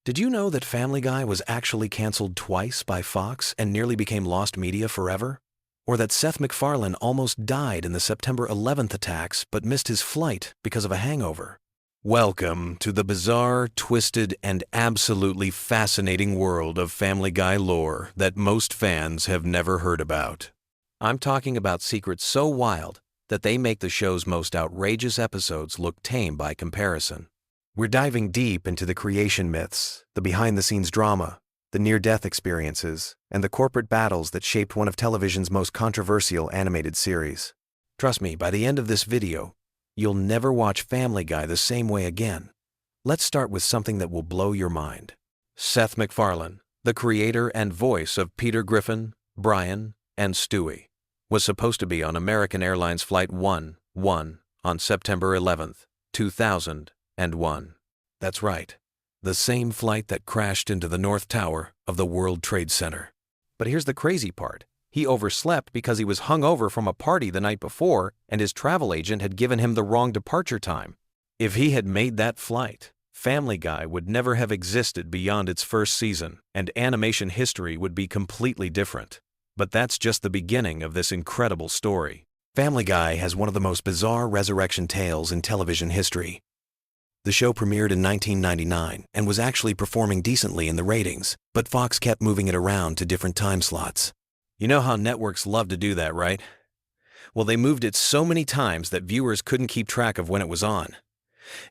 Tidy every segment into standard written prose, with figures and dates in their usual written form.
Did you know that Family Guy was actually canceled twice by Fox and nearly became lost media forever? Or that Seth MacFarlane almost died in the September 11th attacks but missed his flight because of a hangover? Welcome to the bizarre, twisted, and absolutely fascinating world of Family Guy lore that most fans have never heard about. I'm talking about secrets so wild that they make the show's most outrageous episodes look tame by comparison. We're diving deep into the creation myths, the behind-the-scenes drama, the near-death experiences, and the corporate battles that shaped one of television's most controversial animated series. Trust me, by the end of this video, you'll never watch Family Guy the same way again. Let's start with something that will blow your mind. Seth MacFarlane, the creator and voice of Peter Griffin, Brian, and Stewie, was supposed to be on American Airlines Flight 1-1 on September 11th, 2001. That's right, the same flight that crashed into the North Tower of the World Trade Center. But here's the crazy part. He overslept because he was hungover from a party the night before and his travel agent had given him the wrong departure time. If he had made that flight, Family Guy would never have existed beyond its first season, and animation history would be completely different. But that's just the beginning of this incredible story. Family Guy has one of the most bizarre resurrection tales in television history. The show premiered in 1999 and was actually performing decently in the ratings, but Fox kept moving it around to different time slots. You know how networks love to do that, right? Well, they moved it so many times that viewers couldn't keep track of when it was on.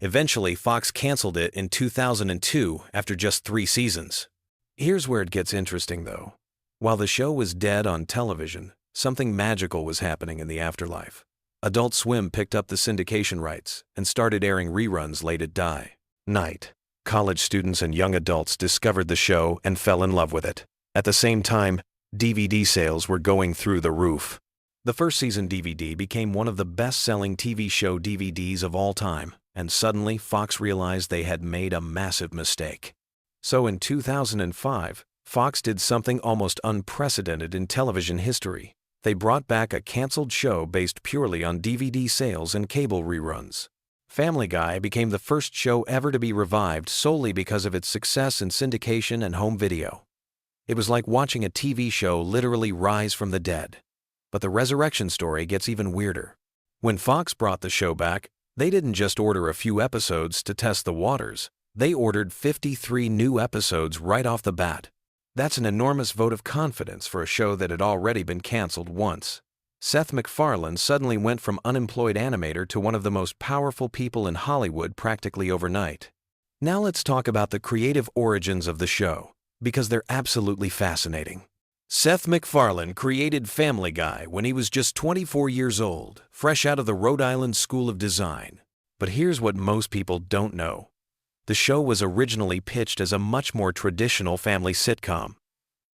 Eventually, Fox canceled it in 2002 after just 3 seasons. Here's where it gets interesting, though. While the show was dead on television, something magical was happening in the afterlife. Adult Swim picked up the syndication rights and started airing reruns late at night. College students and young adults discovered the show and fell in love with it. At the same time, DVD sales were going through the roof. The first season DVD became one of the best-selling TV show DVDs of all time, and suddenly Fox realized they had made a massive mistake. So in 2005, Fox did something almost unprecedented in television history. They brought back a canceled show based purely on DVD sales and cable reruns. Family Guy became the first show ever to be revived solely because of its success in syndication and home video. It was like watching a TV show literally rise from the dead. But the resurrection story gets even weirder. When Fox brought the show back, they didn't just order a few episodes to test the waters. They ordered 53 new episodes right off the bat. That's an enormous vote of confidence for a show that had already been canceled once. Seth MacFarlane suddenly went from unemployed animator to one of the most powerful people in Hollywood practically overnight. Now let's talk about the creative origins of the show, because they're absolutely fascinating. Seth MacFarlane created Family Guy when he was just 24 years old, fresh out of the Rhode Island School of Design. But here's what most people don't know. The show was originally pitched as a much more traditional family sitcom.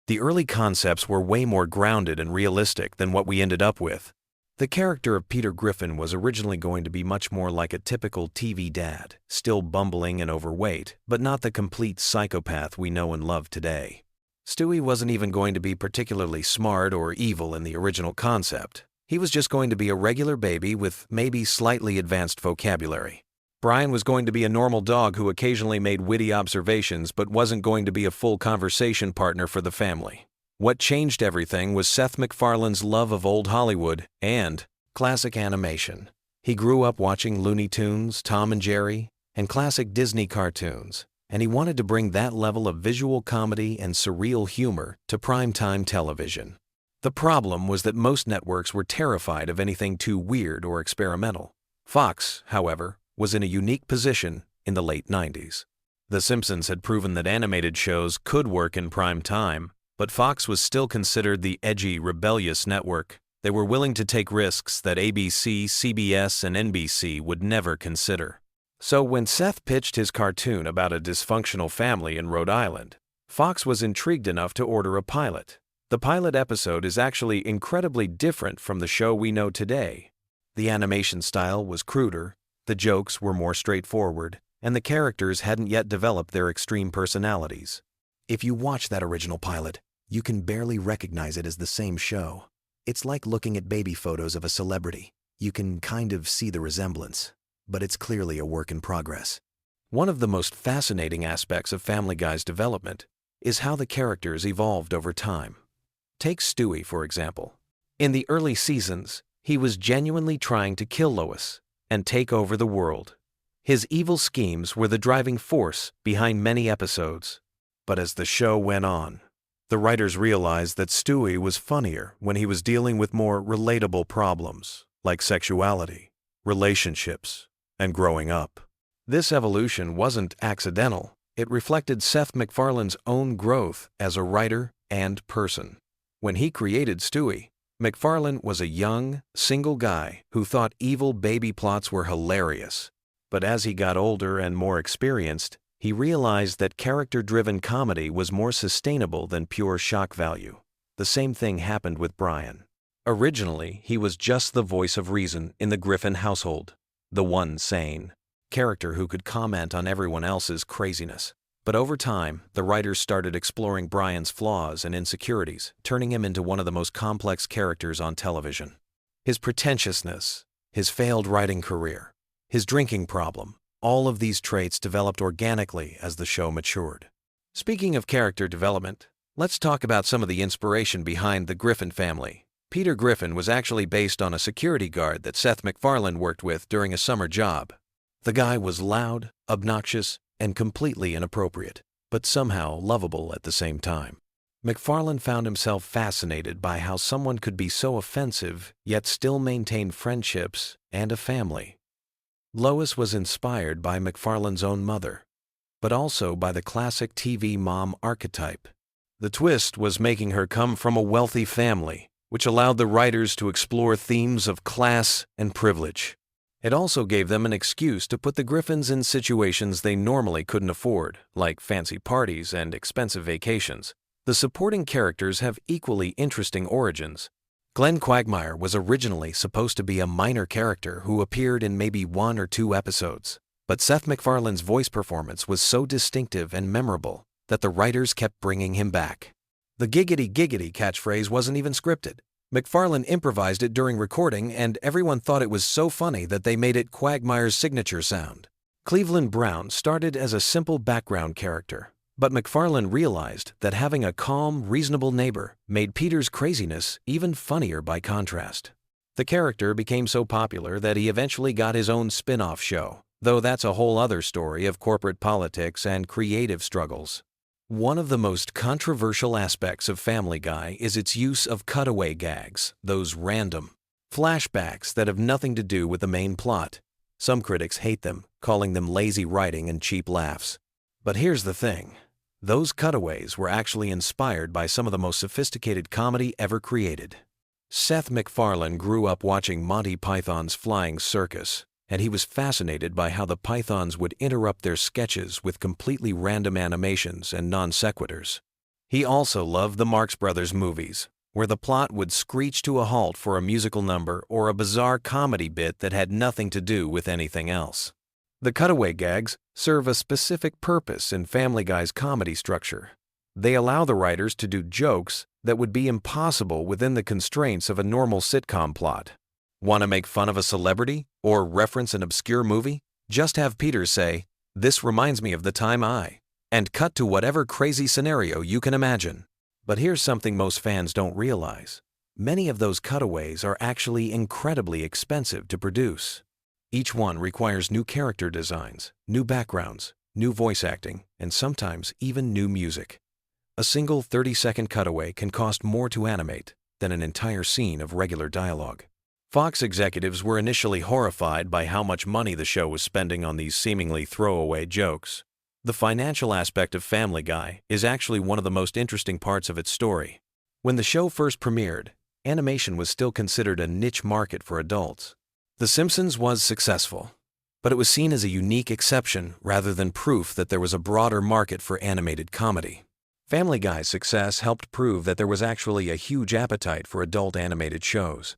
The early concepts were way more grounded and realistic than what we ended up with. The character of Peter Griffin was originally going to be much more like a typical TV dad, still bumbling and overweight, but not the complete psychopath we know and love today. Stewie wasn't even going to be particularly smart or evil in the original concept. He was just going to be a regular baby with maybe slightly advanced vocabulary. Brian was going to be a normal dog who occasionally made witty observations but wasn't going to be a full conversation partner for the family. What changed everything was Seth MacFarlane's love of old Hollywood and classic animation. He grew up watching Looney Tunes, Tom and Jerry, and classic Disney cartoons, and he wanted to bring that level of visual comedy and surreal humor to primetime television. The problem was that most networks were terrified of anything too weird or experimental. Fox, however, was in a unique position in the late 90s. The Simpsons had proven that animated shows could work in prime time, but Fox was still considered the edgy, rebellious network. They were willing to take risks that ABC, CBS, and NBC would never consider. So when Seth pitched his cartoon about a dysfunctional family in Rhode Island, Fox was intrigued enough to order a pilot. The pilot episode is actually incredibly different from the show we know today. The animation style was cruder, the jokes were more straightforward, and the characters hadn't yet developed their extreme personalities. If you watch that original pilot, you can barely recognize it as the same show. It's like looking at baby photos of a celebrity. You can kind of see the resemblance, but it's clearly a work in progress. One of the most fascinating aspects of Family Guy's development is how the characters evolved over time. Take Stewie, for example. In the early seasons, he was genuinely trying to kill Lois and take over the world. His evil schemes were the driving force behind many episodes. But as the show went on, the writers realized that Stewie was funnier when he was dealing with more relatable problems, like sexuality, relationships, and growing up. This evolution wasn't accidental. It reflected Seth MacFarlane's own growth as a writer and person. When he created Stewie, MacFarlane was a young, single guy who thought evil baby plots were hilarious. But as he got older and more experienced, he realized that character-driven comedy was more sustainable than pure shock value. The same thing happened with Brian. Originally, he was just the voice of reason in the Griffin household, the one sane character who could comment on everyone else's craziness. But over time, the writers started exploring Brian's flaws and insecurities, turning him into one of the most complex characters on television. His pretentiousness, his failed writing career, his drinking problem, all of these traits developed organically as the show matured. Speaking of character development, let's talk about some of the inspiration behind the Griffin family. Peter Griffin was actually based on a security guard that Seth MacFarlane worked with during a summer job. The guy was loud, obnoxious, and completely inappropriate, but somehow lovable at the same time. MacFarlane found himself fascinated by how someone could be so offensive yet still maintain friendships and a family. Lois was inspired by MacFarlane's own mother, but also by the classic TV mom archetype. The twist was making her come from a wealthy family, which allowed the writers to explore themes of class and privilege. It also gave them an excuse to put the Griffins in situations they normally couldn't afford, like fancy parties and expensive vacations. The supporting characters have equally interesting origins. Glenn Quagmire was originally supposed to be a minor character who appeared in maybe 1 or 2 episodes, but Seth MacFarlane's voice performance was so distinctive and memorable that the writers kept bringing him back. The giggity giggity catchphrase wasn't even scripted. MacFarlane improvised it during recording, and everyone thought it was so funny that they made it Quagmire's signature sound. Cleveland Brown started as a simple background character, but MacFarlane realized that having a calm, reasonable neighbor made Peter's craziness even funnier by contrast. The character became so popular that he eventually got his own spin-off show, though that's a whole other story of corporate politics and creative struggles. One of the most controversial aspects of Family Guy is its use of cutaway gags, those random flashbacks that have nothing to do with the main plot. Some critics hate them, calling them lazy writing and cheap laughs. But here's the thing. Those cutaways were actually inspired by some of the most sophisticated comedy ever created. Seth MacFarlane grew up watching Monty Python's Flying Circus, and he was fascinated by how the Pythons would interrupt their sketches with completely random animations and non sequiturs. He also loved the Marx Brothers movies, where the plot would screech to a halt for a musical number or a bizarre comedy bit that had nothing to do with anything else. The cutaway gags serve a specific purpose in Family Guy's comedy structure. They allow the writers to do jokes that would be impossible within the constraints of a normal sitcom plot. Want to make fun of a celebrity or reference an obscure movie? Just have Peter say, "This reminds me of the time I," and cut to whatever crazy scenario you can imagine. But here's something most fans don't realize. Many of those cutaways are actually incredibly expensive to produce. Each one requires new character designs, new backgrounds, new voice acting, and sometimes even new music. A single 30-second cutaway can cost more to animate than an entire scene of regular dialogue. Fox executives were initially horrified by how much money the show was spending on these seemingly throwaway jokes. The financial aspect of Family Guy is actually one of the most interesting parts of its story. When the show first premiered, animation was still considered a niche market for adults. The Simpsons was successful, but it was seen as a unique exception rather than proof that there was a broader market for animated comedy. Family Guy's success helped prove that there was actually a huge appetite for adult animated shows.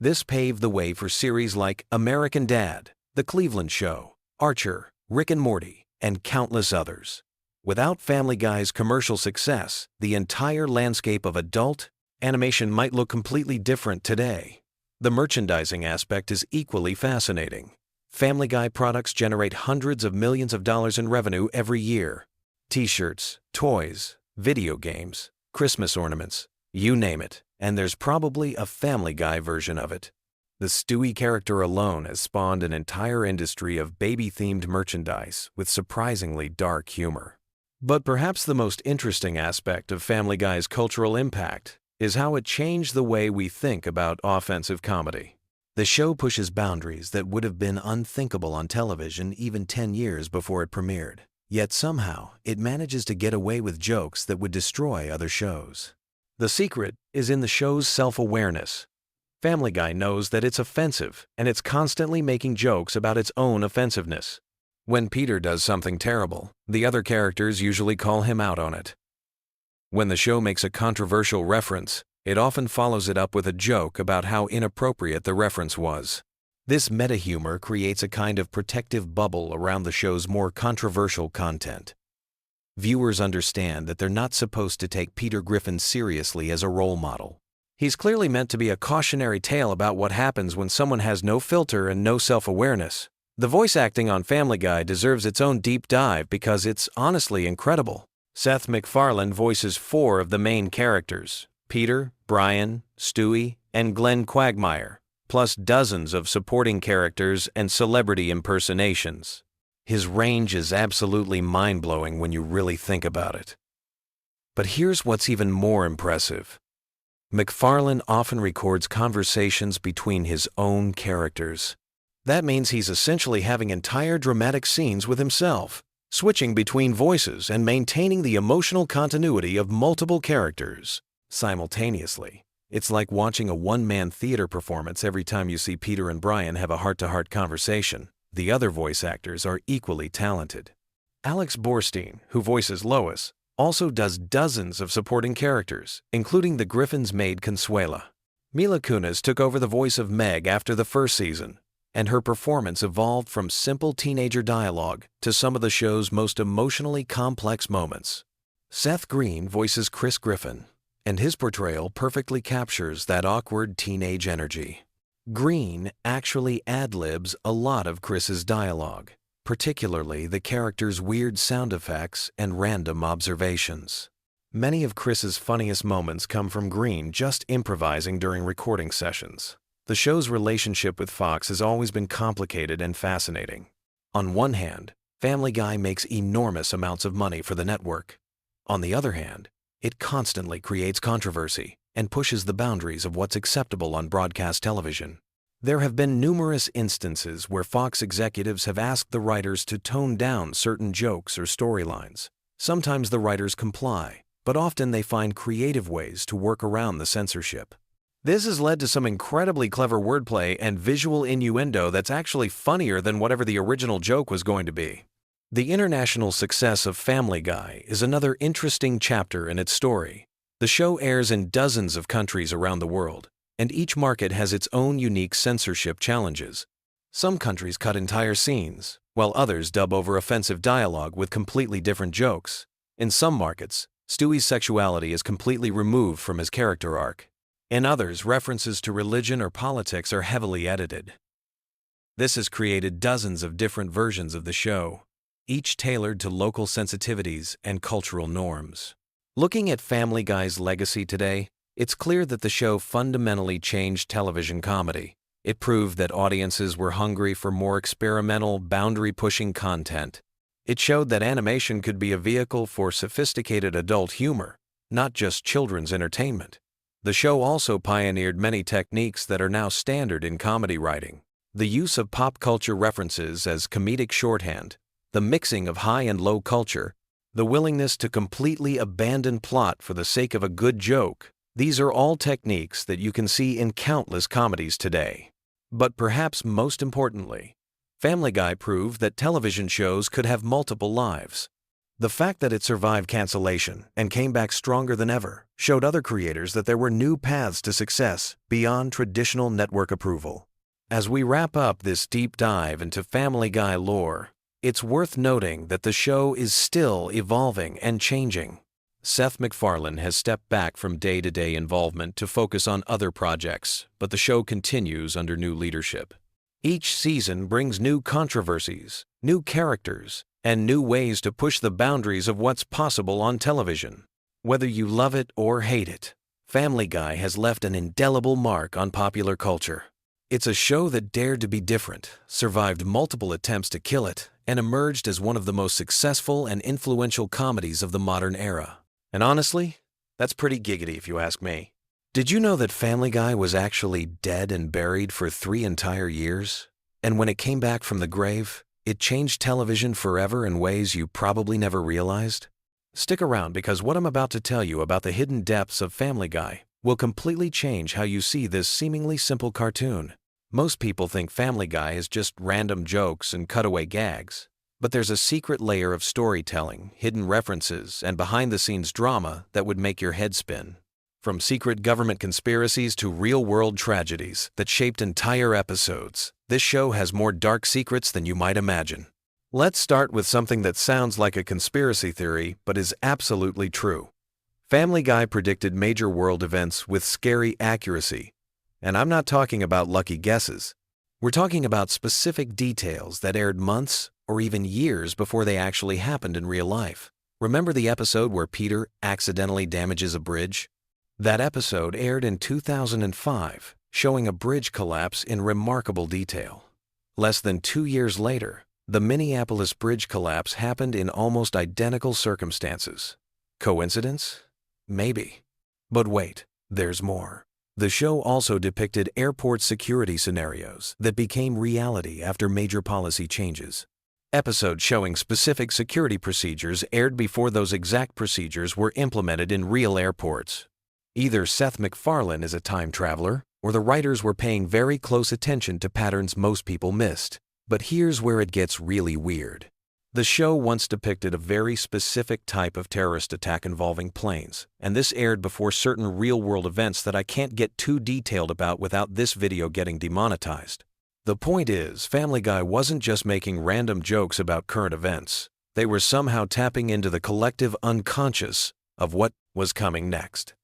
This paved the way for series like American Dad, The Cleveland Show, Archer, Rick and Morty, and countless others. Without Family Guy's commercial success, the entire landscape of adult animation might look completely different today. The merchandising aspect is equally fascinating. Family Guy products generate hundreds of millions of dollars in revenue every year. T-shirts, toys, video games, Christmas ornaments, you name it, and there's probably a Family Guy version of it. The Stewie character alone has spawned an entire industry of baby-themed merchandise with surprisingly dark humor. But perhaps the most interesting aspect of Family Guy's cultural impact is how it changed the way we think about offensive comedy. The show pushes boundaries that would have been unthinkable on television even 10 years before it premiered. Yet somehow, it manages to get away with jokes that would destroy other shows. The secret is in the show's self-awareness. Family Guy knows that it's offensive, and it's constantly making jokes about its own offensiveness. When Peter does something terrible, the other characters usually call him out on it. When the show makes a controversial reference, it often follows it up with a joke about how inappropriate the reference was. This meta-humor creates a kind of protective bubble around the show's more controversial content. Viewers understand that they're not supposed to take Peter Griffin seriously as a role model. He's clearly meant to be a cautionary tale about what happens when someone has no filter and no self-awareness. The voice acting on Family Guy deserves its own deep dive because it's honestly incredible. Seth MacFarlane voices 4 of the main characters: Peter, Brian, Stewie, and Glenn Quagmire, plus dozens of supporting characters and celebrity impersonations. His range is absolutely mind-blowing when you really think about it. But here's what's even more impressive. MacFarlane often records conversations between his own characters. That means he's essentially having entire dramatic scenes with himself, switching between voices and maintaining the emotional continuity of multiple characters simultaneously. It's like watching a one-man theater performance every time you see Peter and Brian have a heart-to-heart conversation. The other voice actors are equally talented. Alex Borstein, who voices Lois, also does dozens of supporting characters, including the Griffin's maid Consuela. Mila Kunis took over the voice of Meg after the first season, and her performance evolved from simple teenager dialogue to some of the show's most emotionally complex moments. Seth Green voices Chris Griffin, and his portrayal perfectly captures that awkward teenage energy. Green actually ad-libs a lot of Chris's dialogue, particularly the character's weird sound effects and random observations. Many of Chris's funniest moments come from Green just improvising during recording sessions. The show's relationship with Fox has always been complicated and fascinating. On one hand, Family Guy makes enormous amounts of money for the network. On the other hand, it constantly creates controversy and pushes the boundaries of what's acceptable on broadcast television. There have been numerous instances where Fox executives have asked the writers to tone down certain jokes or storylines. Sometimes the writers comply, but often they find creative ways to work around the censorship. This has led to some incredibly clever wordplay and visual innuendo that's actually funnier than whatever the original joke was going to be. The international success of Family Guy is another interesting chapter in its story. The show airs in dozens of countries around the world, and each market has its own unique censorship challenges. Some countries cut entire scenes, while others dub over offensive dialogue with completely different jokes. In some markets, Stewie's sexuality is completely removed from his character arc. In others, references to religion or politics are heavily edited. This has created dozens of different versions of the show, each tailored to local sensitivities and cultural norms. Looking at Family Guy's legacy today, it's clear that the show fundamentally changed television comedy. It proved that audiences were hungry for more experimental, boundary-pushing content. It showed that animation could be a vehicle for sophisticated adult humor, not just children's entertainment. The show also pioneered many techniques that are now standard in comedy writing. The use of pop culture references as comedic shorthand, the mixing of high and low culture, the willingness to completely abandon plot for the sake of a good joke. These are all techniques that you can see in countless comedies today. But perhaps most importantly, Family Guy proved that television shows could have multiple lives. The fact that it survived cancellation and came back stronger than ever showed other creators that there were new paths to success beyond traditional network approval. As we wrap up this deep dive into Family Guy lore, it's worth noting that the show is still evolving and changing. Seth MacFarlane has stepped back from day-to-day involvement to focus on other projects, but the show continues under new leadership. Each season brings new controversies, new characters, and new ways to push the boundaries of what's possible on television. Whether you love it or hate it, Family Guy has left an indelible mark on popular culture. It's a show that dared to be different, survived multiple attempts to kill it, and emerged as one of the most successful and influential comedies of the modern era. And honestly, that's pretty giggity if you ask me. Did you know that Family Guy was actually dead and buried for 3 entire years? And when it came back from the grave, it changed television forever in ways you probably never realized? Stick around because what I'm about to tell you about the hidden depths of Family Guy will completely change how you see this seemingly simple cartoon. Most people think Family Guy is just random jokes and cutaway gags. But there's a secret layer of storytelling, hidden references, and behind-the-scenes drama that would make your head spin. From secret government conspiracies to real-world tragedies that shaped entire episodes, this show has more dark secrets than you might imagine. Let's start with something that sounds like a conspiracy theory but is absolutely true. Family Guy predicted major world events with scary accuracy. And I'm not talking about lucky guesses. We're talking about specific details that aired months or even years before they actually happened in real life. Remember the episode where Peter accidentally damages a bridge? That episode aired in 2005, showing a bridge collapse in remarkable detail. Less than 2 years later, the Minneapolis bridge collapse happened in almost identical circumstances. Coincidence? Maybe. But wait, there's more. The show also depicted airport security scenarios that became reality after major policy changes. Episodes showing specific security procedures aired before those exact procedures were implemented in real airports. Either Seth MacFarlane is a time traveler, or the writers were paying very close attention to patterns most people missed. But here's where it gets really weird. The show once depicted a very specific type of terrorist attack involving planes, and this aired before certain real-world events that I can't get too detailed about without this video getting demonetized. The point is, Family Guy wasn't just making random jokes about current events. They were somehow tapping into the collective unconscious of what was coming next.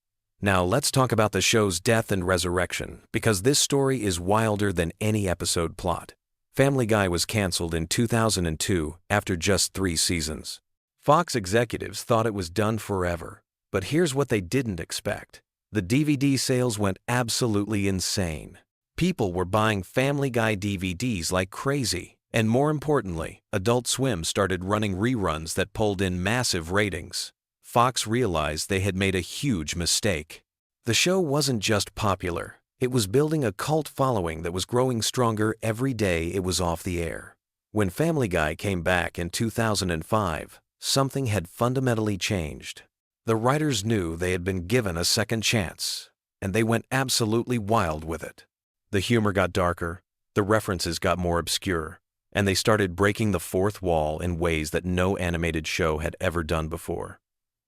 Now let's talk about the show's death and resurrection, because this story is wilder than any episode plot. Family Guy was canceled in 2002 after just 3 seasons. Fox executives thought it was done forever, but here's what they didn't expect. The DVD sales went absolutely insane. People were buying Family Guy DVDs like crazy, and more importantly, Adult Swim started running reruns that pulled in massive ratings. Fox realized they had made a huge mistake. The show wasn't just popular. It was building a cult following that was growing stronger every day it was off the air. When Family Guy came back in 2005, something had fundamentally changed. The writers knew they had been given a second chance, and they went absolutely wild with it. The humor got darker, the references got more obscure, and they started breaking the fourth wall in ways that no animated show had ever done before.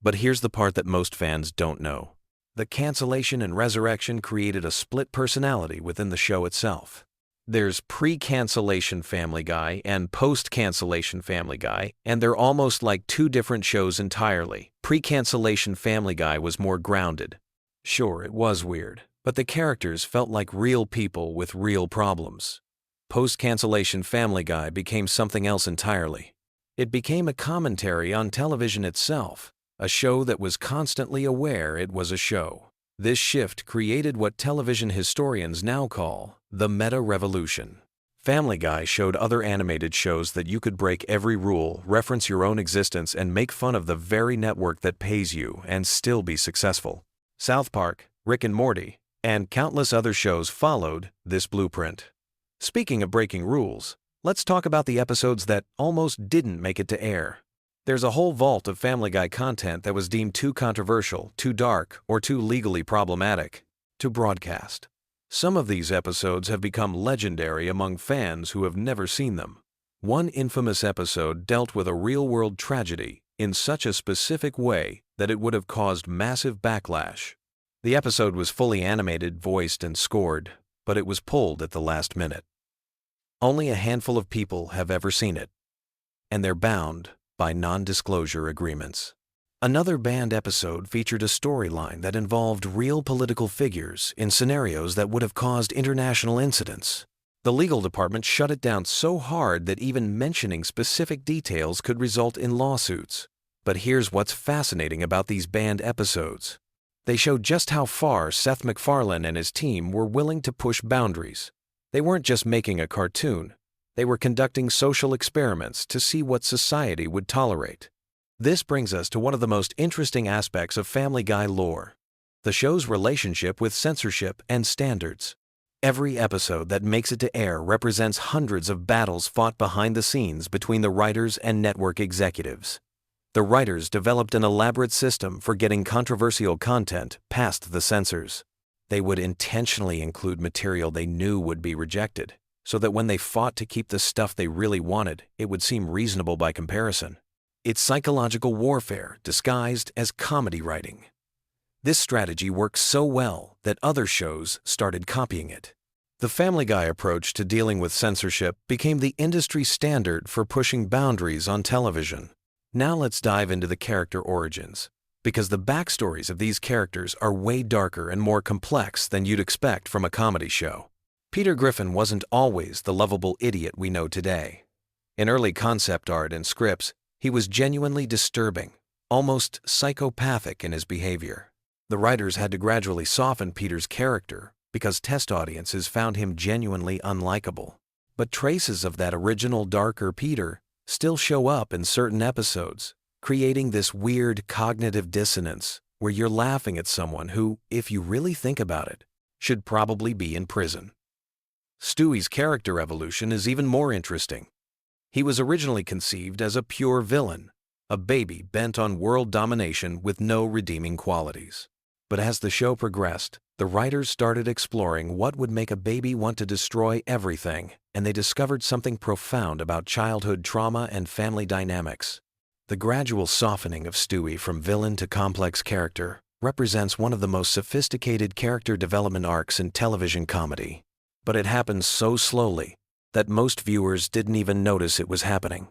But here's the part that most fans don't know. The cancellation and resurrection created a split personality within the show itself. There's pre-cancellation Family Guy and post-cancellation Family Guy, and they're almost like 2 different shows entirely. Pre-cancellation Family Guy was more grounded. Sure, it was weird, but the characters felt like real people with real problems. Post-cancellation Family Guy became something else entirely. It became a commentary on television itself. A show that was constantly aware it was a show. This shift created what television historians now call the meta-revolution. Family Guy showed other animated shows that you could break every rule, reference your own existence, and make fun of the very network that pays you and still be successful. South Park, Rick and Morty, and countless other shows followed this blueprint. Speaking of breaking rules, let's talk about the episodes that almost didn't make it to air. There's a whole vault of Family Guy content that was deemed too controversial, too dark, or too legally problematic to broadcast. Some of these episodes have become legendary among fans who have never seen them. One infamous episode dealt with a real-world tragedy in such a specific way that it would have caused massive backlash. The episode was fully animated, voiced, and scored, but it was pulled at the last minute. Only a handful of people have ever seen it, and they're bound by non-disclosure agreements. Another banned episode featured a storyline that involved real political figures in scenarios that would have caused international incidents. The legal department shut it down so hard that even mentioning specific details could result in lawsuits. But here's what's fascinating about these banned episodes. They show just how far Seth MacFarlane and his team were willing to push boundaries. They weren't just making a cartoon. They were conducting social experiments to see what society would tolerate. This brings us to one of the most interesting aspects of Family Guy lore: the show's relationship with censorship and standards. Every episode that makes it to air represents hundreds of battles fought behind the scenes between the writers and network executives. The writers developed an elaborate system for getting controversial content past the censors. They would intentionally include material they knew would be rejected, so that when they fought to keep the stuff they really wanted, it would seem reasonable by comparison. It's psychological warfare disguised as comedy writing. This strategy works so well that other shows started copying it. The Family Guy approach to dealing with censorship became the industry standard for pushing boundaries on television. Now let's dive into the character origins, because the backstories of these characters are way darker and more complex than you'd expect from a comedy show. Peter Griffin wasn't always the lovable idiot we know today. In early concept art and scripts, he was genuinely disturbing, almost psychopathic in his behavior. The writers had to gradually soften Peter's character because test audiences found him genuinely unlikable. But traces of that original darker Peter still show up in certain episodes, creating this weird cognitive dissonance where you're laughing at someone who, if you really think about it, should probably be in prison. Stewie's character evolution is even more interesting. He was originally conceived as a pure villain, a baby bent on world domination with no redeeming qualities. But as the show progressed, the writers started exploring what would make a baby want to destroy everything, and they discovered something profound about childhood trauma and family dynamics. The gradual softening of Stewie from villain to complex character represents one of the most sophisticated character development arcs in television comedy. But it happens so slowly that most viewers didn't even notice it was happening.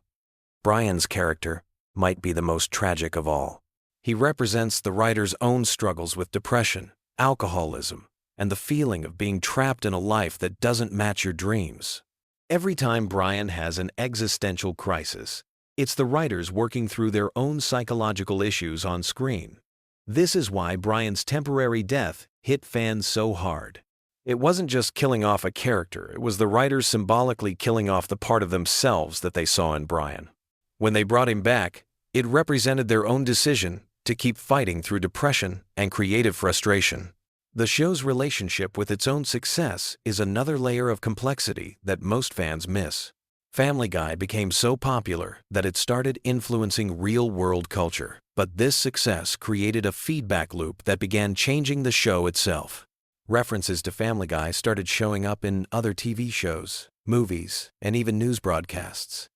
Brian's character might be the most tragic of all. He represents the writer's own struggles with depression, alcoholism, and the feeling of being trapped in a life that doesn't match your dreams. Every time Brian has an existential crisis, it's the writers working through their own psychological issues on screen. This is why Brian's temporary death hit fans so hard. It wasn't just killing off a character, it was the writers symbolically killing off the part of themselves that they saw in Brian. When they brought him back, it represented their own decision to keep fighting through depression and creative frustration. The show's relationship with its own success is another layer of complexity that most fans miss. Family Guy became so popular that it started influencing real-world culture, but this success created a feedback loop that began changing the show itself. References to Family Guy started showing up in other TV shows, movies, and even news broadcasts.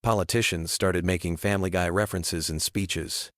Politicians started making Family Guy references in speeches.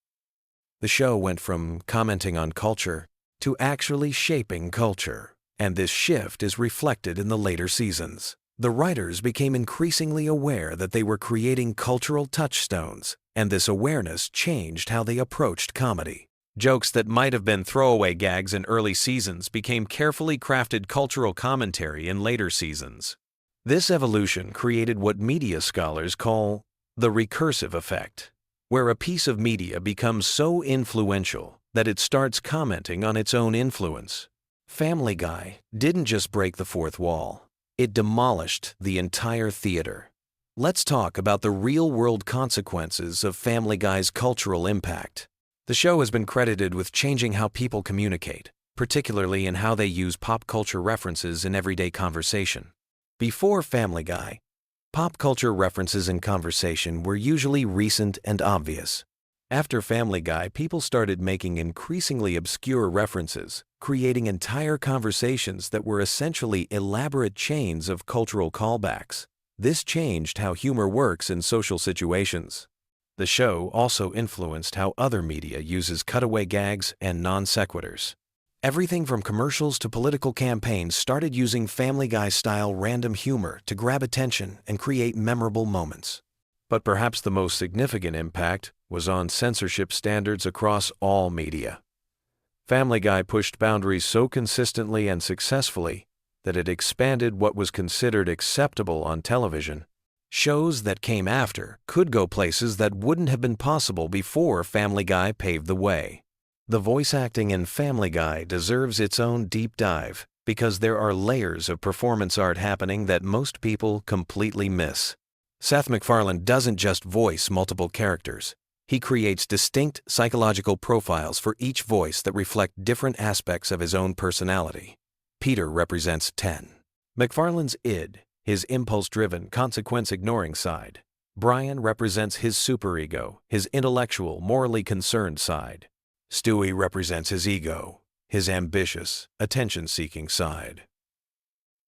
The show went from commenting on culture to actually shaping culture, and this shift is reflected in the later seasons. The writers became increasingly aware that they were creating cultural touchstones, and this awareness changed how they approached comedy. Jokes that might have been throwaway gags in early seasons became carefully crafted cultural commentary in later seasons. This evolution created what media scholars call the recursive effect, where a piece of media becomes so influential that it starts commenting on its own influence. Family Guy didn't just break the fourth wall, it demolished the entire theater. Let's talk about the real-world consequences of Family Guy's cultural impact. The show has been credited with changing how people communicate, particularly in how they use pop culture references in everyday conversation. Before Family Guy, pop culture references in conversation were usually recent and obvious. After Family Guy, people started making increasingly obscure references, creating entire conversations that were essentially elaborate chains of cultural callbacks. This changed how humor works in social situations. The show also influenced how other media uses cutaway gags and non sequiturs. Everything from commercials to political campaigns started using Family Guy-style random humor to grab attention and create memorable moments. But perhaps the most significant impact was on censorship standards across all media. Family Guy pushed boundaries so consistently and successfully that it expanded what was considered acceptable on television. Shows that came after could go places that wouldn't have been possible before Family Guy paved the way. The voice acting in Family Guy deserves its own deep dive because there are layers of performance art happening that most people completely miss. Seth MacFarlane doesn't just voice multiple characters. He creates distinct psychological profiles for each voice that reflect different aspects of his own personality. Peter represents 10. MacFarlane's id, his impulse-driven, consequence-ignoring side. Brian represents his superego, his intellectual, morally concerned side. Stewie represents his ego, his ambitious, attention-seeking side.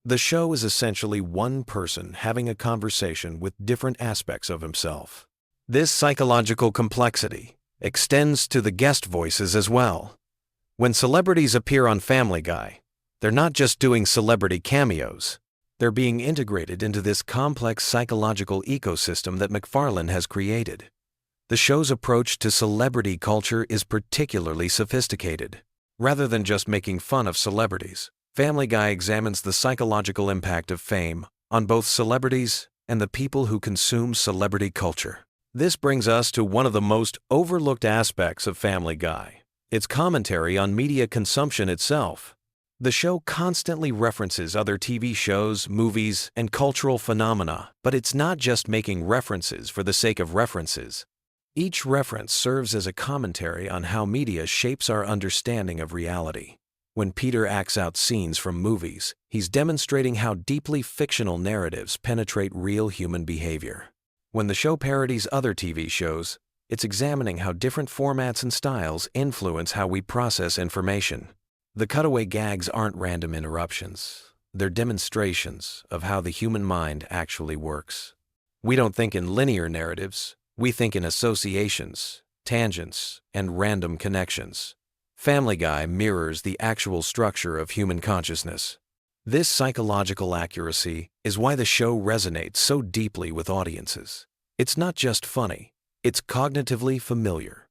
The show is essentially one person having a conversation with different aspects of himself. This psychological complexity extends to the guest voices as well. When celebrities appear on Family Guy, they're not just doing celebrity cameos. They're being integrated into this complex psychological ecosystem that MacFarlane has created. The show's approach to celebrity culture is particularly sophisticated. Rather than just making fun of celebrities, Family Guy examines the psychological impact of fame on both celebrities and the people who consume celebrity culture. This brings us to one of the most overlooked aspects of Family Guy, its commentary on media consumption itself. The show constantly references other TV shows, movies, and cultural phenomena, but it's not just making references for the sake of references. Each reference serves as a commentary on how media shapes our understanding of reality. When Peter acts out scenes from movies, he's demonstrating how deeply fictional narratives penetrate real human behavior. When the show parodies other TV shows, it's examining how different formats and styles influence how we process information. The cutaway gags aren't random interruptions. They're demonstrations of how the human mind actually works. We don't think in linear narratives. We think in associations, tangents, and random connections. Family Guy mirrors the actual structure of human consciousness. This psychological accuracy is why the show resonates so deeply with audiences. It's not just funny, it's cognitively familiar.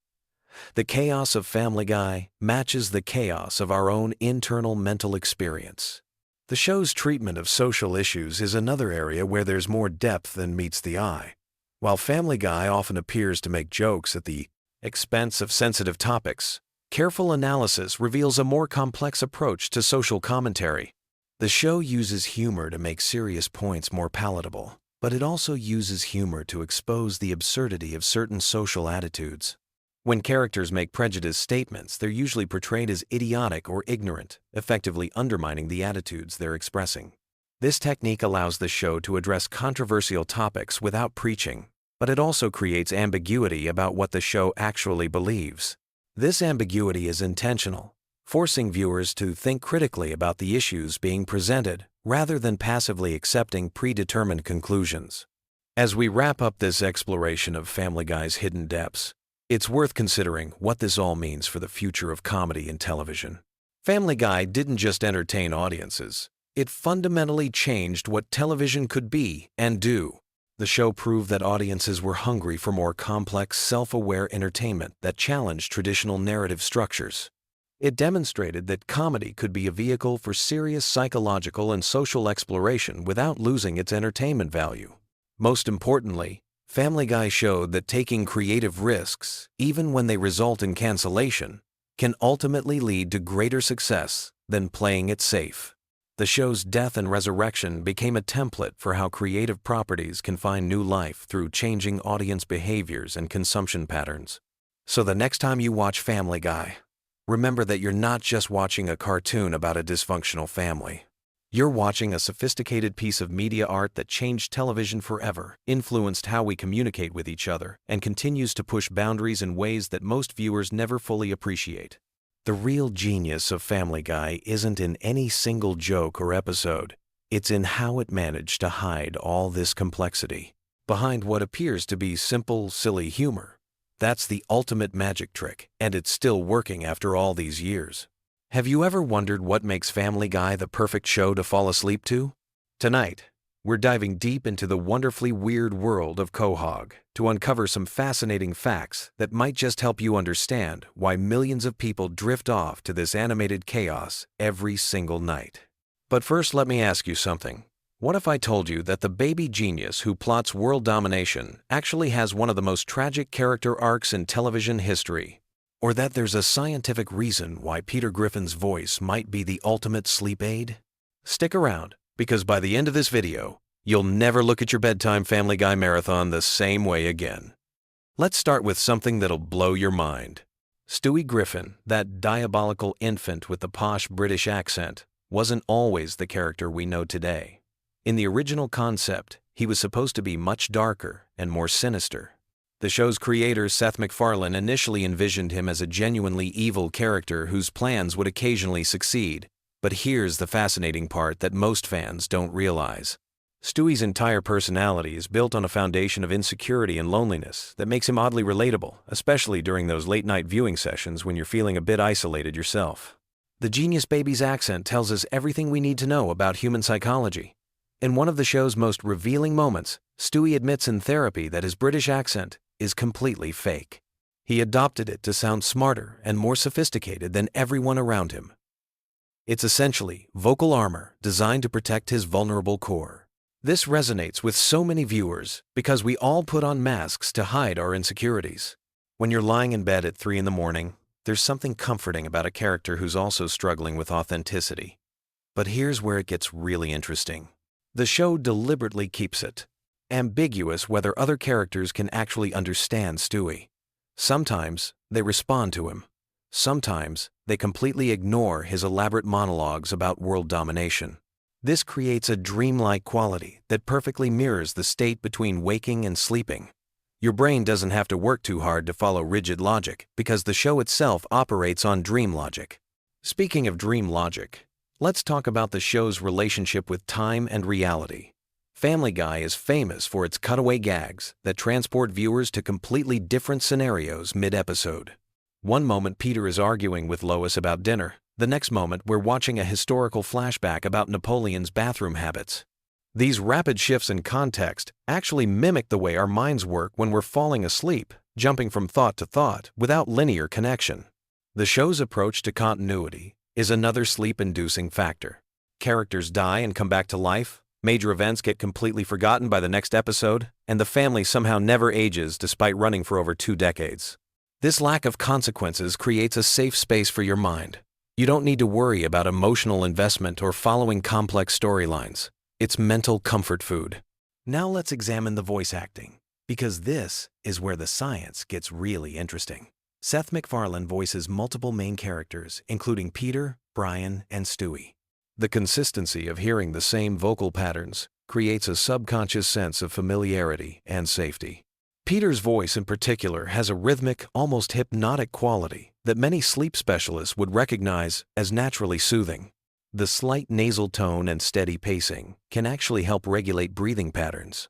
The chaos of Family Guy matches the chaos of our own internal mental experience. The show's treatment of social issues is another area where there's more depth than meets the eye. While Family Guy often appears to make jokes at the expense of sensitive topics, careful analysis reveals a more complex approach to social commentary. The show uses humor to make serious points more palatable, but it also uses humor to expose the absurdity of certain social attitudes. When characters make prejudiced statements, they're usually portrayed as idiotic or ignorant, effectively undermining the attitudes they're expressing. This technique allows the show to address controversial topics without preaching, but it also creates ambiguity about what the show actually believes. This ambiguity is intentional, forcing viewers to think critically about the issues being presented rather than passively accepting predetermined conclusions. As we wrap up this exploration of Family Guy's hidden depths, it's worth considering what this all means for the future of comedy in television. Family Guy didn't just entertain audiences. It fundamentally changed what television could be and do. The show proved that audiences were hungry for more complex, self-aware entertainment that challenged traditional narrative structures. It demonstrated that comedy could be a vehicle for serious psychological and social exploration without losing its entertainment value. Most importantly, Family Guy showed that taking creative risks, even when they result in cancellation, can ultimately lead to greater success than playing it safe. The show's death and resurrection became a template for how creative properties can find new life through changing audience behaviors and consumption patterns. So the next time you watch Family Guy, remember that you're not just watching a cartoon about a dysfunctional family. You're watching a sophisticated piece of media art that changed television forever, influenced how we communicate with each other, and continues to push boundaries in ways that most viewers never fully appreciate. The real genius of Family Guy isn't in any single joke or episode. It's in how it managed to hide all this complexity behind what appears to be simple, silly humor. That's the ultimate magic trick, and it's still working after all these years. Have you ever wondered what makes Family Guy the perfect show to fall asleep to? Tonight, we're diving deep into the wonderfully weird world of Quahog to uncover some fascinating facts that might just help you understand why millions of people drift off to this animated chaos every single night. But first, let me ask you something. What if I told you that the baby genius who plots world domination actually has one of the most tragic character arcs in television history? Or that there's a scientific reason why Peter Griffin's voice might be the ultimate sleep aid? Stick around, because by the end of this video, you'll never look at your bedtime Family Guy marathon the same way again. Let's start with something that'll blow your mind. Stewie Griffin, that diabolical infant with the posh British accent, wasn't always the character we know today. In the original concept, he was supposed to be much darker and more sinister. The show's creator, Seth MacFarlane, initially envisioned him as a genuinely evil character whose plans would occasionally succeed. But here's the fascinating part that most fans don't realize. Stewie's entire personality is built on a foundation of insecurity and loneliness that makes him oddly relatable, especially during those late-night viewing sessions when you're feeling a bit isolated yourself. The genius baby's accent tells us everything we need to know about human psychology. In one of the show's most revealing moments, Stewie admits in therapy that his British accent is completely fake. He adopted it to sound smarter and more sophisticated than everyone around him. It's essentially vocal armor designed to protect his vulnerable core. This resonates with so many viewers because we all put on masks to hide our insecurities. When you're lying in bed at 3 in the morning, there's something comforting about a character who's also struggling with authenticity. But here's where it gets really interesting. The show deliberately keeps it ambiguous whether other characters can actually understand Stewie. Sometimes they respond to him. Sometimes they completely ignore his elaborate monologues about world domination. This creates a dreamlike quality that perfectly mirrors the state between waking and sleeping. Your brain doesn't have to work too hard to follow rigid logic because the show itself operates on dream logic. Speaking of dream logic, let's talk about the show's relationship with time and reality. Family Guy is famous for its cutaway gags that transport viewers to completely different scenarios mid-episode. One moment Peter is arguing with Lois about dinner. The next moment we're watching a historical flashback about Napoleon's bathroom habits. These rapid shifts in context actually mimic the way our minds work when we're falling asleep, jumping from thought to thought without linear connection. The show's approach to continuity is another sleep-inducing factor. Characters die and come back to life, major events get completely forgotten by the next episode, and the family somehow never ages despite running for over 2 decades. This lack of consequences creates a safe space for your mind. You don't need to worry about emotional investment or following complex storylines. It's mental comfort food. Now let's examine the voice acting, because this is where the science gets really interesting. Seth MacFarlane voices multiple main characters, including Peter, Brian, and Stewie. The consistency of hearing the same vocal patterns creates a subconscious sense of familiarity and safety. Peter's voice in particular has a rhythmic, almost hypnotic quality that many sleep specialists would recognize as naturally soothing. The slight nasal tone and steady pacing can actually help regulate breathing patterns.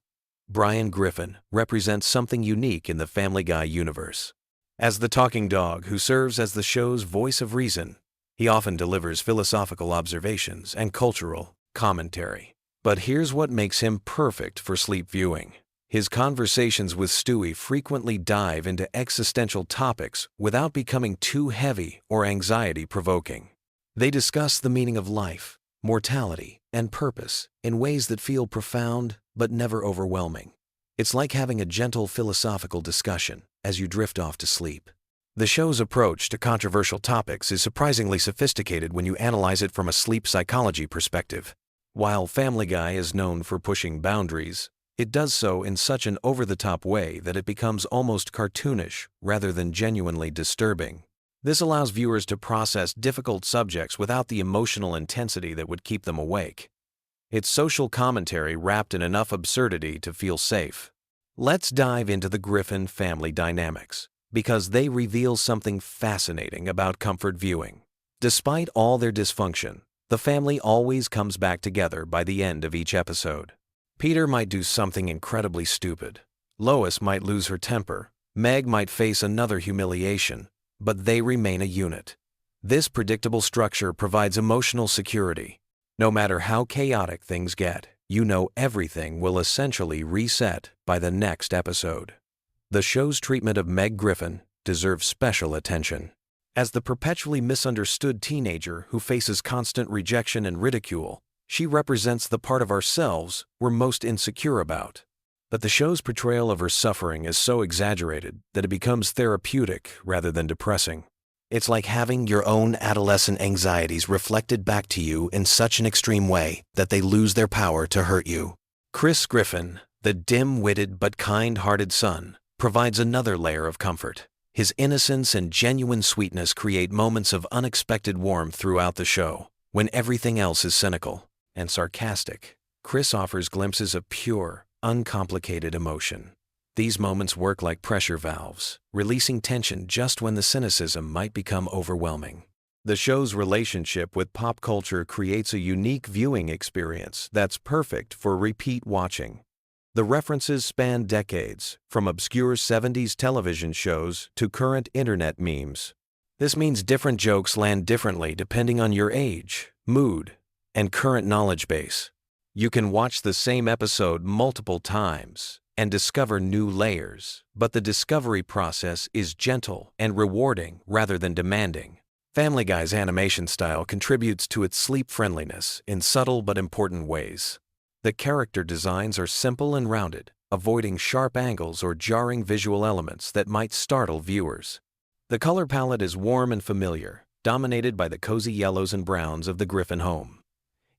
Brian Griffin represents something unique in the Family Guy universe. As the talking dog who serves as the show's voice of reason, he often delivers philosophical observations and cultural commentary. But here's what makes him perfect for sleep viewing. His conversations with Stewie frequently dive into existential topics without becoming too heavy or anxiety-provoking. They discuss the meaning of life, mortality, and purpose in ways that feel profound but never overwhelming. It's like having a gentle philosophical discussion as you drift off to sleep. The show's approach to controversial topics is surprisingly sophisticated when you analyze it from a sleep psychology perspective. While Family Guy is known for pushing boundaries, it does so in such an over-the-top way that it becomes almost cartoonish rather than genuinely disturbing. This allows viewers to process difficult subjects without the emotional intensity that would keep them awake. It's social commentary wrapped in enough absurdity to feel safe. Let's dive into the Griffin family dynamics, because they reveal something fascinating about comfort viewing. Despite all their dysfunction, the family always comes back together by the end of each episode. Peter might do something incredibly stupid. Lois might lose her temper. Meg might face another humiliation, but they remain a unit. This predictable structure provides emotional security. No matter how chaotic things get, you know everything will essentially reset by the next episode. The show's treatment of Meg Griffin deserves special attention. As the perpetually misunderstood teenager who faces constant rejection and ridicule, She represents the part of ourselves we're most insecure about. But the show's portrayal of her suffering is so exaggerated that it becomes therapeutic rather than depressing. It's like having your own adolescent anxieties reflected back to you in such an extreme way that they lose their power to hurt you. Chris Griffin, the dim-witted but kind-hearted son, provides another layer of comfort. His innocence and genuine sweetness create moments of unexpected warmth throughout the show. When everything else is cynical and sarcastic, Chris offers glimpses of pure, uncomplicated emotion. These moments work like pressure valves, releasing tension just when the cynicism might become overwhelming. The show's relationship with pop culture creates a unique viewing experience that's perfect for repeat watching. The references span decades, from obscure 70s television shows to current internet memes. This means different jokes land differently depending on your age, mood, and current knowledge base. You can watch the same episode multiple times and discover new layers, but the discovery process is gentle and rewarding rather than demanding. Family Guy's animation style contributes to its sleep-friendliness in subtle but important ways. The character designs are simple and rounded, avoiding sharp angles or jarring visual elements that might startle viewers. The color palette is warm and familiar, dominated by the cozy yellows and browns of the Griffin home.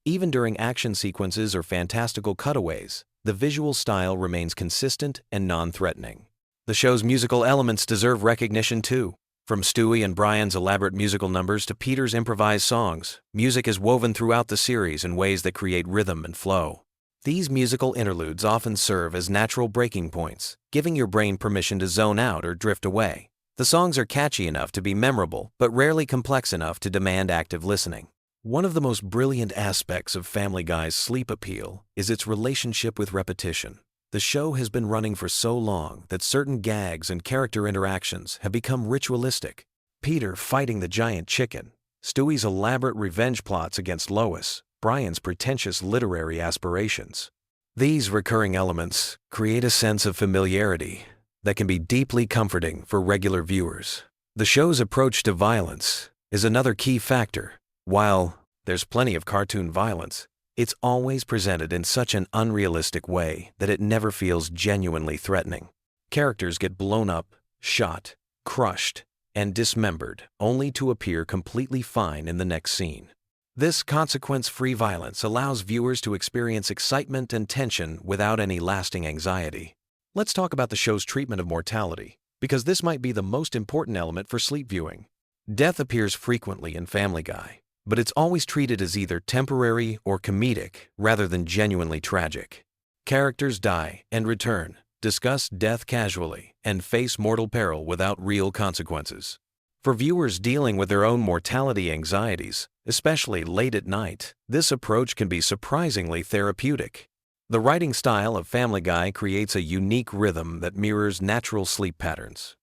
Even during action sequences or fantastical cutaways, the visual style remains consistent and non-threatening. The show's musical elements deserve recognition too. From Stewie and Brian's elaborate musical numbers to Peter's improvised songs, music is woven throughout the series in ways that create rhythm and flow. These musical interludes often serve as natural breaking points, giving your brain permission to zone out or drift away. The songs are catchy enough to be memorable, but rarely complex enough to demand active listening. One of the most brilliant aspects of Family Guy's sleep appeal is its relationship with repetition. The show has been running for so long that certain gags and character interactions have become ritualistic. Peter fighting the giant chicken, Stewie's elaborate revenge plots against Lois, Brian's pretentious literary aspirations. These recurring elements create a sense of familiarity that can be deeply comforting for regular viewers. The show's approach to violence is another key factor. While there's plenty of cartoon violence, it's always presented in such an unrealistic way that it never feels genuinely threatening. Characters get blown up, shot, crushed, and dismembered, only to appear completely fine in the next scene. This consequence-free violence allows viewers to experience excitement and tension without any lasting anxiety. Let's talk about the show's treatment of mortality, because this might be the most important element for sleep viewing. Death appears frequently in Family Guy, but it's always treated as either temporary or comedic rather than genuinely tragic. Characters die and return, discuss death casually, and face mortal peril without real consequences. For viewers dealing with their own mortality anxieties, especially late at night, this approach can be surprisingly therapeutic. The writing style of Family Guy creates a unique rhythm that mirrors natural sleep patterns.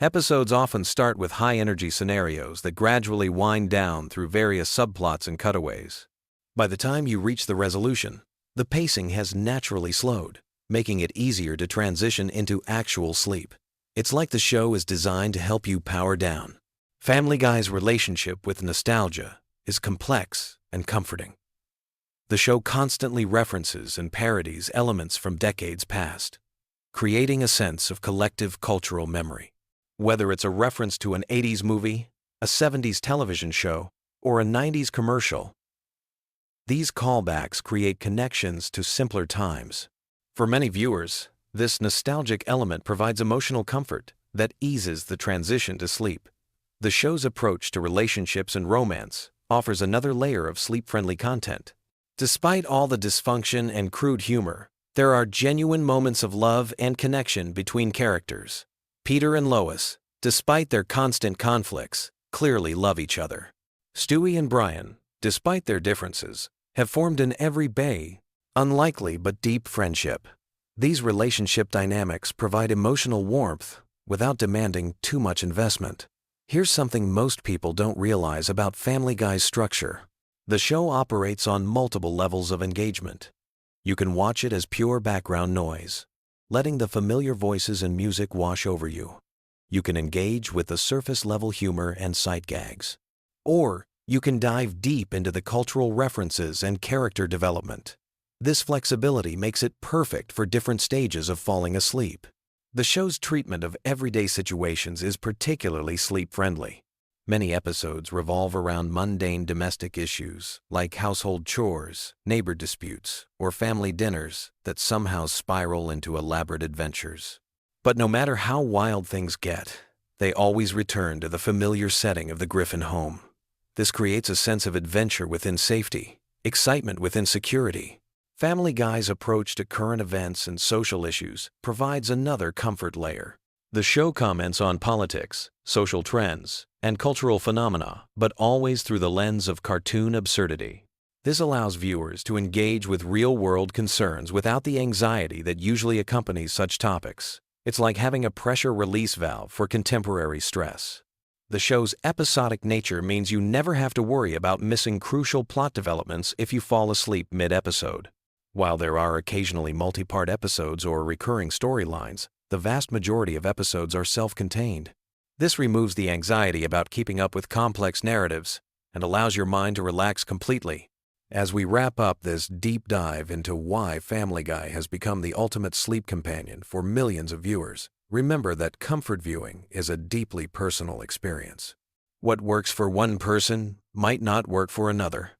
Episodes often start with high-energy scenarios that gradually wind down through various subplots and cutaways. By the time you reach the resolution, the pacing has naturally slowed, making it easier to transition into actual sleep. It's like the show is designed to help you power down. Family Guy's relationship with nostalgia is complex and comforting. The show constantly references and parodies elements from decades past, creating a sense of collective cultural memory. Whether it's a reference to an 80s movie, a 70s television show, or a 90s commercial, these callbacks create connections to simpler times. For many viewers, this nostalgic element provides emotional comfort that eases the transition to sleep. The show's approach to relationships and romance offers another layer of sleep-friendly content. Despite all the dysfunction and crude humor, there are genuine moments of love and connection between characters. Peter and Lois, despite their constant conflicts, clearly love each other. Stewie and Brian, despite their differences, have formed an everyday, unlikely but deep friendship. These relationship dynamics provide emotional warmth without demanding too much investment. Here's something most people don't realize about Family Guy's structure. The show operates on multiple levels of engagement. You can watch it as pure background noise, letting the familiar voices and music wash over you. You can engage with the surface-level humor and sight gags. Or You can dive deep into the cultural references and character development. This flexibility makes it perfect for different stages of falling asleep. The show's treatment of everyday situations is particularly sleep-friendly. Many episodes revolve around mundane domestic issues like household chores, neighbor disputes, or family dinners that somehow spiral into elaborate adventures. But no matter how wild things get, they always return to the familiar setting of the Griffin home. This creates a sense of adventure within safety, excitement within security. Family Guy's approach to current events and social issues provides another comfort layer. The show comments on politics, social trends, and cultural phenomena, but always through the lens of cartoon absurdity. This allows viewers to engage with real-world concerns without the anxiety that usually accompanies such topics. It's like having a pressure release valve for contemporary stress. The show's episodic nature means you never have to worry about missing crucial plot developments if you fall asleep mid-episode. While there are occasionally multi-part episodes or recurring storylines, the vast majority of episodes are self-contained. This removes the anxiety about keeping up with complex narratives and allows your mind to relax completely. As we wrap up this deep dive into why Family Guy has become the ultimate sleep companion for millions of viewers, remember that comfort viewing is a deeply personal experience. What works for one person might not work for another,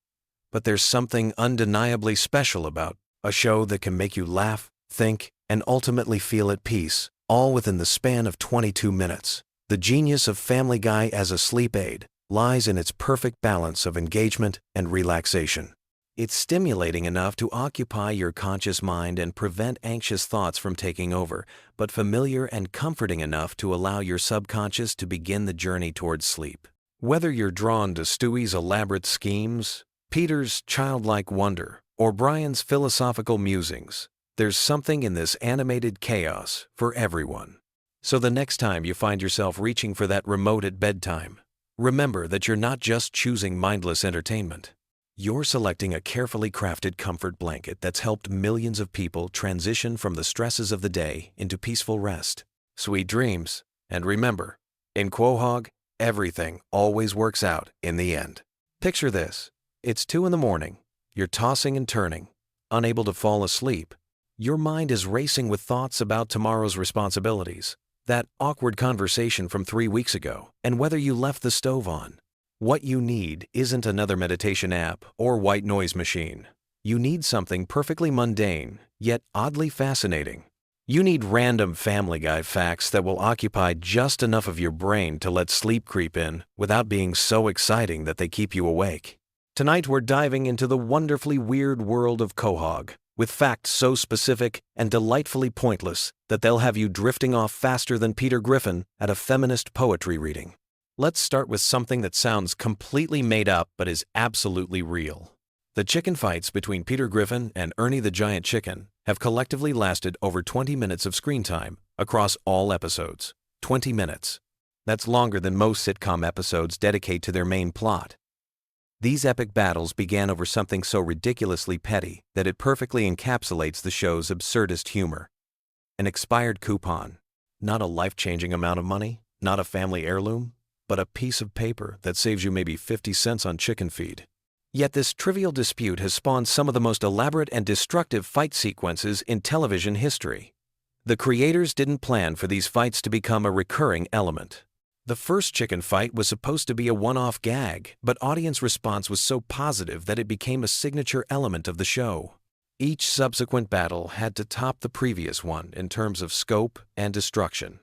but there's something undeniably special about a show that can make you laugh, think, and ultimately feel at peace, all within the span of 22 minutes. The genius of Family Guy as a sleep aid lies in its perfect balance of engagement and relaxation. It's stimulating enough to occupy your conscious mind and prevent anxious thoughts from taking over, but familiar and comforting enough to allow your subconscious to begin the journey towards sleep. Whether you're drawn to Stewie's elaborate schemes, Peter's childlike wonder, or Brian's philosophical musings, there's something in this animated chaos for everyone. So the next time you find yourself reaching for that remote at bedtime, remember that you're not just choosing mindless entertainment. You're selecting a carefully crafted comfort blanket that's helped millions of people transition from the stresses of the day into peaceful rest. Sweet dreams, and remember, in Quahog, everything always works out in the end. Picture this. It's 2 in the morning. You're tossing and turning, unable to fall asleep. Your mind is racing with thoughts about tomorrow's responsibilities, that awkward conversation from 3 weeks ago, and whether you left the stove on. What you need isn't another meditation app or white noise machine. You need something perfectly mundane, yet oddly fascinating. You need random Family Guy facts that will occupy just enough of your brain to let sleep creep in without being so exciting that they keep you awake. Tonight we're diving into the wonderfully weird world of Quahog, with facts so specific and delightfully pointless that they'll have you drifting off faster than Peter Griffin at a feminist poetry reading. Let's start with something that sounds completely made up but is absolutely real. The chicken fights between Peter Griffin and Ernie the Giant Chicken have collectively lasted over 20 minutes of screen time across all episodes. 20 minutes. That's longer than most sitcom episodes dedicate to their main plot. These epic battles began over something so ridiculously petty that it perfectly encapsulates the show's absurdist humor. An expired coupon. Not a life-changing amount of money, not a family heirloom, but a piece of paper that saves you maybe 50 cents on chicken feed. Yet this trivial dispute has spawned some of the most elaborate and destructive fight sequences in television history. The creators didn't plan for these fights to become a recurring element. The first chicken fight was supposed to be a one-off gag, but audience response was so positive that it became a signature element of the show. Each subsequent battle had to top the previous one in terms of scope and destruction.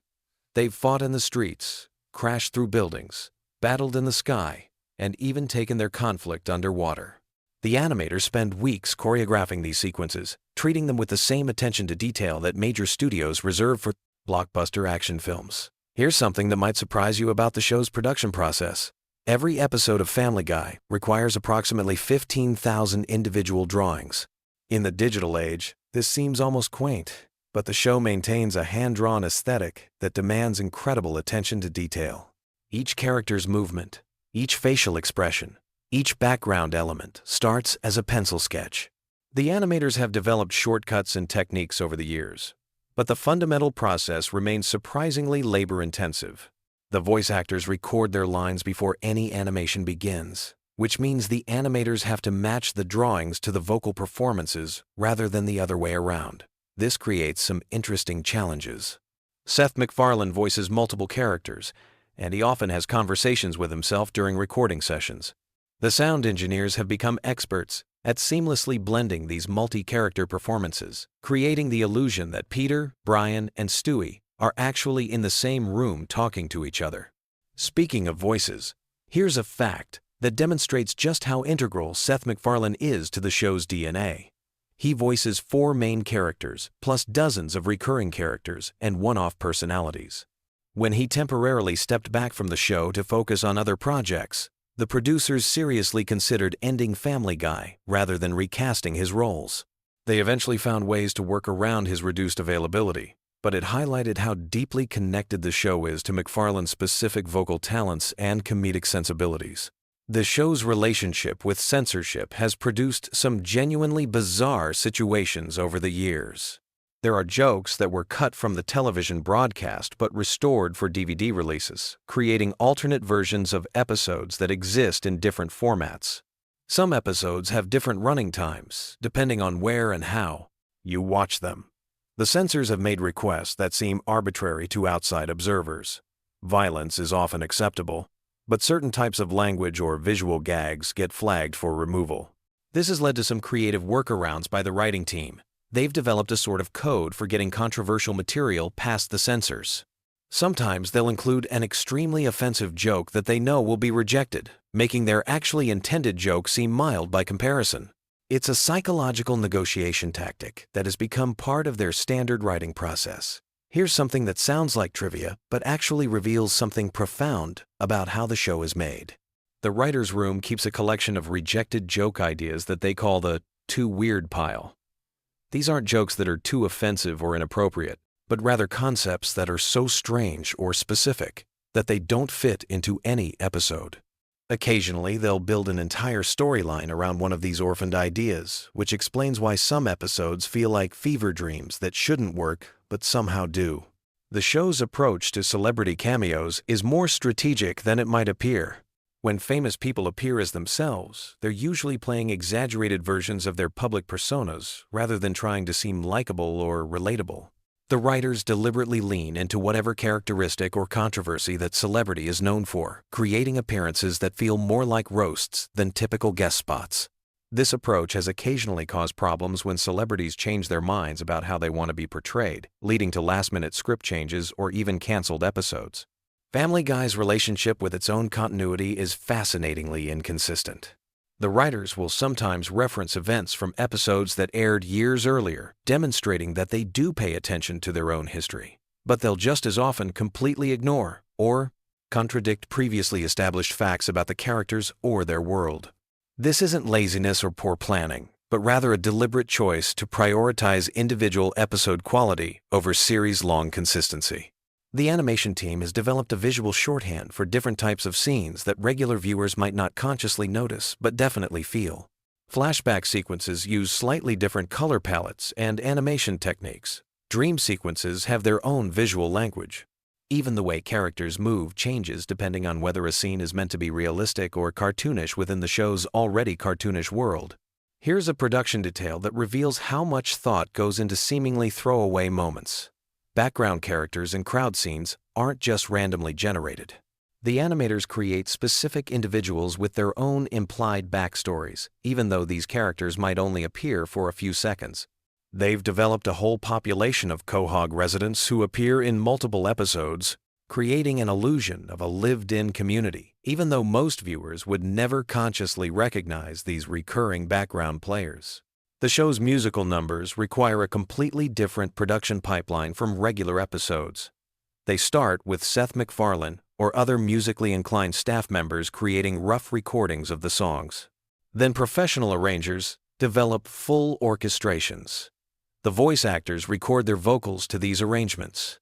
They've fought in the streets, crashed through buildings, battled in the sky, and even taken their conflict underwater. The animators spend weeks choreographing these sequences, treating them with the same attention to detail that major studios reserve for blockbuster action films. Here's something that might surprise you about the show's production process. Every episode of Family Guy requires approximately 15,000 individual drawings. In the digital age, this seems almost quaint, but the show maintains a hand-drawn aesthetic that demands incredible attention to detail. Each character's movement, each facial expression, each background element starts as a pencil sketch. The animators have developed shortcuts and techniques over the years, but the fundamental process remains surprisingly labor-intensive. The voice actors record their lines before any animation begins. which means the animators have to match the drawings to the vocal performances rather than the other way around. This creates some interesting challenges. Seth MacFarlane voices multiple characters, and he often has conversations with himself during recording sessions. The sound engineers have become experts at seamlessly blending these multi-character performances, creating the illusion that Peter, Brian, and Stewie are actually in the same room talking to each other. Speaking of voices, here's a fact that demonstrates just how integral Seth MacFarlane is to the show's DNA. He voices 4 main characters, plus dozens of recurring characters and one-off personalities. When he temporarily stepped back from the show to focus on other projects, the producers seriously considered ending Family Guy rather than recasting his roles. They eventually found ways to work around his reduced availability, but it highlighted how deeply connected the show is to MacFarlane's specific vocal talents and comedic sensibilities. The show's relationship with censorship has produced some genuinely bizarre situations over the years. There are jokes that were cut from the television broadcast but restored for DVD releases, creating alternate versions of episodes that exist in different formats. Some episodes have different running times, depending on where and how you watch them. The censors have made requests that seem arbitrary to outside observers. Violence is often acceptable, but certain types of language or visual gags get flagged for removal. This has led to some creative workarounds by the writing team. They've developed a sort of code for getting controversial material past the censors. Sometimes they'll include an extremely offensive joke that they know will be rejected, making their actually intended joke seem mild by comparison. It's a psychological negotiation tactic that has become part of their standard writing process. Here's something that sounds like trivia, but actually reveals something profound about how the show is made. The writer's room keeps a collection of rejected joke ideas that they call the too weird pile. These aren't jokes that are too offensive or inappropriate, but rather concepts that are so strange or specific that they don't fit into any episode. Occasionally, they'll build an entire storyline around one of these orphaned ideas, which explains why some episodes feel like fever dreams that shouldn't work but somehow do. The show's approach to celebrity cameos is more strategic than it might appear. When famous people appear as themselves, they're usually playing exaggerated versions of their public personas rather than trying to seem likable or relatable. The writers deliberately lean into whatever characteristic or controversy that celebrity is known for, creating appearances that feel more like roasts than typical guest spots. This approach has occasionally caused problems when celebrities change their minds about how they want to be portrayed, leading to last-minute script changes or even canceled episodes. Family Guy's relationship with its own continuity is fascinatingly inconsistent. The writers will sometimes reference events from episodes that aired years earlier, demonstrating that they do pay attention to their own history. But they'll just as often completely ignore or contradict previously established facts about the characters or their world. This isn't laziness or poor planning, but rather a deliberate choice to prioritize individual episode quality over series-long consistency. The animation team has developed a visual shorthand for different types of scenes that regular viewers might not consciously notice but definitely feel. Flashback sequences use slightly different color palettes and animation techniques. Dream sequences have their own visual language. Even the way characters move changes depending on whether a scene is meant to be realistic or cartoonish within the show's already cartoonish world. Here's a production detail that reveals how much thought goes into seemingly throwaway moments. Background characters and crowd scenes aren't just randomly generated. The animators create specific individuals with their own implied backstories, even though these characters might only appear for a few seconds. They've developed a whole population of Quahog residents who appear in multiple episodes, creating an illusion of a lived-in community, even though most viewers would never consciously recognize these recurring background players. The show's musical numbers require a completely different production pipeline from regular episodes. They start with Seth MacFarlane or other musically inclined staff members creating rough recordings of the songs. Then professional arrangers develop full orchestrations. The voice actors record their vocals to these arrangements.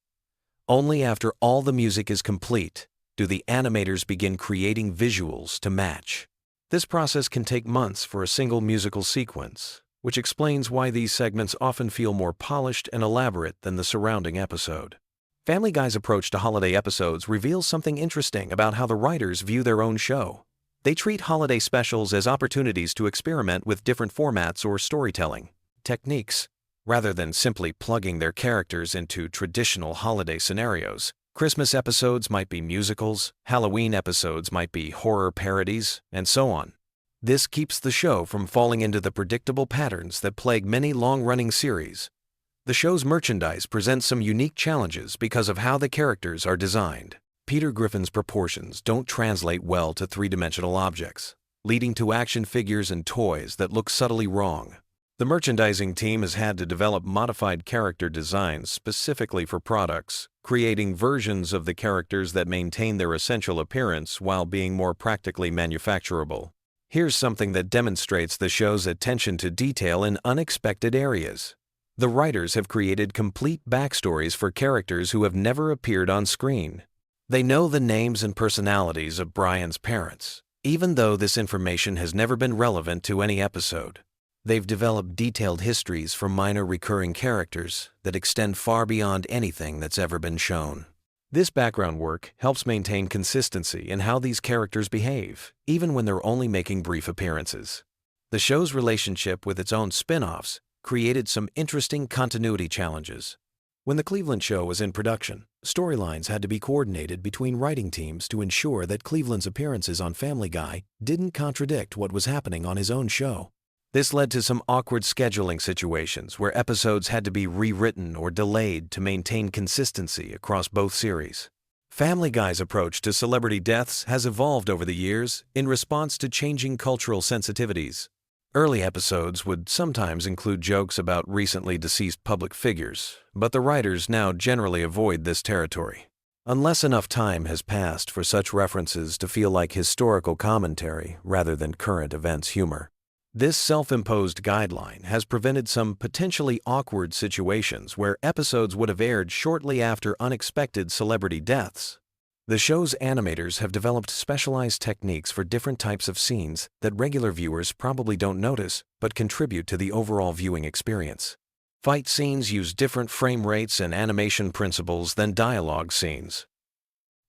Only after all the music is complete do the animators begin creating visuals to match. This process can take months for a single musical sequence, which explains why these segments often feel more polished and elaborate than the surrounding episode. Family Guy's approach to holiday episodes reveals something interesting about how the writers view their own show. They treat holiday specials as opportunities to experiment with different formats or storytelling techniques. Rather than simply plugging their characters into traditional holiday scenarios, Christmas episodes might be musicals, Halloween episodes might be horror parodies, and so on. This keeps the show from falling into the predictable patterns that plague many long-running series. The show's merchandise presents some unique challenges because of how the characters are designed. Peter Griffin's proportions don't translate well to three-dimensional objects, leading to action figures and toys that look subtly wrong. The merchandising team has had to develop modified character designs specifically for products, creating versions of the characters that maintain their essential appearance while being more practically manufacturable. Here's something that demonstrates the show's attention to detail in unexpected areas. The writers have created complete backstories for characters who have never appeared on screen. They know the names and personalities of Brian's parents, even though this information has never been relevant to any episode. They've developed detailed histories for minor recurring characters that extend far beyond anything that's ever been shown. This background work helps maintain consistency in how these characters behave, even when they're only making brief appearances. The show's relationship with its own spin-offs created some interesting continuity challenges. When the Cleveland show was in production, storylines had to be coordinated between writing teams to ensure that Cleveland's appearances on Family Guy didn't contradict what was happening on his own show. This led to some awkward scheduling situations where episodes had to be rewritten or delayed to maintain consistency across both series. Family Guy's approach to celebrity deaths has evolved over the years in response to changing cultural sensitivities. Early episodes would sometimes include jokes about recently deceased public figures, but the writers now generally avoid this territory. Unless enough time has passed for such references to feel like historical commentary rather than current events humor. This self-imposed guideline has prevented some potentially awkward situations where episodes would have aired shortly after unexpected celebrity deaths. The show's animators have developed specialized techniques for different types of scenes that regular viewers probably don't notice but contribute to the overall viewing experience. Fight scenes use different frame rates and animation principles than dialogue scenes.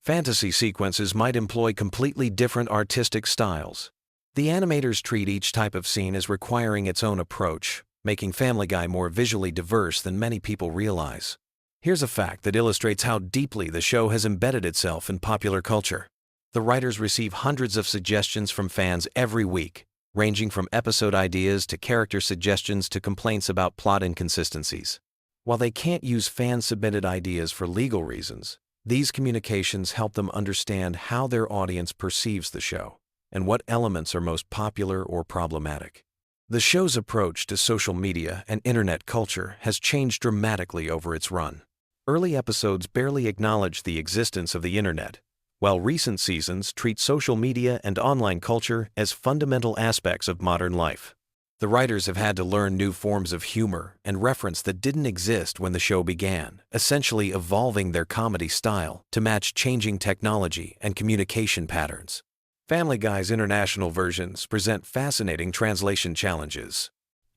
Fantasy sequences might employ completely different artistic styles. The animators treat each type of scene as requiring its own approach, making Family Guy more visually diverse than many people realize. Here's a fact that illustrates how deeply the show has embedded itself in popular culture. The writers receive hundreds of suggestions from fans every week, ranging from episode ideas to character suggestions to complaints about plot inconsistencies. While they can't use fan-submitted ideas for legal reasons, these communications help them understand how their audience perceives the show and what elements are most popular or problematic. The show's approach to social media and internet culture has changed dramatically over its run. Early episodes barely acknowledge the existence of the internet, while recent seasons treat social media and online culture as fundamental aspects of modern life. The writers have had to learn new forms of humor and reference that didn't exist when the show began, essentially evolving their comedy style to match changing technology and communication patterns. Family Guy's international versions present fascinating translation challenges.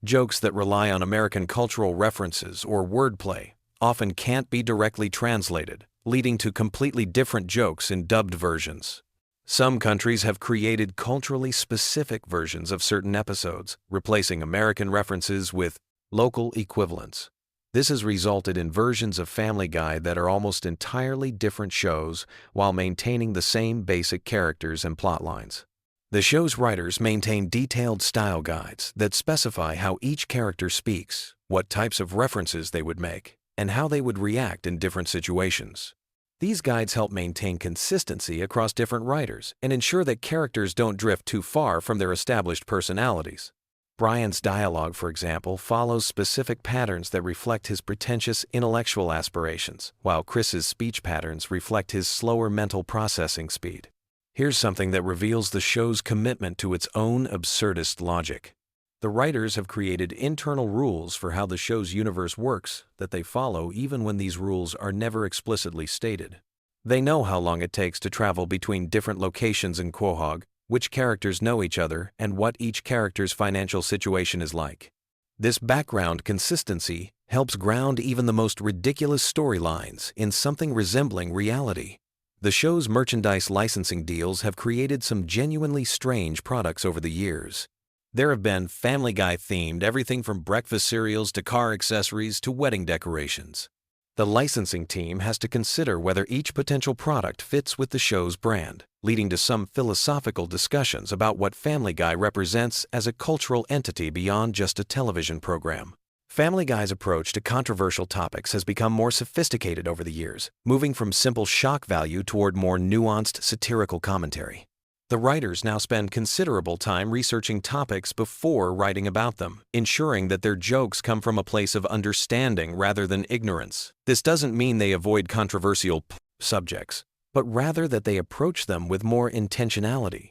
Jokes that rely on American cultural references or wordplay often can't be directly translated, leading to completely different jokes in dubbed versions. Some countries have created culturally specific versions of certain episodes, replacing American references with local equivalents. This has resulted in versions of Family Guy that are almost entirely different shows while maintaining the same basic characters and plot lines. The show's writers maintain detailed style guides that specify how each character speaks, what types of references they would make, and how they would react in different situations. These guides help maintain consistency across different writers and ensure that characters don't drift too far from their established personalities. Brian's dialogue, for example, follows specific patterns that reflect his pretentious intellectual aspirations, while Chris's speech patterns reflect his slower mental processing speed. Here's something that reveals the show's commitment to its own absurdist logic. The writers have created internal rules for how the show's universe works that they follow even when these rules are never explicitly stated. They know how long it takes to travel between different locations in Quahog, which characters know each other, and what each character's financial situation is like. This background consistency helps ground even the most ridiculous storylines in something resembling reality. The show's merchandise licensing deals have created some genuinely strange products over the years. There have been Family Guy-themed everything from breakfast cereals to car accessories to wedding decorations. The licensing team has to consider whether each potential product fits with the show's brand, leading to some philosophical discussions about what Family Guy represents as a cultural entity beyond just a television program. Family Guy's approach to controversial topics has become more sophisticated over the years, moving from simple shock value toward more nuanced satirical commentary. The writers now spend considerable time researching topics before writing about them, ensuring that their jokes come from a place of understanding rather than ignorance. This doesn't mean they avoid controversial subjects, but rather that they approach them with more intentionality.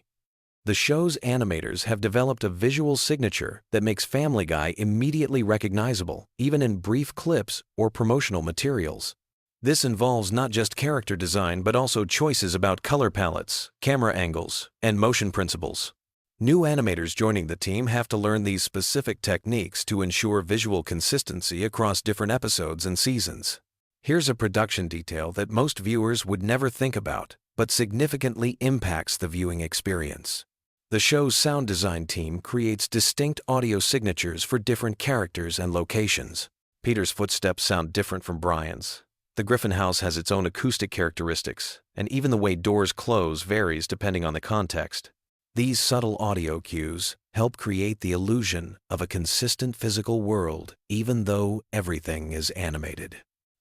The show's animators have developed a visual signature that makes Family Guy immediately recognizable, even in brief clips or promotional materials. This involves not just character design but also choices about color palettes, camera angles, and motion principles. New animators joining the team have to learn these specific techniques to ensure visual consistency across different episodes and seasons. Here's a production detail that most viewers would never think about, but significantly impacts the viewing experience. The show's sound design team creates distinct audio signatures for different characters and locations. Peter's footsteps sound different from Brian's. The Griffin house has its own acoustic characteristics, and even the way doors close varies depending on the context. These subtle audio cues help create the illusion of a consistent physical world, even though everything is animated.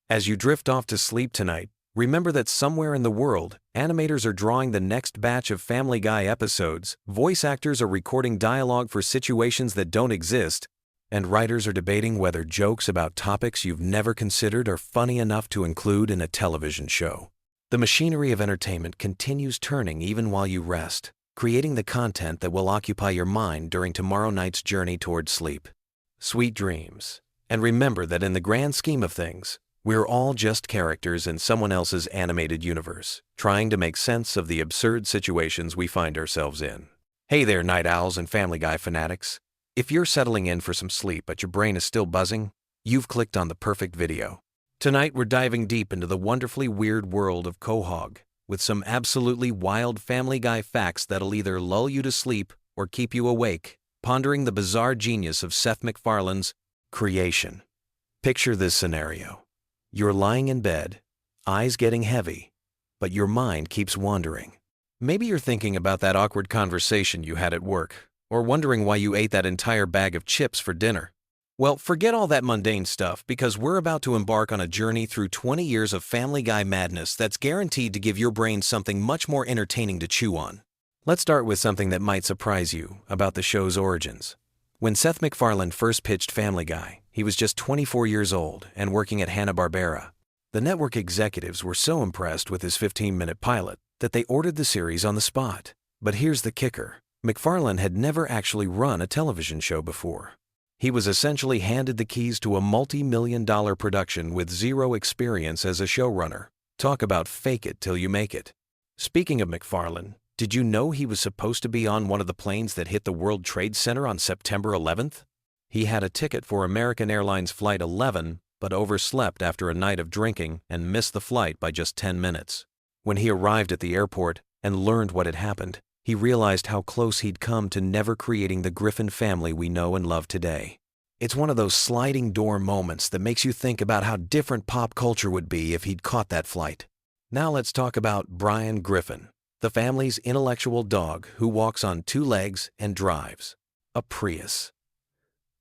As you drift off to sleep tonight, remember that somewhere in the world, animators are drawing the next batch of Family Guy episodes, voice actors are recording dialogue for situations that don't exist, and writers are debating whether jokes about topics you've never considered are funny enough to include in a television show. The machinery of entertainment continues turning even while you rest, creating the content that will occupy your mind during tomorrow night's journey toward sleep. Sweet dreams. And remember that in the grand scheme of things, we're all just characters in someone else's animated universe, trying to make sense of the absurd situations we find ourselves in. Hey there, night owls and Family Guy fanatics. If you're settling in for some sleep but your brain is still buzzing, you've clicked on the perfect video. Tonight we're diving deep into the wonderfully weird world of Quahog, with some absolutely wild Family Guy facts that'll either lull you to sleep or keep you awake, pondering the bizarre genius of Seth MacFarlane's creation. Picture this scenario. You're lying in bed, eyes getting heavy, but your mind keeps wandering. Maybe you're thinking about that awkward conversation you had at work, or wondering why you ate that entire bag of chips for dinner. Well, forget all that mundane stuff because we're about to embark on a journey through 20 years of Family Guy madness that's guaranteed to give your brain something much more entertaining to chew on. Let's start with something that might surprise you about the show's origins. When Seth MacFarlane first pitched Family Guy, he was just 24 years old and working at Hanna-Barbera. The network executives were so impressed with his 15-minute pilot that they ordered the series on the spot. But here's the kicker. MacFarlane had never actually run a television show before. He was essentially handed the keys to a multi-million-dollar production with zero experience as a showrunner. Talk about fake it till you make it. Speaking of MacFarlane, did you know he was supposed to be on one of the planes that hit the World Trade Center on September 11th? He had a ticket for American Airlines Flight 11, but overslept after a night of drinking and missed the flight by just 10 minutes. When he arrived at the airport and learned what had happened, he realized how close he'd come to never creating the Griffin family we know and love today. It's one of those sliding door moments that makes you think about how different pop culture would be if he'd caught that flight. Now let's talk about Brian Griffin, the family's intellectual dog who walks on two legs and drives a Prius.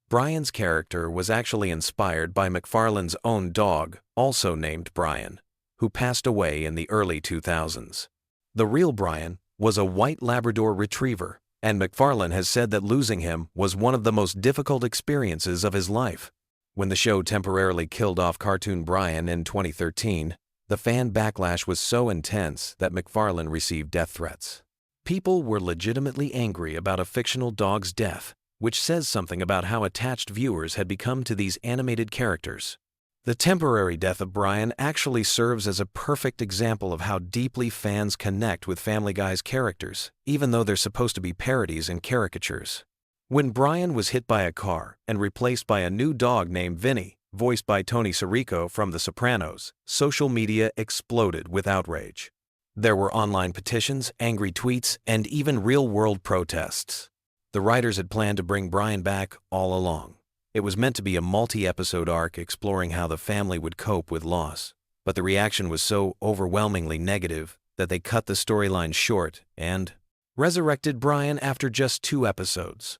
Brian's character was actually inspired by MacFarlane's own dog, also named Brian, who passed away in the early 2000s. The real Brian was a white Labrador retriever, and MacFarlane has said that losing him was one of the most difficult experiences of his life. When the show temporarily killed off cartoon Brian in 2013, the fan backlash was so intense that MacFarlane received death threats. People were legitimately angry about a fictional dog's death, which says something about how attached viewers had become to these animated characters. The temporary death of Brian actually serves as a perfect example of how deeply fans connect with Family Guy's characters, even though they're supposed to be parodies and caricatures. When Brian was hit by a car and replaced by a new dog named Vinny, voiced by Tony Sirico from The Sopranos, social media exploded with outrage. There were online petitions, angry tweets, and even real-world protests. The writers had planned to bring Brian back all along. It was meant to be a multi-episode arc exploring how the family would cope with loss. But the reaction was so overwhelmingly negative that they cut the storyline short and resurrected Brian after just 2 episodes.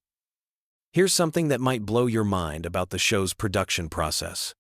Here's something that might blow your mind about the show's production process.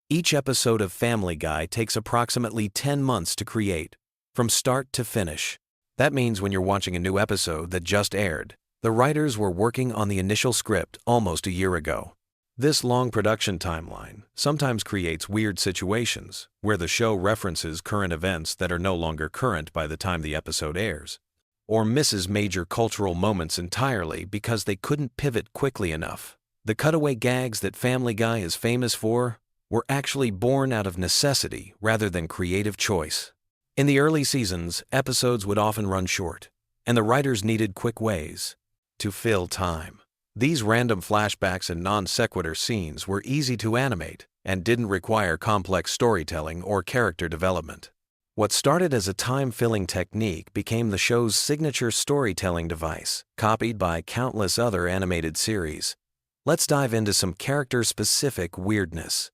Each episode of Family Guy takes approximately 10 months to create, from start to finish. That means when you're watching a new episode that just aired, the writers were working on the initial script almost a year ago. This long production timeline sometimes creates weird situations where the show references current events that are no longer current by the time the episode airs, or misses major cultural moments entirely because they couldn't pivot quickly enough. The cutaway gags that Family Guy is famous for were actually born out of necessity rather than creative choice. In the early seasons, episodes would often run short, and the writers needed quick ways to fill time. These random flashbacks and non-sequitur scenes were easy to animate and didn't require complex storytelling or character development. What started as a time-filling technique became the show's signature storytelling device, copied by countless other animated series. Let's dive into some character-specific weirdness.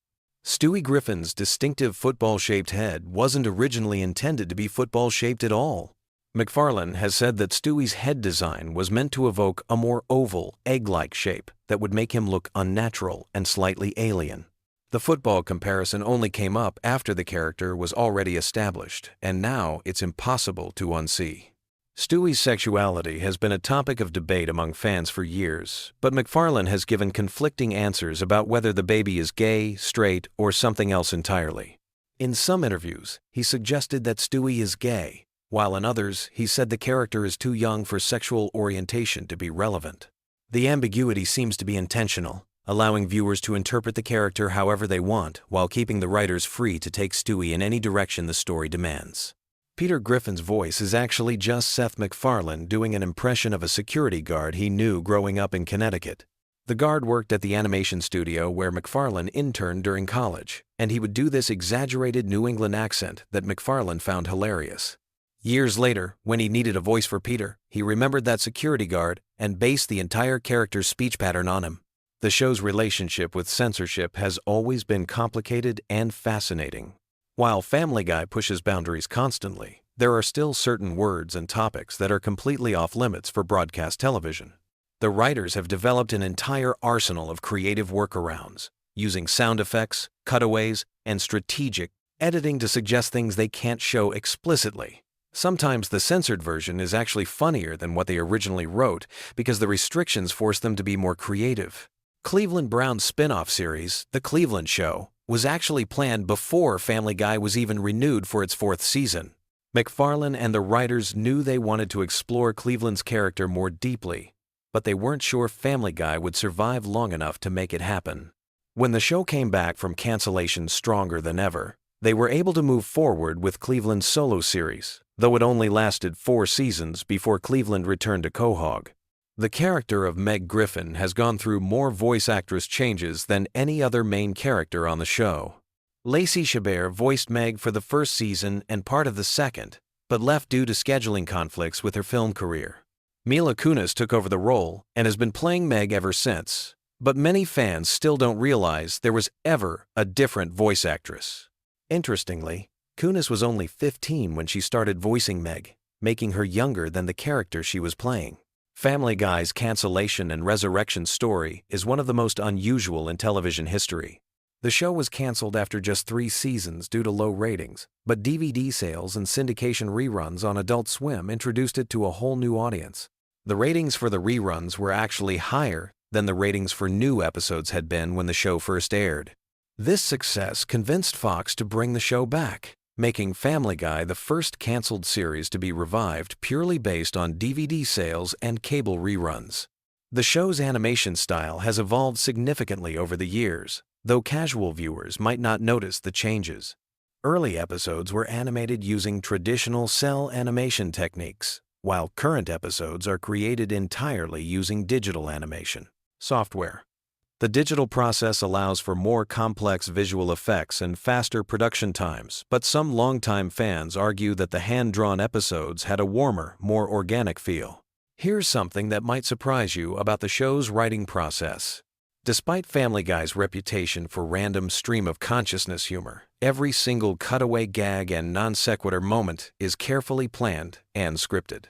Stewie Griffin's distinctive football-shaped head wasn't originally intended to be football-shaped at all. McFarlane has said that Stewie's head design was meant to evoke a more oval, egg-like shape that would make him look unnatural and slightly alien. The football comparison only came up after the character was already established, and now it's impossible to unsee. Stewie's sexuality has been a topic of debate among fans for years, but McFarlane has given conflicting answers about whether the baby is gay, straight, or something else entirely. In some interviews, he suggested that Stewie is gay, while in others, he said the character is too young for sexual orientation to be relevant. The ambiguity seems to be intentional, allowing viewers to interpret the character however they want while keeping the writers free to take Stewie in any direction the story demands. Peter Griffin's voice is actually just Seth MacFarlane doing an impression of a security guard he knew growing up in Connecticut. The guard worked at the animation studio where MacFarlane interned during college, and he would do this exaggerated New England accent that MacFarlane found hilarious. Years later, when he needed a voice for Peter, he remembered that security guard and based the entire character's speech pattern on him. The show's relationship with censorship has always been complicated and fascinating. While Family Guy pushes boundaries constantly, there are still certain words and topics that are completely off-limits for broadcast television. The writers have developed an entire arsenal of creative workarounds, using sound effects, cutaways, and strategic editing to suggest things they can't show explicitly. Sometimes the censored version is actually funnier than what they originally wrote because the restrictions force them to be more creative. Cleveland Brown's spin-off series, The Cleveland Show, was actually planned before Family Guy was even renewed for its 4th season. MacFarlane and the writers knew they wanted to explore Cleveland's character more deeply, but they weren't sure Family Guy would survive long enough to make it happen. When the show came back from cancellation stronger than ever, they were able to move forward with Cleveland's solo series, though it only lasted 4 seasons before Cleveland returned to Quahog. The character of Meg Griffin has gone through more voice actress changes than any other main character on the show. Lacey Chabert voiced Meg for the 1st season and part of the 2nd, but left due to scheduling conflicts with her film career. Mila Kunis took over the role and has been playing Meg ever since, but many fans still don't realize there was ever a different voice actress. Interestingly, Kunis was only 15 when she started voicing Meg, making her younger than the character she was playing. Family Guy's cancellation and resurrection story is one of the most unusual in television history. The show was canceled after just 3 seasons due to low ratings, but DVD sales and syndication reruns on Adult Swim introduced it to a whole new audience. The ratings for the reruns were actually higher than the ratings for new episodes had been when the show first aired. This success convinced Fox to bring the show back, making Family Guy the first canceled series to be revived purely based on DVD sales and cable reruns. The show's animation style has evolved significantly over the years, though casual viewers might not notice the changes. Early episodes were animated using traditional cell animation techniques, while current episodes are created entirely using digital animation software. The digital process allows for more complex visual effects and faster production times, but some longtime fans argue that the hand-drawn episodes had a warmer, more organic feel. Here's something that might surprise you about the show's writing process. Despite Family Guy's reputation for random stream-of-consciousness humor, every single cutaway gag and non-sequitur moment is carefully planned and scripted.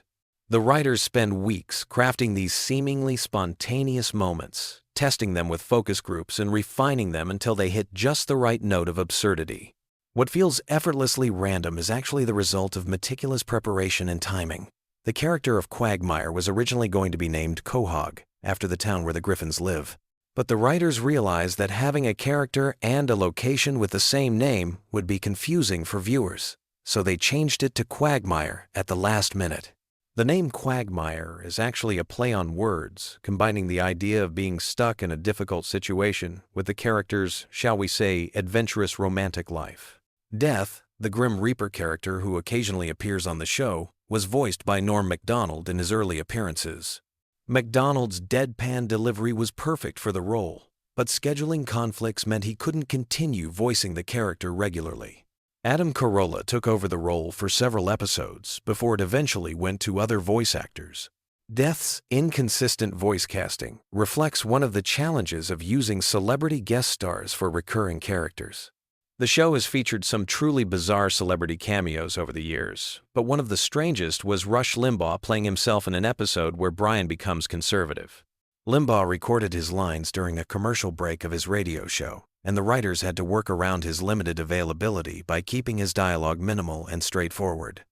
The writers spend weeks crafting these seemingly spontaneous moments, testing them with focus groups and refining them until they hit just the right note of absurdity. What feels effortlessly random is actually the result of meticulous preparation and timing. The character of Quagmire was originally going to be named Quahog, after the town where the Griffins live. But the writers realized that having a character and a location with the same name would be confusing for viewers, so they changed it to Quagmire at the last minute. The name Quagmire is actually a play on words, combining the idea of being stuck in a difficult situation with the character's, shall we say, adventurous romantic life. Death, the Grim Reaper character who occasionally appears on the show, was voiced by Norm Macdonald in his early appearances. Macdonald's deadpan delivery was perfect for the role, but scheduling conflicts meant he couldn't continue voicing the character regularly. Adam Carolla took over the role for several episodes before it eventually went to other voice actors. Death's inconsistent voice casting reflects one of the challenges of using celebrity guest stars for recurring characters. The show has featured some truly bizarre celebrity cameos over the years, but one of the strangest was Rush Limbaugh playing himself in an episode where Brian becomes conservative. Limbaugh recorded his lines during a commercial break of his radio show, and the writers had to work around his limited availability by keeping his dialogue minimal and straightforward.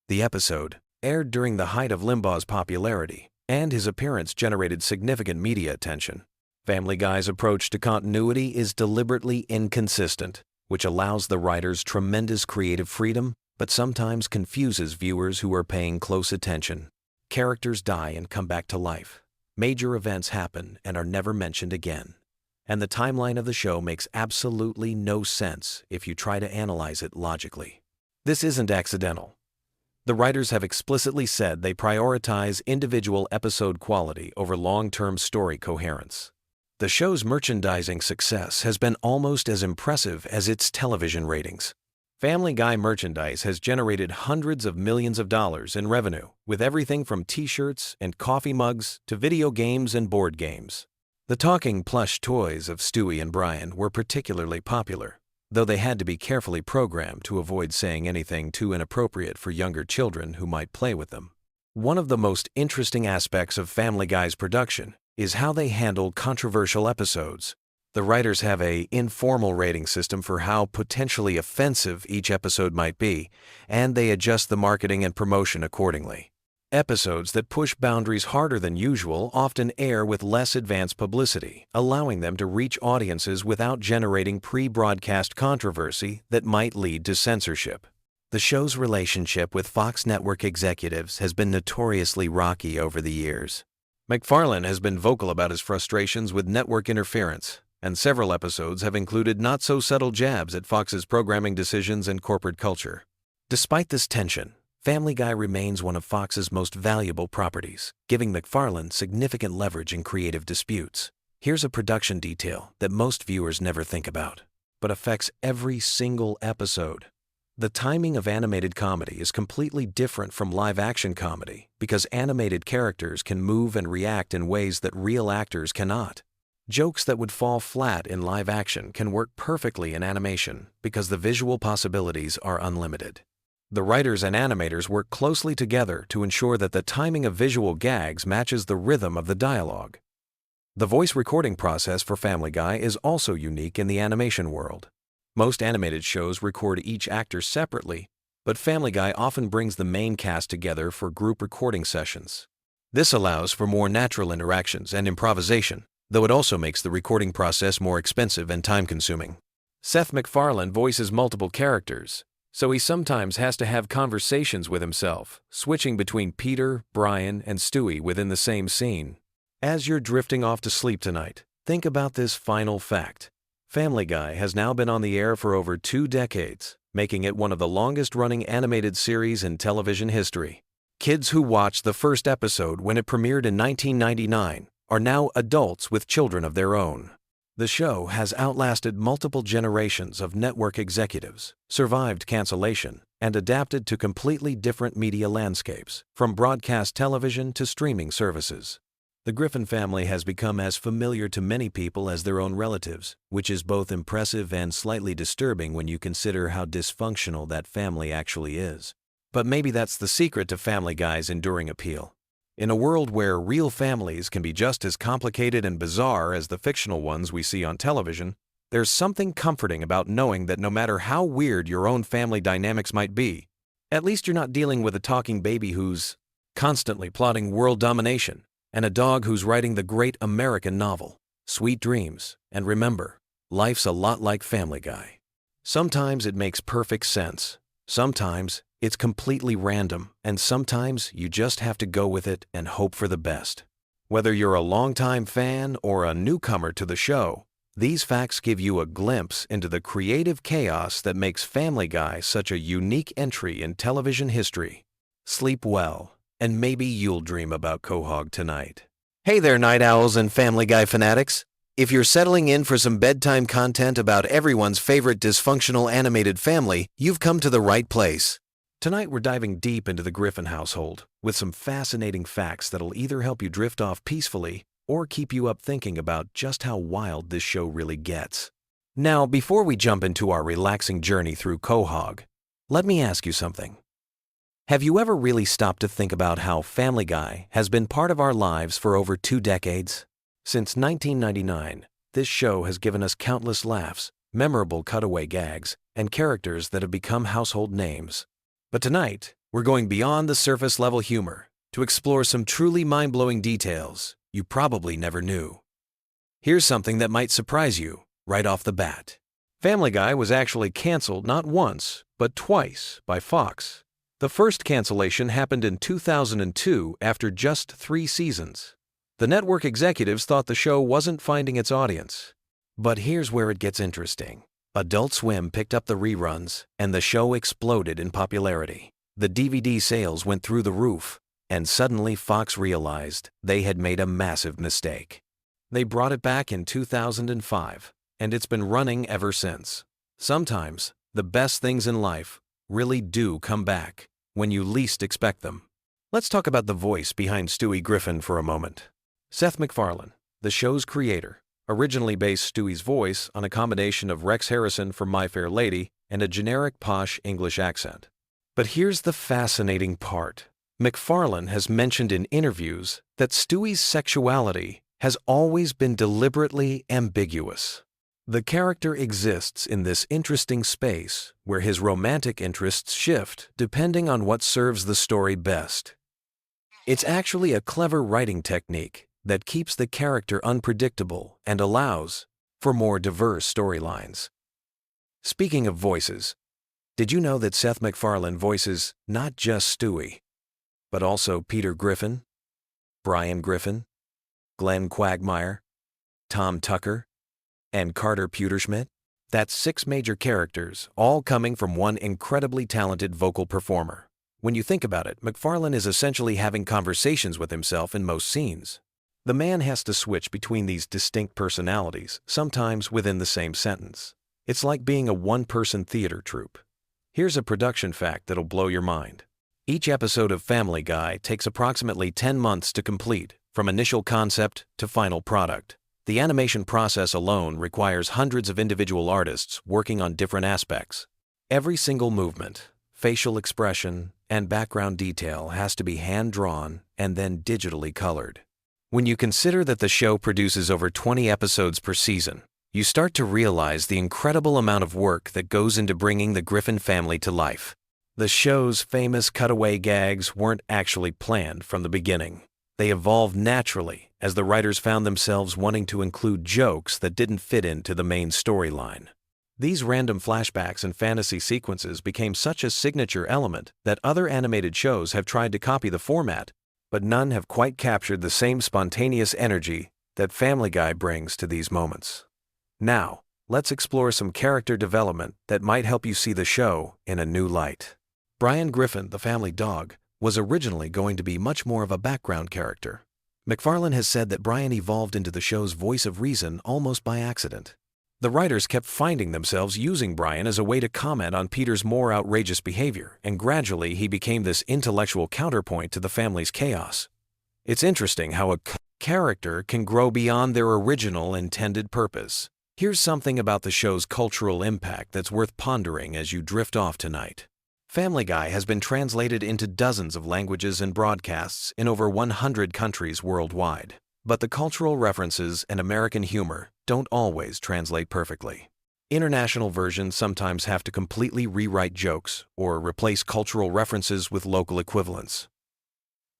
The episode aired during the height of Limbaugh's popularity, and his appearance generated significant media attention. Family Guy's approach to continuity is deliberately inconsistent, which allows the writers tremendous creative freedom, but sometimes confuses viewers who are paying close attention. Characters die and come back to life. Major events happen and are never mentioned again. And the timeline of the show makes absolutely no sense if you try to analyze it logically. This isn't accidental. The writers have explicitly said they prioritize individual episode quality over long-term story coherence. The show's merchandising success has been almost as impressive as its television ratings. Family Guy merchandise has generated hundreds of millions of dollars in revenue, with everything from t-shirts and coffee mugs to video games and board games. The talking plush toys of Stewie and Brian were particularly popular, though they had to be carefully programmed to avoid saying anything too inappropriate for younger children who might play with them. One of the most interesting aspects of Family Guy's production is how they handle controversial episodes. The writers have an informal rating system for how potentially offensive each episode might be, and they adjust the marketing and promotion accordingly. Episodes that push boundaries harder than usual often air with less advanced publicity, allowing them to reach audiences without generating pre-broadcast controversy that might lead to censorship. The show's relationship with Fox Network executives has been notoriously rocky over the years. MacFarlane has been vocal about his frustrations with network interference, and several episodes have included not-so-subtle jabs at Fox's programming decisions and corporate culture. Despite this tension, Family Guy remains one of Fox's most valuable properties, giving MacFarlane significant leverage in creative disputes. Here's a production detail that most viewers never think about, but affects every single episode. The timing of animated comedy is completely different from live-action comedy because animated characters can move and react in ways that real actors cannot. Jokes that would fall flat in live action can work perfectly in animation because the visual possibilities are unlimited. The writers and animators work closely together to ensure that the timing of visual gags matches the rhythm of the dialogue. The voice recording process for Family Guy is also unique in the animation world. Most animated shows record each actor separately, but Family Guy often brings the main cast together for group recording sessions. This allows for more natural interactions and improvisation, though it also makes the recording process more expensive and time-consuming. Seth MacFarlane voices multiple characters, so he sometimes has to have conversations with himself, switching between Peter, Brian, and Stewie within the same scene. As you're drifting off to sleep tonight, think about this final fact. Family Guy has now been on the air for over 2 decades, making it one of the longest-running animated series in television history. Kids who watched the first episode when it premiered in 1999 are now adults with children of their own. The show has outlasted multiple generations of network executives, survived cancellation, and adapted to completely different media landscapes, from broadcast television to streaming services. The Griffin family has become as familiar to many people as their own relatives, which is both impressive and slightly disturbing when you consider how dysfunctional that family actually is. But maybe that's the secret to Family Guy's enduring appeal. In a world where real families can be just as complicated and bizarre as the fictional ones we see on television, there's something comforting about knowing that no matter how weird your own family dynamics might be, at least you're not dealing with a talking baby who's constantly plotting world domination, and a dog who's writing the great American novel. Sweet dreams, and remember, life's a lot like Family Guy. Sometimes it makes perfect sense. Sometimes it's completely random, and sometimes you just have to go with it and hope for the best. Whether you're a longtime fan or a newcomer to the show, these facts give you a glimpse into the creative chaos that makes Family Guy such a unique entry in television history. Sleep well, and maybe you'll dream about Quahog tonight. Hey there, night owls and Family Guy fanatics! If you're settling in for some bedtime content about everyone's favorite dysfunctional animated family, you've come to the right place. Tonight we're diving deep into the Griffin household with some fascinating facts that'll either help you drift off peacefully or keep you up thinking about just how wild this show really gets. Now, before we jump into our relaxing journey through Quahog, let me ask you something. Have you ever really stopped to think about how Family Guy has been part of our lives for over 2 decades? Since 1999, this show has given us countless laughs, memorable cutaway gags, and characters that have become household names. But tonight, we're going beyond the surface-level humor to explore some truly mind-blowing details you probably never knew. Here's something that might surprise you right off the bat. Family Guy was actually canceled not once, but twice by Fox. The first cancellation happened in 2002 after just 3 seasons. The network executives thought the show wasn't finding its audience. But here's where it gets interesting. Adult Swim picked up the reruns, and the show exploded in popularity. The DVD sales went through the roof, and suddenly Fox realized they had made a massive mistake. They brought it back in 2005, and it's been running ever since. Sometimes, the best things in life really do come back when you least expect them. Let's talk about the voice behind Stewie Griffin for a moment. Seth MacFarlane, the show's creator, originally based Stewie's voice on a combination of Rex Harrison from My Fair Lady and a generic posh English accent. But here's the fascinating part. MacFarlane has mentioned in interviews that Stewie's sexuality has always been deliberately ambiguous. The character exists in this interesting space where his romantic interests shift depending on what serves the story best. It's actually a clever writing technique that keeps the character unpredictable and allows for more diverse storylines. Speaking of voices, did you know that Seth MacFarlane voices not just Stewie, but also Peter Griffin, Brian Griffin, Glenn Quagmire, Tom Tucker, and Carter Pewterschmidt? That's 6 major characters, all coming from one incredibly talented vocal performer. When you think about it, MacFarlane is essentially having conversations with himself in most scenes. The man has to switch between these distinct personalities, sometimes within the same sentence. It's like being a one-person theater troupe. Here's a production fact that'll blow your mind. Each episode of Family Guy takes approximately 10 months to complete, from initial concept to final product. The animation process alone requires hundreds of individual artists working on different aspects. Every single movement, facial expression, and background detail has to be hand-drawn and then digitally colored. When you consider that the show produces over 20 episodes per season, you start to realize the incredible amount of work that goes into bringing the Griffin family to life. The show's famous cutaway gags weren't actually planned from the beginning. They evolved naturally as the writers found themselves wanting to include jokes that didn't fit into the main storyline. These random flashbacks and fantasy sequences became such a signature element that other animated shows have tried to copy the format, but none have quite captured the same spontaneous energy that Family Guy brings to these moments. Now, let's explore some character development that might help you see the show in a new light. Brian Griffin, the family dog, was originally going to be much more of a background character. MacFarlane has said that Brian evolved into the show's voice of reason almost by accident. The writers kept finding themselves using Brian as a way to comment on Peter's more outrageous behavior, and gradually he became this intellectual counterpoint to the family's chaos. It's interesting how a character can grow beyond their original intended purpose. Here's something about the show's cultural impact that's worth pondering as you drift off tonight. Family Guy has been translated into dozens of languages and broadcasts in over 100 countries worldwide. But the cultural references and American humor don't always translate perfectly. International versions sometimes have to completely rewrite jokes or replace cultural references with local equivalents.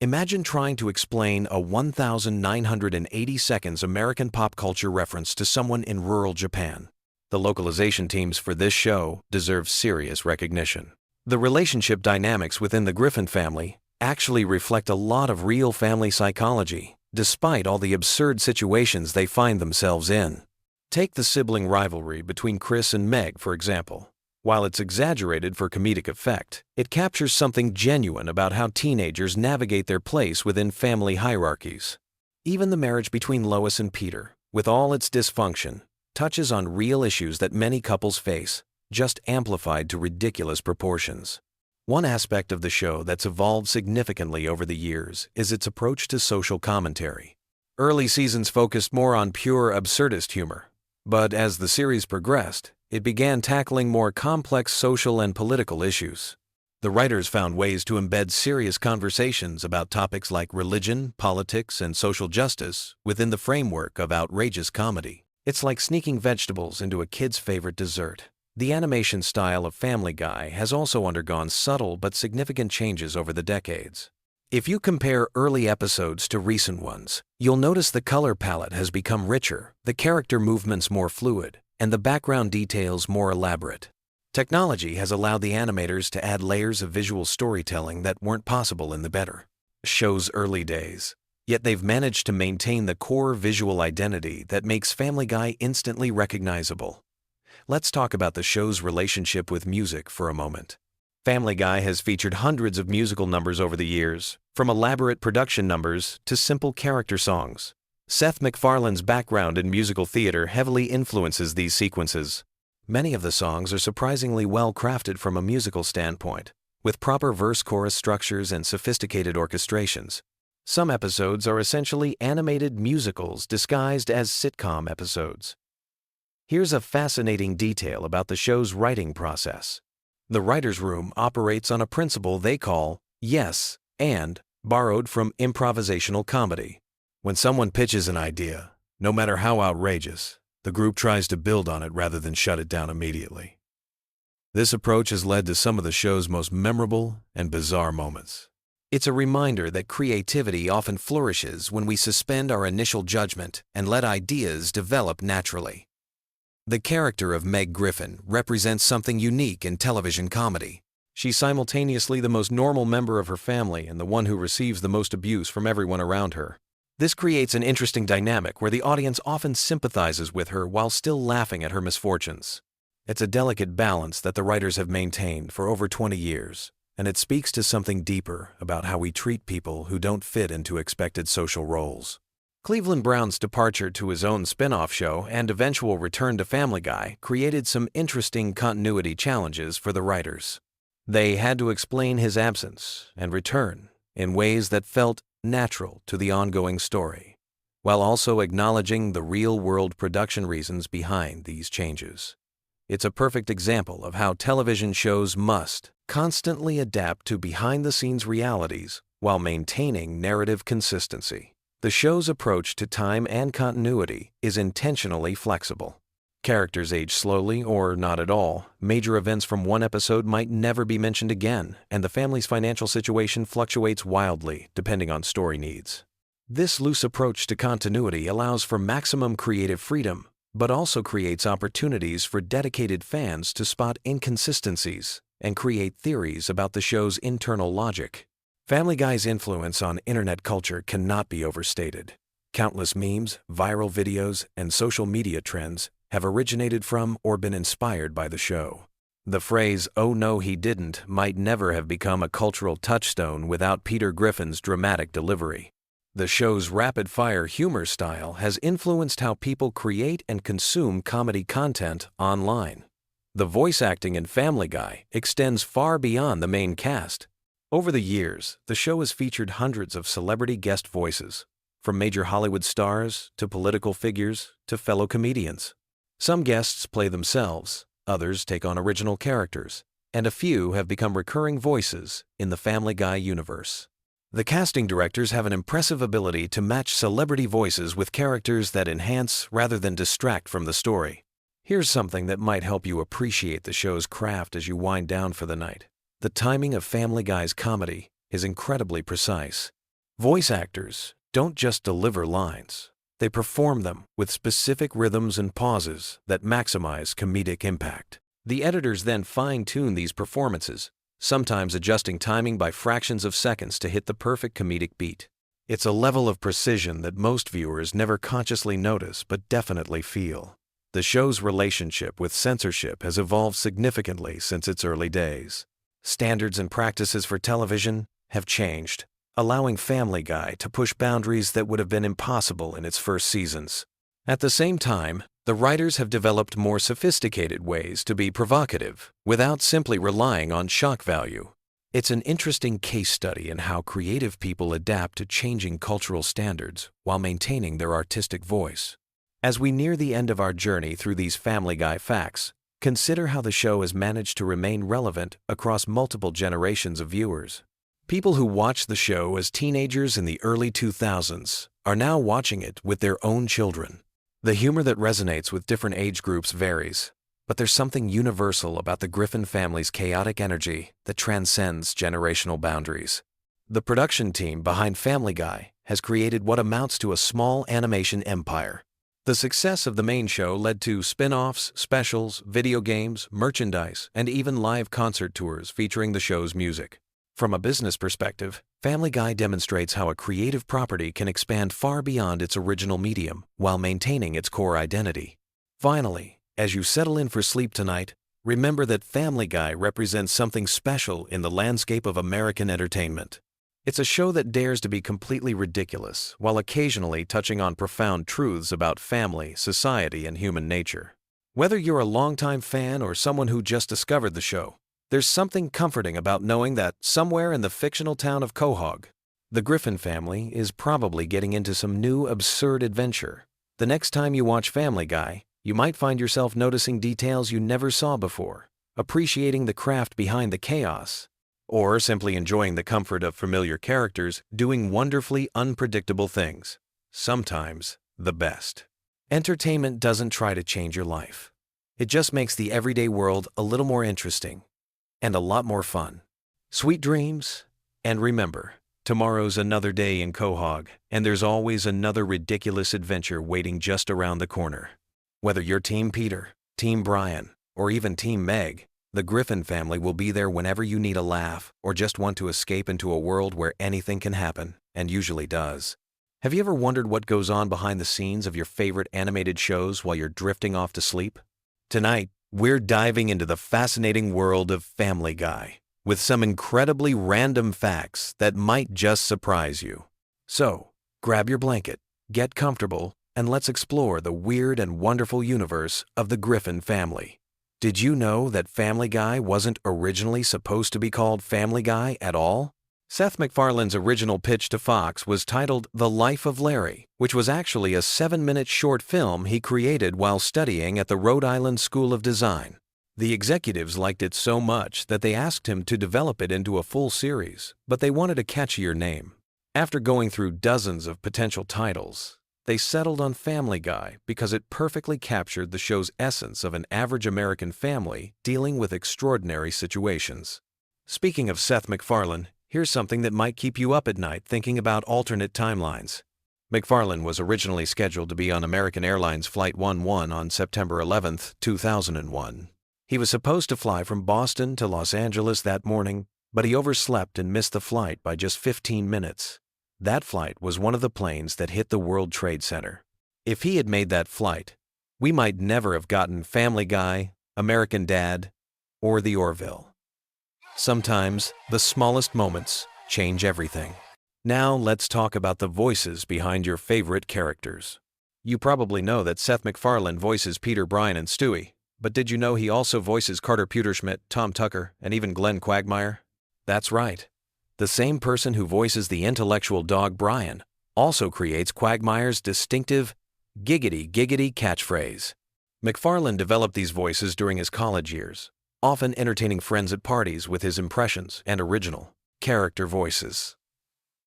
Imagine trying to explain a 1,980 seconds American pop culture reference to someone in rural Japan. The localization teams for this show deserve serious recognition. The relationship dynamics within the Griffin family actually reflect a lot of real family psychology, despite all the absurd situations they find themselves in. Take the sibling rivalry between Chris and Meg, for example. While it's exaggerated for comedic effect, it captures something genuine about how teenagers navigate their place within family hierarchies. Even the marriage between Lois and Peter, with all its dysfunction, touches on real issues that many couples face, just amplified to ridiculous proportions. One aspect of the show that's evolved significantly over the years is its approach to social commentary. Early seasons focused more on pure absurdist humor, but as the series progressed, it began tackling more complex social and political issues. The writers found ways to embed serious conversations about topics like religion, politics, and social justice within the framework of outrageous comedy. It's like sneaking vegetables into a kid's favorite dessert. The animation style of Family Guy has also undergone subtle but significant changes over the decades. If you compare early episodes to recent ones, you'll notice the color palette has become richer, the character movements more fluid, and the background details more elaborate. Technology has allowed the animators to add layers of visual storytelling that weren't possible in the better show's early days. Yet they've managed to maintain the core visual identity that makes Family Guy instantly recognizable. Let's talk about the show's relationship with music for a moment. Family Guy has featured hundreds of musical numbers over the years, from elaborate production numbers to simple character songs. Seth MacFarlane's background in musical theater heavily influences these sequences. Many of the songs are surprisingly well crafted from a musical standpoint, with proper verse-chorus structures and sophisticated orchestrations. Some episodes are essentially animated musicals disguised as sitcom episodes. Here's a fascinating detail about the show's writing process. The writer's room operates on a principle they call yes and, borrowed from improvisational comedy. When someone pitches an idea, no matter how outrageous, the group tries to build on it rather than shut it down immediately. This approach has led to some of the show's most memorable and bizarre moments. It's a reminder that creativity often flourishes when we suspend our initial judgment and let ideas develop naturally. The character of Meg Griffin represents something unique in television comedy. She's simultaneously the most normal member of her family and the one who receives the most abuse from everyone around her. This creates an interesting dynamic where the audience often sympathizes with her while still laughing at her misfortunes. It's a delicate balance that the writers have maintained for over 20 years, and it speaks to something deeper about how we treat people who don't fit into expected social roles. Cleveland Brown's departure to his own spin-off show and eventual return to Family Guy created some interesting continuity challenges for the writers. They had to explain his absence and return in ways that felt natural to the ongoing story, while also acknowledging the real-world production reasons behind these changes. It's a perfect example of how television shows must constantly adapt to behind-the-scenes realities while maintaining narrative consistency. The show's approach to time and continuity is intentionally flexible. Characters age slowly or not at all, major events from one episode might never be mentioned again, and the family's financial situation fluctuates wildly depending on story needs. This loose approach to continuity allows for maximum creative freedom, but also creates opportunities for dedicated fans to spot inconsistencies and create theories about the show's internal logic. Family Guy's influence on internet culture cannot be overstated. Countless memes, viral videos, and social media trends have originated from or been inspired by the show. The phrase, "Oh no, he didn't," might never have become a cultural touchstone without Peter Griffin's dramatic delivery. The show's rapid-fire humor style has influenced how people create and consume comedy content online. The voice acting in Family Guy extends far beyond the main cast. Over the years, the show has featured hundreds of celebrity guest voices, from major Hollywood stars to political figures to fellow comedians. Some guests play themselves, others take on original characters, and a few have become recurring voices in the Family Guy universe. The casting directors have an impressive ability to match celebrity voices with characters that enhance rather than distract from the story. Here's something that might help you appreciate the show's craft as you wind down for the night. The timing of Family Guy's comedy is incredibly precise. Voice actors don't just deliver lines. They perform them with specific rhythms and pauses that maximize comedic impact. The editors then fine-tune these performances, sometimes adjusting timing by fractions of seconds to hit the perfect comedic beat. It's a level of precision that most viewers never consciously notice but definitely feel. The show's relationship with censorship has evolved significantly since its early days. Standards and practices for television have changed, allowing Family Guy to push boundaries that would have been impossible in its first seasons. At the same time, the writers have developed more sophisticated ways to be provocative without simply relying on shock value. It's an interesting case study in how creative people adapt to changing cultural standards while maintaining their artistic voice. As we near the end of our journey through these Family Guy facts, consider how the show has managed to remain relevant across multiple generations of viewers. People who watched the show as teenagers in the early 2000s are now watching it with their own children. The humor that resonates with different age groups varies, but there's something universal about the Griffin family's chaotic energy that transcends generational boundaries. The production team behind Family Guy has created what amounts to a small animation empire. The success of the main show led to spin-offs, specials, video games, merchandise, and even live concert tours featuring the show's music. From a business perspective, Family Guy demonstrates how a creative property can expand far beyond its original medium while maintaining its core identity. Finally, as you settle in for sleep tonight, remember that Family Guy represents something special in the landscape of American entertainment. It's a show that dares to be completely ridiculous while occasionally touching on profound truths about family, society, and human nature. Whether you're a longtime fan or someone who just discovered the show, there's something comforting about knowing that somewhere in the fictional town of Quahog, the Griffin family is probably getting into some new absurd adventure. The next time you watch Family Guy, you might find yourself noticing details you never saw before, appreciating the craft behind the chaos, or simply enjoying the comfort of familiar characters doing wonderfully unpredictable things. Sometimes the best. Entertainment doesn't try to change your life. It just makes the everyday world a little more interesting and a lot more fun. Sweet dreams, and remember, tomorrow's another day in Quahog, and there's always another ridiculous adventure waiting just around the corner. Whether you're Team Peter, Team Brian, or even Team Meg, the Griffin family will be there whenever you need a laugh or just want to escape into a world where anything can happen, and usually does. Have you ever wondered what goes on behind the scenes of your favorite animated shows while you're drifting off to sleep? Tonight, we're diving into the fascinating world of Family Guy with some incredibly random facts that might just surprise you. So, grab your blanket, get comfortable, and let's explore the weird and wonderful universe of the Griffin family. Did you know that Family Guy wasn't originally supposed to be called Family Guy at all? Seth MacFarlane's original pitch to Fox was titled The Life of Larry, which was actually a 7-minute short film he created while studying at the Rhode Island School of Design. The executives liked it so much that they asked him to develop it into a full series, but they wanted a catchier name. After going through dozens of potential titles, they settled on Family Guy because it perfectly captured the show's essence of an average American family dealing with extraordinary situations. Speaking of Seth MacFarlane, here's something that might keep you up at night thinking about alternate timelines. MacFarlane was originally scheduled to be on American Airlines Flight 11 on September 11, 2001. He was supposed to fly from Boston to Los Angeles that morning, but he overslept and missed the flight by just 15 minutes. That flight was one of the planes that hit the World Trade Center. If he had made that flight, we might never have gotten Family Guy, American Dad, or The Orville. Sometimes, the smallest moments change everything. Now let's talk about the voices behind your favorite characters. You probably know that Seth MacFarlane voices Peter, Brian, and Stewie, but did you know he also voices Carter Pewterschmidt, Tom Tucker, and even Glenn Quagmire? That's right. The same person who voices the intellectual dog Brian also creates Quagmire's distinctive giggity giggity catchphrase. MacFarlane developed these voices during his college years, often entertaining friends at parties with his impressions and original character voices.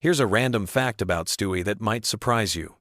Here's a random fact about Stewie that might surprise you.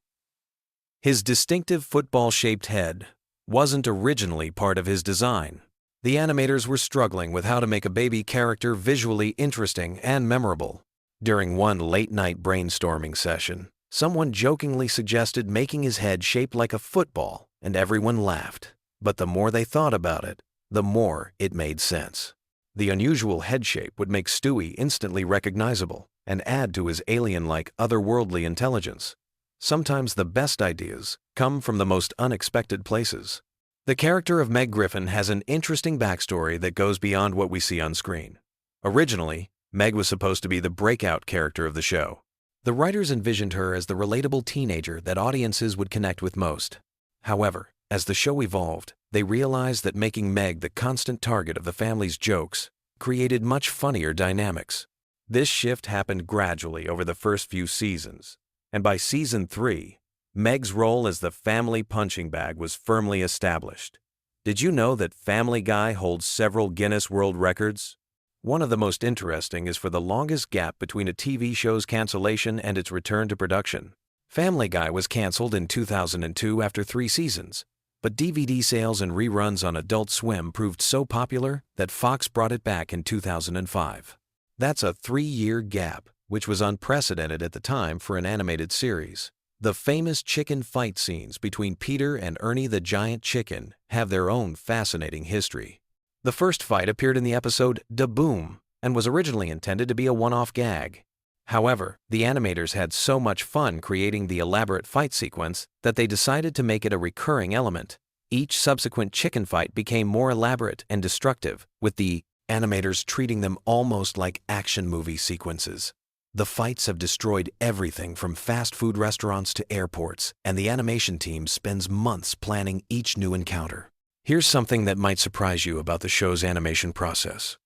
His distinctive football-shaped head wasn't originally part of his design. The animators were struggling with how to make a baby character visually interesting and memorable. During one late-night brainstorming session, someone jokingly suggested making his head shaped like a football, and everyone laughed. But the more they thought about it, the more it made sense. The unusual head shape would make Stewie instantly recognizable and add to his alien-like otherworldly intelligence. Sometimes the best ideas come from the most unexpected places. The character of Meg Griffin has an interesting backstory that goes beyond what we see on screen. Originally, Meg was supposed to be the breakout character of the show. The writers envisioned her as the relatable teenager that audiences would connect with most. However, as the show evolved, they realized that making Meg the constant target of the family's jokes created much funnier dynamics. This shift happened gradually over the first few seasons, and by season 3, Meg's role as the family punching bag was firmly established. Did you know that Family Guy holds several Guinness World Records? One of the most interesting is for the longest gap between a TV show's cancellation and its return to production. Family Guy was canceled in 2002 after 3 seasons, but DVD sales and reruns on Adult Swim proved so popular that Fox brought it back in 2005. That's a 3-year gap, which was unprecedented at the time for an animated series. The famous chicken fight scenes between Peter and Ernie the Giant Chicken have their own fascinating history. The first fight appeared in the episode Da Boom and was originally intended to be a one-off gag. However, the animators had so much fun creating the elaborate fight sequence that they decided to make it a recurring element. Each subsequent chicken fight became more elaborate and destructive, with the animators treating them almost like action movie sequences. The fights have destroyed everything from fast food restaurants to airports, and the animation team spends months planning each new encounter. Here's something that might surprise you about the show's animation process.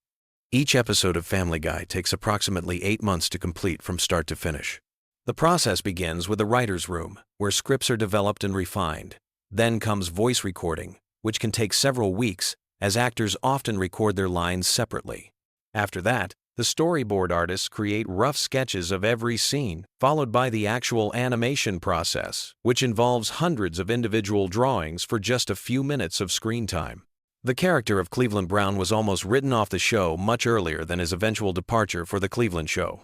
Each episode of Family Guy takes approximately 8 months to complete from start to finish. The process begins with the writer's room, where scripts are developed and refined. Then comes voice recording, which can take several weeks, as actors often record their lines separately. After that, the storyboard artists create rough sketches of every scene, followed by the actual animation process, which involves hundreds of individual drawings for just a few minutes of screen time. The character of Cleveland Brown was almost written off the show much earlier than his eventual departure for The Cleveland Show.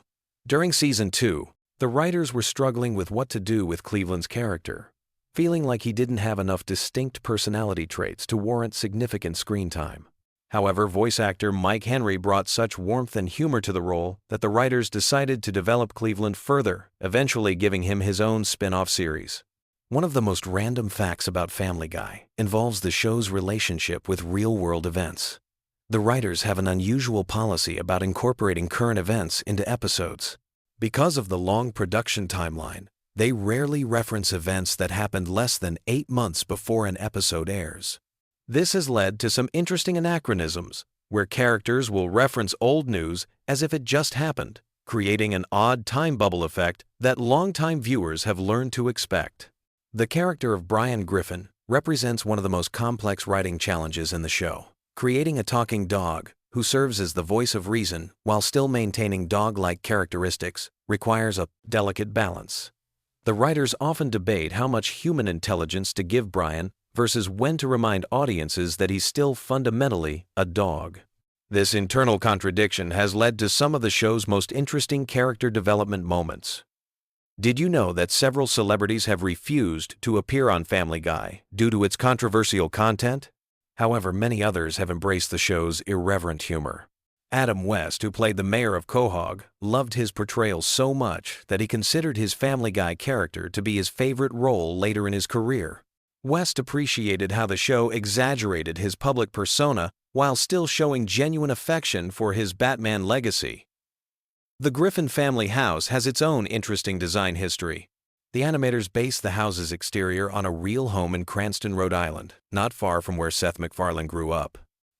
During season 2, the writers were struggling with what to do with Cleveland's character, feeling like he didn't have enough distinct personality traits to warrant significant screen time. However, voice actor Mike Henry brought such warmth and humor to the role that the writers decided to develop Cleveland further, eventually giving him his own spin-off series. One of the most random facts about Family Guy involves the show's relationship with real-world events. The writers have an unusual policy about incorporating current events into episodes. Because of the long production timeline, they rarely reference events that happened less than 8 months before an episode airs. This has led to some interesting anachronisms, where characters will reference old news as if it just happened, creating an odd time bubble effect that longtime viewers have learned to expect. The character of Brian Griffin represents one of the most complex writing challenges in the show. Creating a talking dog who serves as the voice of reason while still maintaining dog-like characteristics requires a delicate balance. The writers often debate how much human intelligence to give Brian versus when to remind audiences that he's still fundamentally a dog. This internal contradiction has led to some of the show's most interesting character development moments. Did you know that several celebrities have refused to appear on Family Guy due to its controversial content? However, many others have embraced the show's irreverent humor. Adam West, who played the mayor of Quahog, loved his portrayal so much that he considered his Family Guy character to be his favorite role later in his career. West appreciated how the show exaggerated his public persona while still showing genuine affection for his Batman legacy. The Griffin family house has its own interesting design history. The animators based the house's exterior on a real home in Cranston, Rhode Island, not far from where Seth MacFarlane grew up.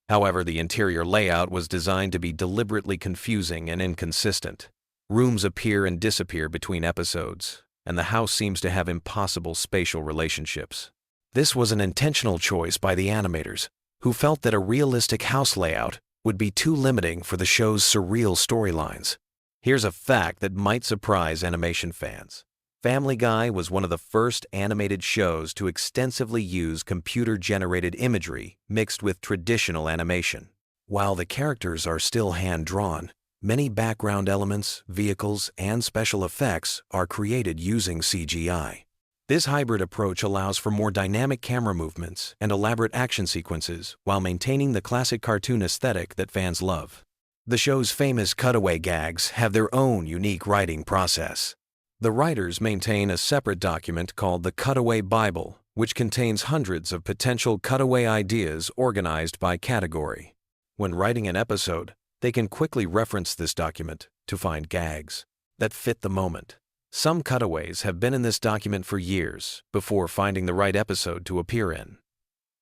However, the interior layout was designed to be deliberately confusing and inconsistent. Rooms appear and disappear between episodes, and the house seems to have impossible spatial relationships. This was an intentional choice by the animators, who felt that a realistic house layout would be too limiting for the show's surreal storylines. Here's a fact that might surprise animation fans. Family Guy was one of the first animated shows to extensively use computer-generated imagery mixed with traditional animation. While the characters are still hand-drawn, many background elements, vehicles, and special effects are created using CGI. This hybrid approach allows for more dynamic camera movements and elaborate action sequences while maintaining the classic cartoon aesthetic that fans love. The show's famous cutaway gags have their own unique writing process. The writers maintain a separate document called the Cutaway Bible, which contains hundreds of potential cutaway ideas organized by category. When writing an episode, they can quickly reference this document to find gags that fit the moment. Some cutaways have been in this document for years before finding the right episode to appear in.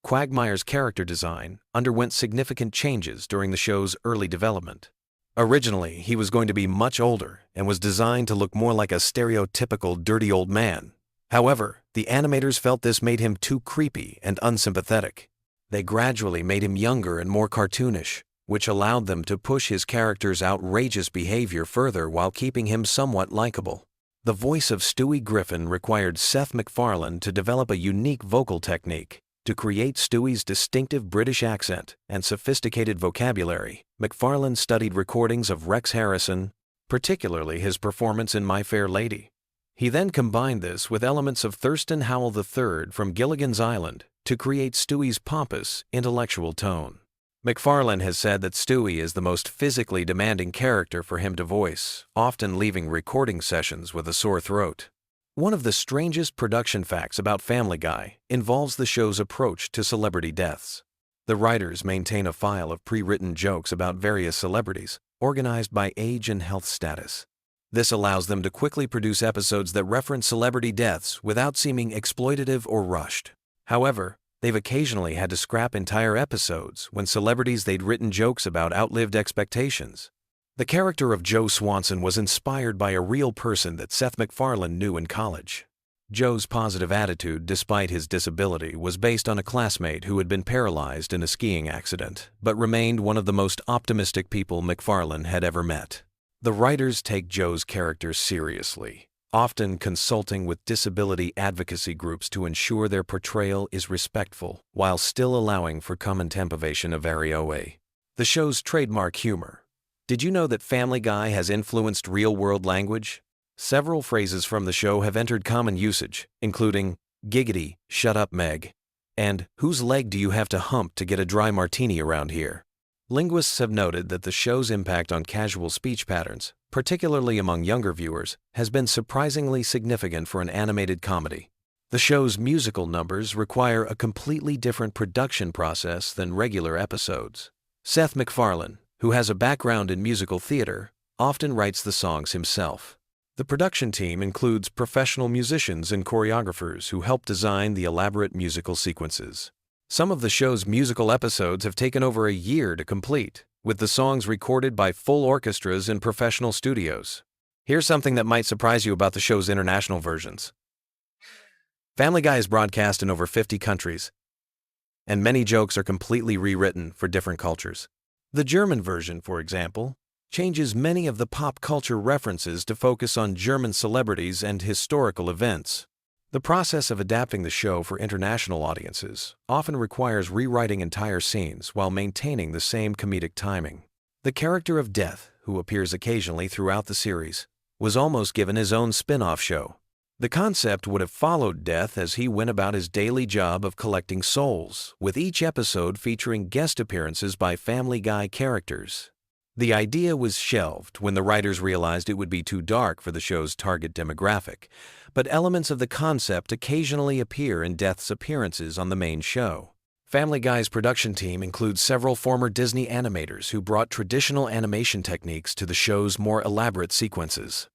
Quagmire's character design underwent significant changes during the show's early development. Originally, he was going to be much older and was designed to look more like a stereotypical dirty old man. However, the animators felt this made him too creepy and unsympathetic. They gradually made him younger and more cartoonish, which allowed them to push his character's outrageous behavior further while keeping him somewhat likable. The voice of Stewie Griffin required Seth MacFarlane to develop a unique vocal technique. To create Stewie's distinctive British accent and sophisticated vocabulary, MacFarlane studied recordings of Rex Harrison, particularly his performance in My Fair Lady. He then combined this with elements of Thurston Howell III from Gilligan's Island to create Stewie's pompous, intellectual tone. MacFarlane has said that Stewie is the most physically demanding character for him to voice, often leaving recording sessions with a sore throat. One of the strangest production facts about Family Guy involves the show's approach to celebrity deaths. The writers maintain a file of pre-written jokes about various celebrities, organized by age and health status. This allows them to quickly produce episodes that reference celebrity deaths without seeming exploitative or rushed. However, they've occasionally had to scrap entire episodes when celebrities they'd written jokes about outlived expectations. The character of Joe Swanson was inspired by a real person that Seth MacFarlane knew in college. Joe's positive attitude, despite his disability, was based on a classmate who had been paralyzed in a skiing accident, but remained one of the most optimistic people MacFarlane had ever met. The writers take Joe's character seriously, often consulting with disability advocacy groups to ensure their portrayal is respectful, while still allowing for commentemporation of varioe. The show's trademark humor. Did you know that Family Guy has influenced real-world language? Several phrases from the show have entered common usage, including "giggity, shut up Meg," and "whose leg do you have to hump to get a dry martini around here?" Linguists have noted that the show's impact on casual speech patterns, particularly among younger viewers, has been surprisingly significant for an animated comedy. The show's musical numbers require a completely different production process than regular episodes. Seth MacFarlane, who has a background in musical theater, often writes the songs himself. The production team includes professional musicians and choreographers who help design the elaborate musical sequences. Some of the show's musical episodes have taken over a year to complete, with the songs recorded by full orchestras in professional studios. Here's something that might surprise you about the show's international versions. Family Guy is broadcast in over 50 countries, and many jokes are completely rewritten for different cultures. The German version, for example, changes many of the pop culture references to focus on German celebrities and historical events. The process of adapting the show for international audiences often requires rewriting entire scenes while maintaining the same comedic timing. The character of Death, who appears occasionally throughout the series, was almost given his own spin-off show. The concept would have followed Death as he went about his daily job of collecting souls, with each episode featuring guest appearances by Family Guy characters. The idea was shelved when the writers realized it would be too dark for the show's target demographic, but elements of the concept occasionally appear in Death's appearances on the main show. Family Guy's production team includes several former Disney animators who brought traditional animation techniques to the show's more elaborate sequences.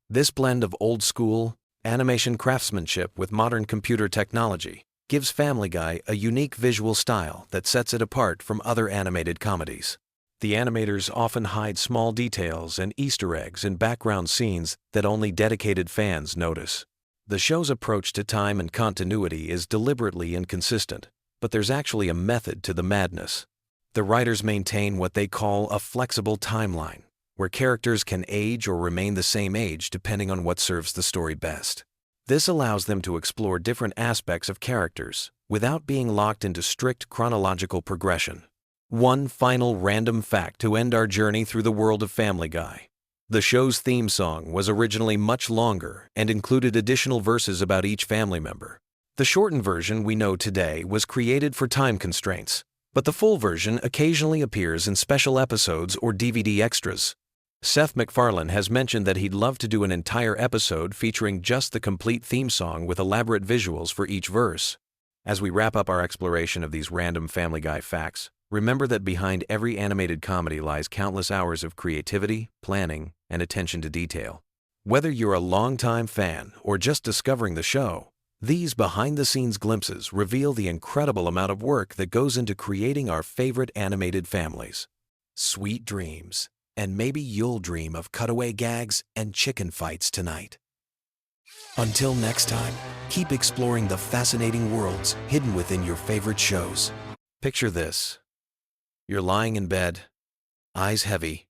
This blend of old-school animation craftsmanship with modern computer technology gives Family Guy a unique visual style that sets it apart from other animated comedies. The animators often hide small details and Easter eggs in background scenes that only dedicated fans notice. The show's approach to time and continuity is deliberately inconsistent, but there's actually a method to the madness. The writers maintain what they call a flexible timeline, where characters can age or remain the same age depending on what serves the story best. This allows them to explore different aspects of characters without being locked into strict chronological progression. One final random fact to end our journey through the world of Family Guy. The show's theme song was originally much longer and included additional verses about each family member. The shortened version we know today was created for time constraints, but the full version occasionally appears in special episodes or DVD extras. Seth MacFarlane has mentioned that he'd love to do an entire episode featuring just the complete theme song with elaborate visuals for each verse. As we wrap up our exploration of these random Family Guy facts, remember that behind every animated comedy lies countless hours of creativity, planning, and attention to detail. Whether you're a longtime fan or just discovering the show, these behind-the-scenes glimpses reveal the incredible amount of work that goes into creating our favorite animated families. Sweet dreams, and maybe you'll dream of cutaway gags and chicken fights tonight. Until next time, keep exploring the fascinating worlds hidden within your favorite shows. Picture this. You're lying in bed, eyes heavy,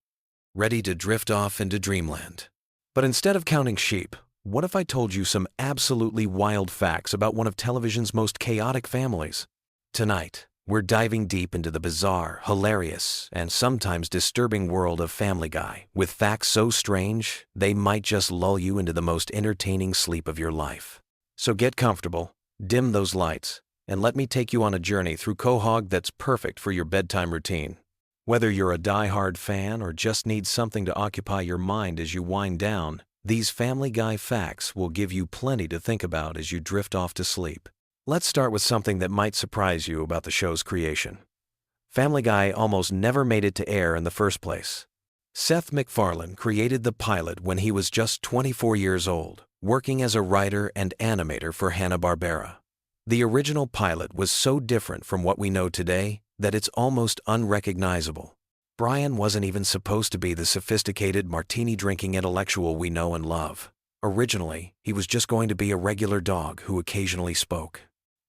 ready to drift off into dreamland. But instead of counting sheep, what if I told you some absolutely wild facts about one of television's most chaotic families? Tonight, we're diving deep into the bizarre, hilarious, and sometimes disturbing world of Family Guy, with facts so strange, they might just lull you into the most entertaining sleep of your life. So get comfortable, dim those lights, and let me take you on a journey through Quahog that's perfect for your bedtime routine. Whether you're a die-hard fan or just need something to occupy your mind as you wind down, these Family Guy facts will give you plenty to think about as you drift off to sleep. Let's start with something that might surprise you about the show's creation. Family Guy almost never made it to air in the first place. Seth MacFarlane created the pilot when he was just 24 years old, working as a writer and animator for Hanna-Barbera. The original pilot was so different from what we know today that it's almost unrecognizable. Brian wasn't even supposed to be the sophisticated martini-drinking intellectual we know and love. Originally, he was just going to be a regular dog who occasionally spoke.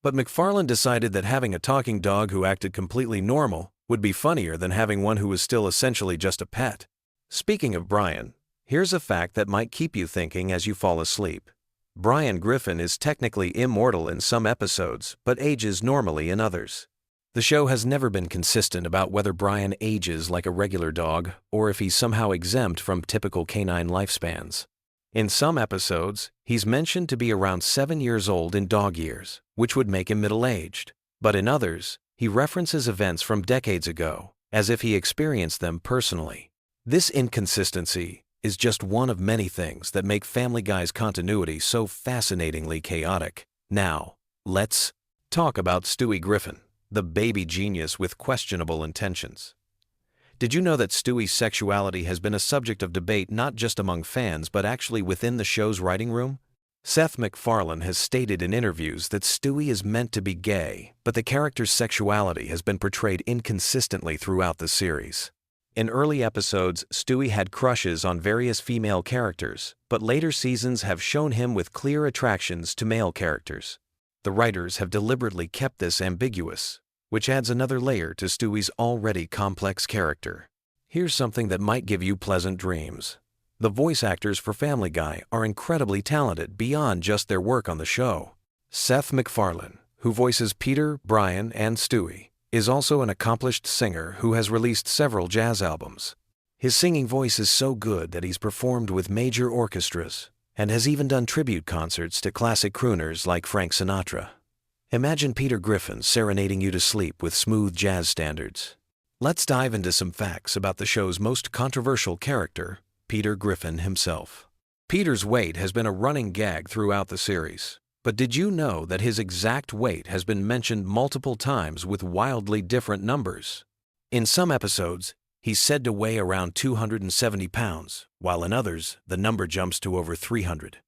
But MacFarlane decided that having a talking dog who acted completely normal would be funnier than having one who was still essentially just a pet. Speaking of Brian, here's a fact that might keep you thinking as you fall asleep. Brian Griffin is technically immortal in some episodes, but ages normally in others. The show has never been consistent about whether Brian ages like a regular dog or if he's somehow exempt from typical canine lifespans. In some episodes, he's mentioned to be around 7 years old in dog years, which would make him middle-aged. But in others, he references events from decades ago, as if he experienced them personally. This inconsistency is just one of many things that make Family Guy's continuity so fascinatingly chaotic. Now, let's talk about Stewie Griffin, the baby genius with questionable intentions. Did you know that Stewie's sexuality has been a subject of debate not just among fans but actually within the show's writing room? Seth MacFarlane has stated in interviews that Stewie is meant to be gay, but the character's sexuality has been portrayed inconsistently throughout the series. In early episodes, Stewie had crushes on various female characters, but later seasons have shown him with clear attractions to male characters. The writers have deliberately kept this ambiguous, which adds another layer to Stewie's already complex character. Here's something that might give you pleasant dreams. The voice actors for Family Guy are incredibly talented beyond just their work on the show. Seth MacFarlane, who voices Peter, Brian, and Stewie, is also an accomplished singer who has released several jazz albums. His singing voice is so good that he's performed with major orchestras and has even done tribute concerts to classic crooners like Frank Sinatra. Imagine Peter Griffin serenading you to sleep with smooth jazz standards. Let's dive into some facts about the show's most controversial character, Peter Griffin himself. Peter's weight has been a running gag throughout the series. But did you know that his exact weight has been mentioned multiple times with wildly different numbers? In some episodes, he's said to weigh around 270 pounds, while in others, the number jumps to over 300.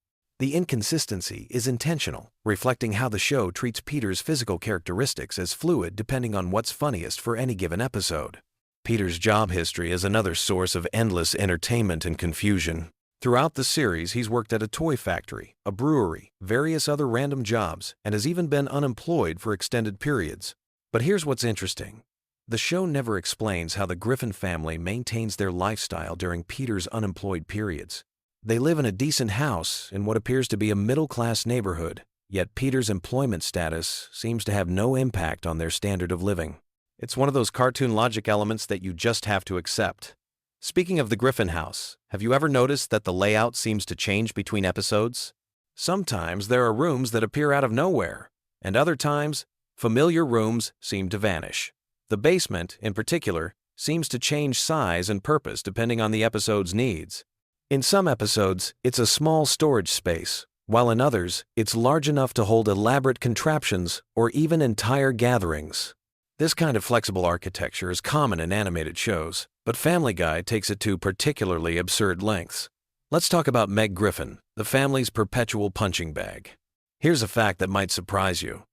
The inconsistency is intentional, reflecting how the show treats Peter's physical characteristics as fluid depending on what's funniest for any given episode. Peter's job history is another source of endless entertainment and confusion. Throughout the series, he's worked at a toy factory, a brewery, various other random jobs, and has even been unemployed for extended periods. But here's what's interesting. The show never explains how the Griffin family maintains their lifestyle during Peter's unemployed periods. They live in a decent house in what appears to be a middle-class neighborhood, yet Peter's employment status seems to have no impact on their standard of living. It's one of those cartoon logic elements that you just have to accept. Speaking of the Griffin house, have you ever noticed that the layout seems to change between episodes? Sometimes there are rooms that appear out of nowhere, and other times, familiar rooms seem to vanish. The basement, in particular, seems to change size and purpose depending on the episode's needs. In some episodes, it's a small storage space, while in others, it's large enough to hold elaborate contraptions or even entire gatherings. This kind of flexible architecture is common in animated shows, but Family Guy takes it to particularly absurd lengths. Let's talk about Meg Griffin, the family's perpetual punching bag. Here's a fact that might surprise you.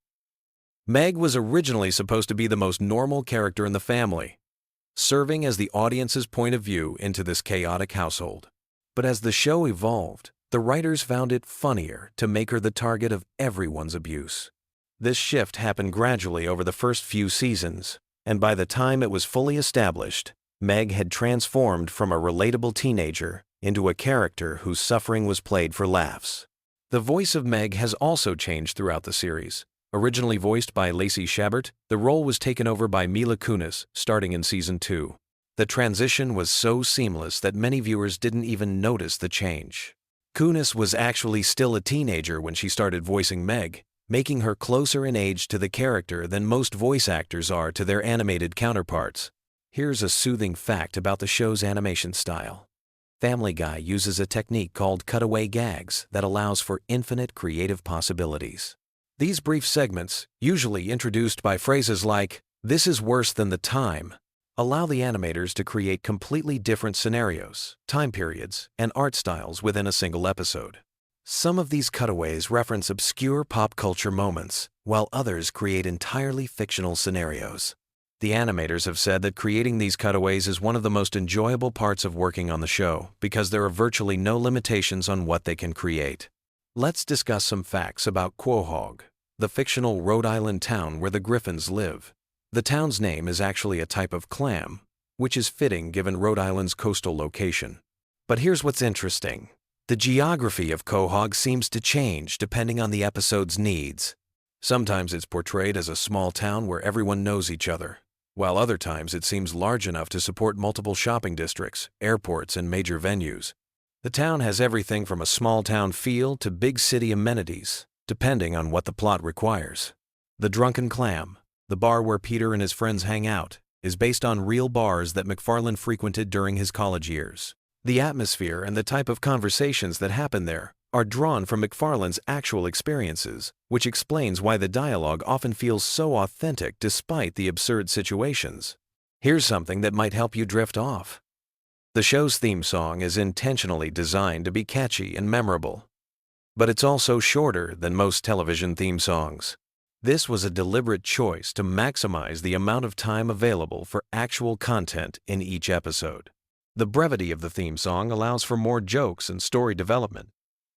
Meg was originally supposed to be the most normal character in the family, serving as the audience's point of view into this chaotic household. But as the show evolved, the writers found it funnier to make her the target of everyone's abuse. This shift happened gradually over the first few seasons, and by the time it was fully established, Meg had transformed from a relatable teenager into a character whose suffering was played for laughs. The voice of Meg has also changed throughout the series. Originally voiced by Lacey Chabert, the role was taken over by Mila Kunis starting in Season 2. The transition was so seamless that many viewers didn't even notice the change. Kunis was actually still a teenager when she started voicing Meg, making her closer in age to the character than most voice actors are to their animated counterparts. Here's a soothing fact about the show's animation style. Family Guy uses a technique called cutaway gags that allows for infinite creative possibilities. These brief segments, usually introduced by phrases like, "This is worse than the time," allow the animators to create completely different scenarios, time periods, and art styles within a single episode. Some of these cutaways reference obscure pop culture moments, while others create entirely fictional scenarios. The animators have said that creating these cutaways is one of the most enjoyable parts of working on the show because there are virtually no limitations on what they can create. Let's discuss some facts about Quahog, the fictional Rhode Island town where the Griffins live. The town's name is actually a type of clam, which is fitting given Rhode Island's coastal location. But here's what's interesting. The geography of Quahog seems to change depending on the episode's needs. Sometimes it's portrayed as a small town where everyone knows each other, while other times it seems large enough to support multiple shopping districts, airports, and major venues. The town has everything from a small town feel to big city amenities, depending on what the plot requires. The Drunken Clam, the bar where Peter and his friends hang out, is based on real bars that McFarlane frequented during his college years. The atmosphere and the type of conversations that happen there are drawn from McFarlane's actual experiences, which explains why the dialogue often feels so authentic despite the absurd situations. Here's something that might help you drift off. The show's theme song is intentionally designed to be catchy and memorable, but it's also shorter than most television theme songs. This was a deliberate choice to maximize the amount of time available for actual content in each episode. The brevity of the theme song allows for more jokes and story development,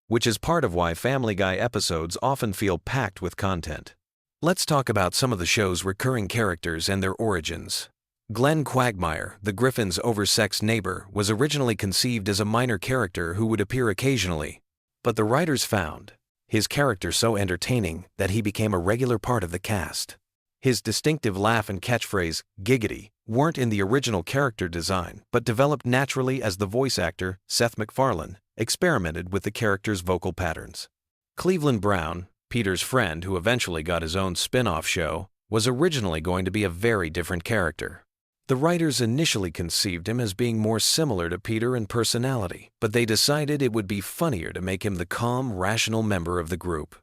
which is part of why Family Guy episodes often feel packed with content. Let's talk about some of the show's recurring characters and their origins. Glenn Quagmire, the Griffins' oversexed neighbor, was originally conceived as a minor character who would appear occasionally, but the writers found his character so entertaining that he became a regular part of the cast. His distinctive laugh and catchphrase, "giggity," weren't in the original character design, but developed naturally as the voice actor, Seth MacFarlane, experimented with the character's vocal patterns. Cleveland Brown, Peter's friend who eventually got his own spin-off show, was originally going to be a very different character. The writers initially conceived him as being more similar to Peter in personality, but they decided it would be funnier to make him the calm, rational member of the group.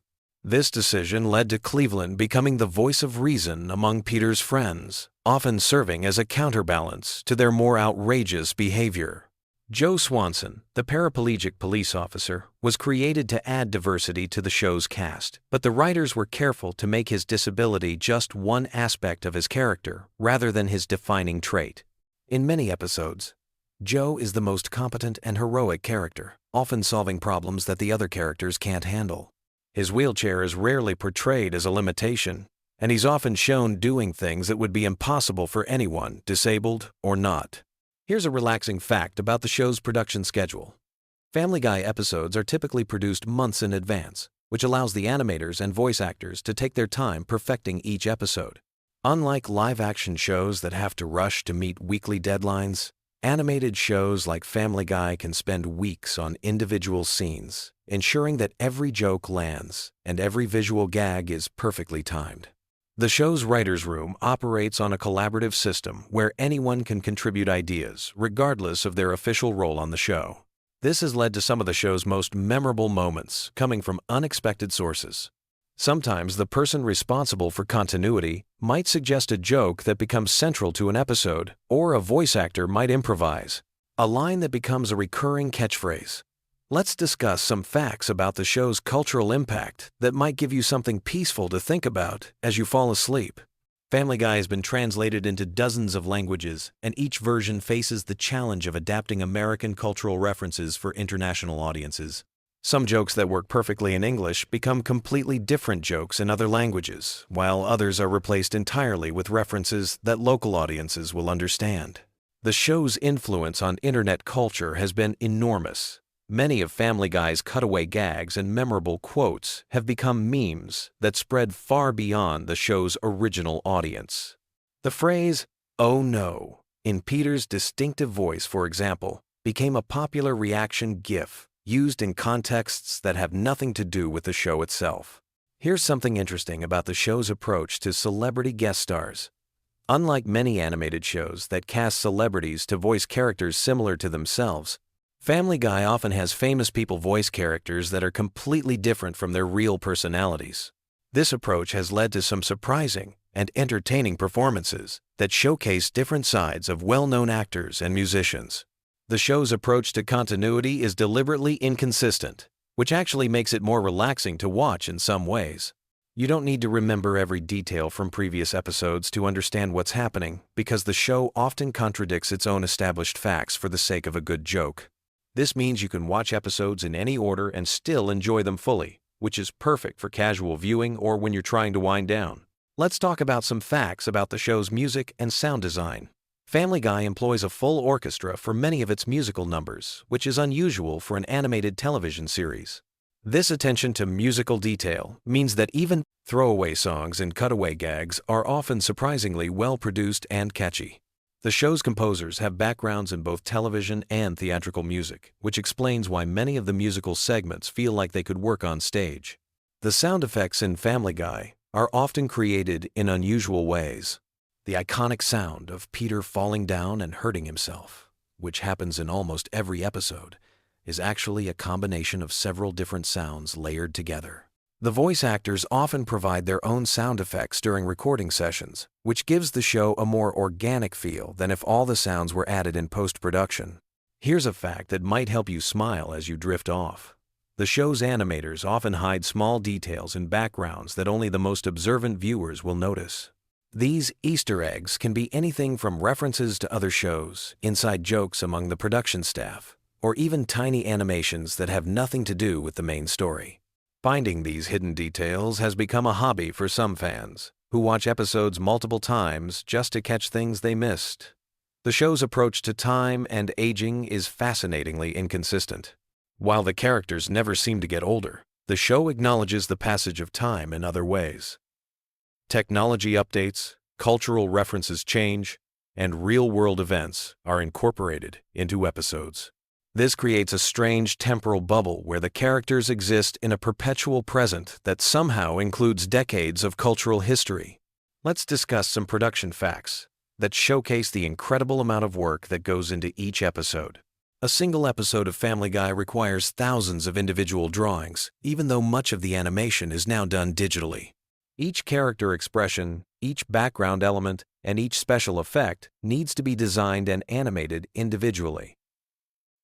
This decision led to Cleveland becoming the voice of reason among Peter's friends, often serving as a counterbalance to their more outrageous behavior. Joe Swanson, the paraplegic police officer, was created to add diversity to the show's cast, but the writers were careful to make his disability just one aspect of his character rather than his defining trait. In many episodes, Joe is the most competent and heroic character, often solving problems that the other characters can't handle. His wheelchair is rarely portrayed as a limitation, and he's often shown doing things that would be impossible for anyone, disabled or not. Here's a relaxing fact about the show's production schedule. Family Guy episodes are typically produced months in advance, which allows the animators and voice actors to take their time perfecting each episode. Unlike live-action shows that have to rush to meet weekly deadlines, animated shows like Family Guy can spend weeks on individual scenes, ensuring that every joke lands and every visual gag is perfectly timed. The show's writers' room operates on a collaborative system where anyone can contribute ideas, regardless of their official role on the show. This has led to some of the show's most memorable moments coming from unexpected sources. Sometimes the person responsible for continuity might suggest a joke that becomes central to an episode, or a voice actor might improvise a line that becomes a recurring catchphrase. Let's discuss some facts about the show's cultural impact that might give you something peaceful to think about as you fall asleep. Family Guy has been translated into dozens of languages, and each version faces the challenge of adapting American cultural references for international audiences. Some jokes that work perfectly in English become completely different jokes in other languages, while others are replaced entirely with references that local audiences will understand. The show's influence on internet culture has been enormous. Many of Family Guy's cutaway gags and memorable quotes have become memes that spread far beyond the show's original audience. The phrase, "Oh no," in Peter's distinctive voice, for example, became a popular reaction GIF used in contexts that have nothing to do with the show itself. Here's something interesting about the show's approach to celebrity guest stars. Unlike many animated shows that cast celebrities to voice characters similar to themselves, Family Guy often has famous people voice characters that are completely different from their real personalities. This approach has led to some surprising and entertaining performances that showcase different sides of well-known actors and musicians. The show's approach to continuity is deliberately inconsistent, which actually makes it more relaxing to watch in some ways. You don't need to remember every detail from previous episodes to understand what's happening, because the show often contradicts its own established facts for the sake of a good joke. This means you can watch episodes in any order and still enjoy them fully, which is perfect for casual viewing or when you're trying to wind down. Let's talk about some facts about the show's music and sound design. Family Guy employs a full orchestra for many of its musical numbers, which is unusual for an animated television series. This attention to musical detail means that even throwaway songs and cutaway gags are often surprisingly well-produced and catchy. The show's composers have backgrounds in both television and theatrical music, which explains why many of the musical segments feel like they could work on stage. The sound effects in Family Guy are often created in unusual ways. The iconic sound of Peter falling down and hurting himself, which happens in almost every episode, is actually a combination of several different sounds layered together. The voice actors often provide their own sound effects during recording sessions, which gives the show a more organic feel than if all the sounds were added in post-production. Here's a fact that might help you smile as you drift off. The show's animators often hide small details in backgrounds that only the most observant viewers will notice. These Easter eggs can be anything from references to other shows, inside jokes among the production staff, or even tiny animations that have nothing to do with the main story. Finding these hidden details has become a hobby for some fans, who watch episodes multiple times just to catch things they missed. The show's approach to time and aging is fascinatingly inconsistent. While the characters never seem to get older, the show acknowledges the passage of time in other ways. Technology updates, cultural references change, and real-world events are incorporated into episodes. This creates a strange temporal bubble where the characters exist in a perpetual present that somehow includes decades of cultural history. Let's discuss some production facts that showcase the incredible amount of work that goes into each episode. A single episode of Family Guy requires thousands of individual drawings, even though much of the animation is now done digitally. Each character expression, each background element, and each special effect needs to be designed and animated individually.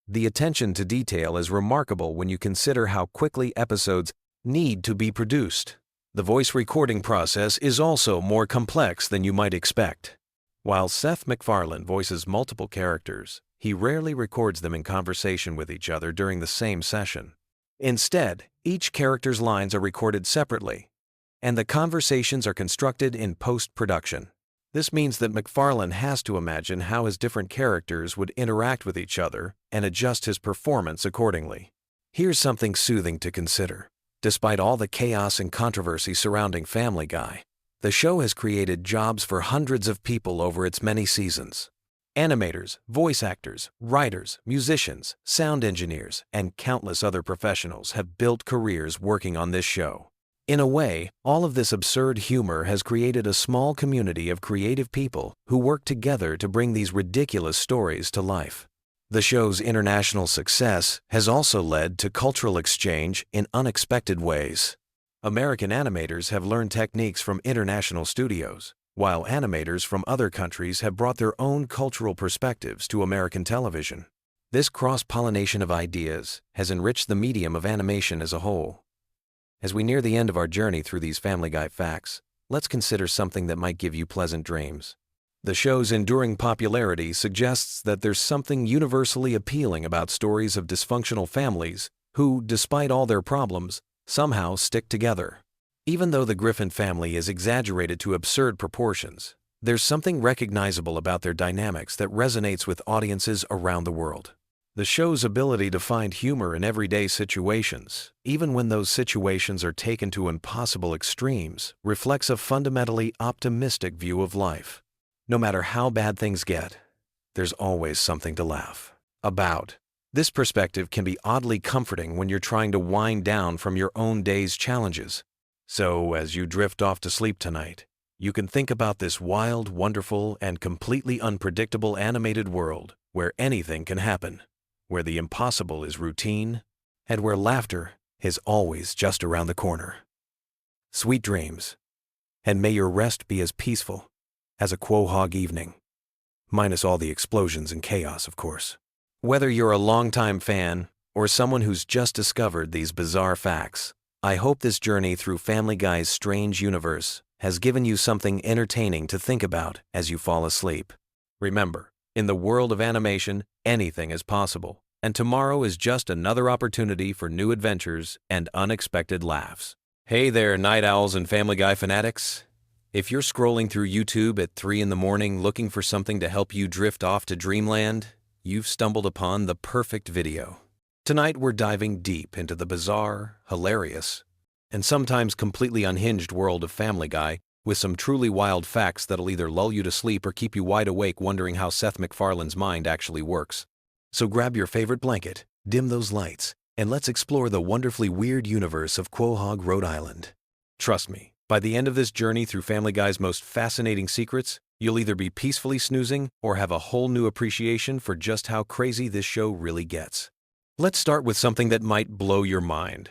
The attention to detail is remarkable when you consider how quickly episodes need to be produced. The voice recording process is also more complex than you might expect. While Seth MacFarlane voices multiple characters, he rarely records them in conversation with each other during the same session. Instead, each character's lines are recorded separately, and the conversations are constructed in post-production. This means that MacFarlane has to imagine how his different characters would interact with each other and adjust his performance accordingly. Here's something soothing to consider. Despite all the chaos and controversy surrounding Family Guy, the show has created jobs for hundreds of people over its many seasons. Animators, voice actors, writers, musicians, sound engineers, and countless other professionals have built careers working on this show. In a way, all of this absurd humor has created a small community of creative people who work together to bring these ridiculous stories to life. The show's international success has also led to cultural exchange in unexpected ways. American animators have learned techniques from international studios, while animators from other countries have brought their own cultural perspectives to American television. This cross-pollination of ideas has enriched the medium of animation as a whole. As we near the end of our journey through these Family Guy facts, let's consider something that might give you pleasant dreams. The show's enduring popularity suggests that there's something universally appealing about stories of dysfunctional families who, despite all their problems, somehow stick together. Even though the Griffin family is exaggerated to absurd proportions, there's something recognizable about their dynamics that resonates with audiences around the world. The show's ability to find humor in everyday situations, even when those situations are taken to impossible extremes, reflects a fundamentally optimistic view of life. No matter how bad things get, there's always something to laugh about. This perspective can be oddly comforting when you're trying to wind down from your own day's challenges. So, as you drift off to sleep tonight, you can think about this wild, wonderful, and completely unpredictable animated world where anything can happen, where the impossible is routine, and where laughter is always just around the corner. Sweet dreams, and may your rest be as peaceful as a Quahog evening, minus all the explosions and chaos, of course. Whether you're a longtime fan or someone who's just discovered these bizarre facts, I hope this journey through Family Guy's strange universe has given you something entertaining to think about as you fall asleep. Remember, in the world of animation, anything is possible, and tomorrow is just another opportunity for new adventures and unexpected laughs. Hey there, night owls and Family Guy fanatics. If you're scrolling through YouTube at 3 in the morning looking for something to help you drift off to dreamland, you've stumbled upon the perfect video. Tonight we're diving deep into the bizarre, hilarious, and sometimes completely unhinged world of Family Guy with some truly wild facts that'll either lull you to sleep or keep you wide awake wondering how Seth MacFarlane's mind actually works. So grab your favorite blanket, dim those lights, and let's explore the wonderfully weird universe of Quahog, Rhode Island. Trust me, by the end of this journey through Family Guy's most fascinating secrets, you'll either be peacefully snoozing or have a whole new appreciation for just how crazy this show really gets. Let's start with something that might blow your mind.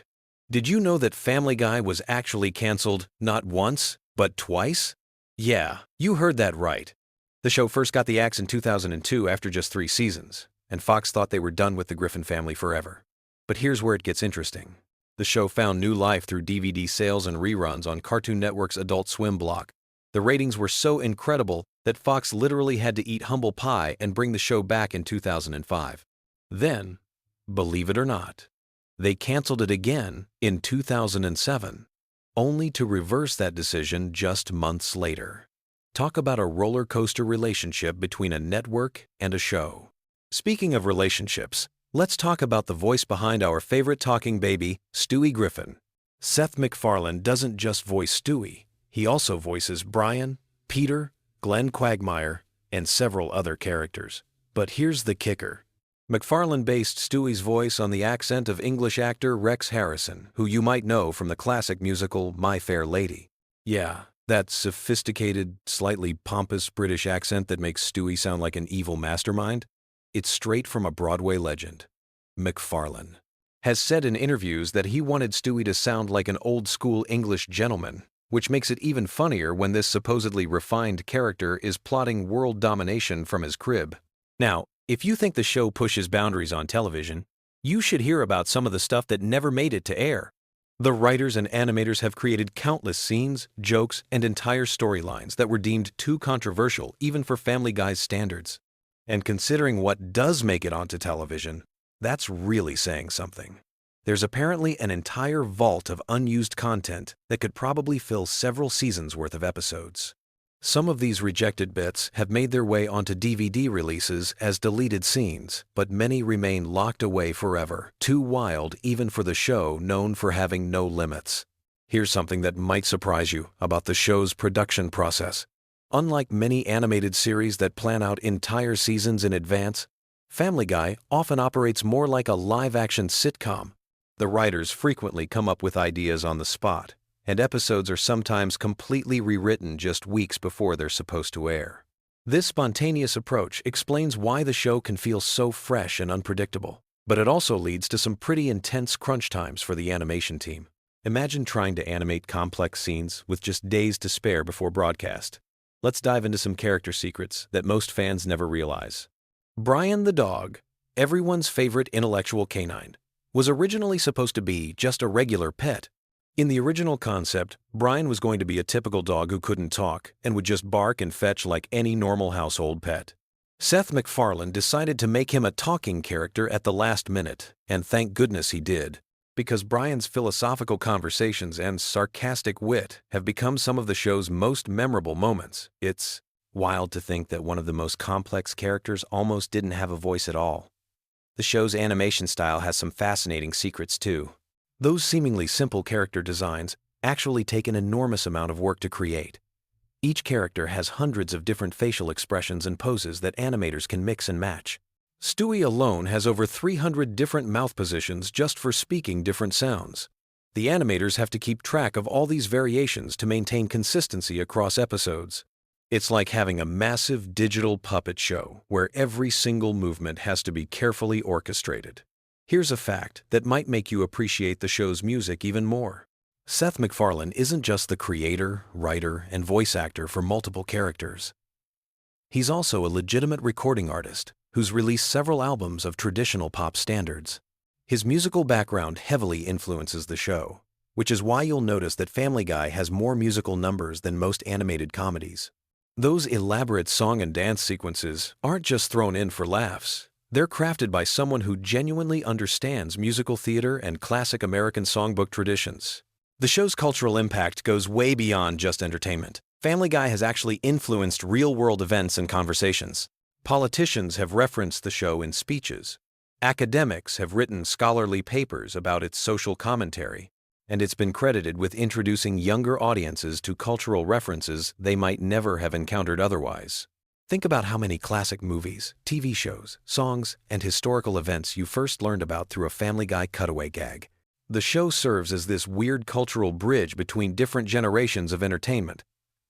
Did you know that Family Guy was actually canceled not once, but twice? Yeah, you heard that right. The show first got the axe in 2002 after just 3 seasons, and Fox thought they were done with the Griffin family forever. But here's where it gets interesting. The show found new life through DVD sales and reruns on Cartoon Network's Adult Swim block. The ratings were so incredible that Fox literally had to eat humble pie and bring the show back in 2005. Then, believe it or not, they canceled it again in 2007, only to reverse that decision just months later. Talk about a roller coaster relationship between a network and a show. Speaking of relationships, let's talk about the voice behind our favorite talking baby, Stewie Griffin. Seth MacFarlane doesn't just voice Stewie, he also voices Brian, Peter, Glenn Quagmire, and several other characters. But here's the kicker. MacFarlane based Stewie's voice on the accent of English actor Rex Harrison, who you might know from the classic musical My Fair Lady. Yeah, that sophisticated, slightly pompous British accent that makes Stewie sound like an evil mastermind. It's straight from a Broadway legend. MacFarlane has said in interviews that he wanted Stewie to sound like an old-school English gentleman, which makes it even funnier when this supposedly refined character is plotting world domination from his crib. Now, if you think the show pushes boundaries on television, you should hear about some of the stuff that never made it to air. The writers and animators have created countless scenes, jokes, and entire storylines that were deemed too controversial even for Family Guy's standards. And considering what does make it onto television, that's really saying something. There's apparently an entire vault of unused content that could probably fill several seasons' worth of episodes. Some of these rejected bits have made their way onto DVD releases as deleted scenes, but many remain locked away forever, too wild even for the show known for having no limits. Here's something that might surprise you about the show's production process. Unlike many animated series that plan out entire seasons in advance, Family Guy often operates more like a live-action sitcom. The writers frequently come up with ideas on the spot, and episodes are sometimes completely rewritten just weeks before they're supposed to air. This spontaneous approach explains why the show can feel so fresh and unpredictable, but it also leads to some pretty intense crunch times for the animation team. Imagine trying to animate complex scenes with just days to spare before broadcast. Let's dive into some character secrets that most fans never realize. Brian the dog, everyone's favorite intellectual canine, was originally supposed to be just a regular pet. In the original concept, Brian was going to be a typical dog who couldn't talk and would just bark and fetch like any normal household pet. Seth MacFarlane decided to make him a talking character at the last minute, and thank goodness he did, because Brian's philosophical conversations and sarcastic wit have become some of the show's most memorable moments. It's wild to think that one of the most complex characters almost didn't have a voice at all. The show's animation style has some fascinating secrets too. Those seemingly simple character designs actually take an enormous amount of work to create. Each character has hundreds of different facial expressions and poses that animators can mix and match. Stewie alone has over 300 different mouth positions just for speaking different sounds. The animators have to keep track of all these variations to maintain consistency across episodes. It's like having a massive digital puppet show where every single movement has to be carefully orchestrated. Here's a fact that might make you appreciate the show's music even more. Seth MacFarlane isn't just the creator, writer, and voice actor for multiple characters. He's also a legitimate recording artist who's released several albums of traditional pop standards. His musical background heavily influences the show, which is why you'll notice that Family Guy has more musical numbers than most animated comedies. Those elaborate song and dance sequences aren't just thrown in for laughs. They're crafted by someone who genuinely understands musical theater and classic American songbook traditions. The show's cultural impact goes way beyond just entertainment. Family Guy has actually influenced real-world events and conversations. Politicians have referenced the show in speeches. Academics have written scholarly papers about its social commentary, and it's been credited with introducing younger audiences to cultural references they might never have encountered otherwise. Think about how many classic movies, TV shows, songs, and historical events you first learned about through a Family Guy cutaway gag. The show serves as this weird cultural bridge between different generations of entertainment.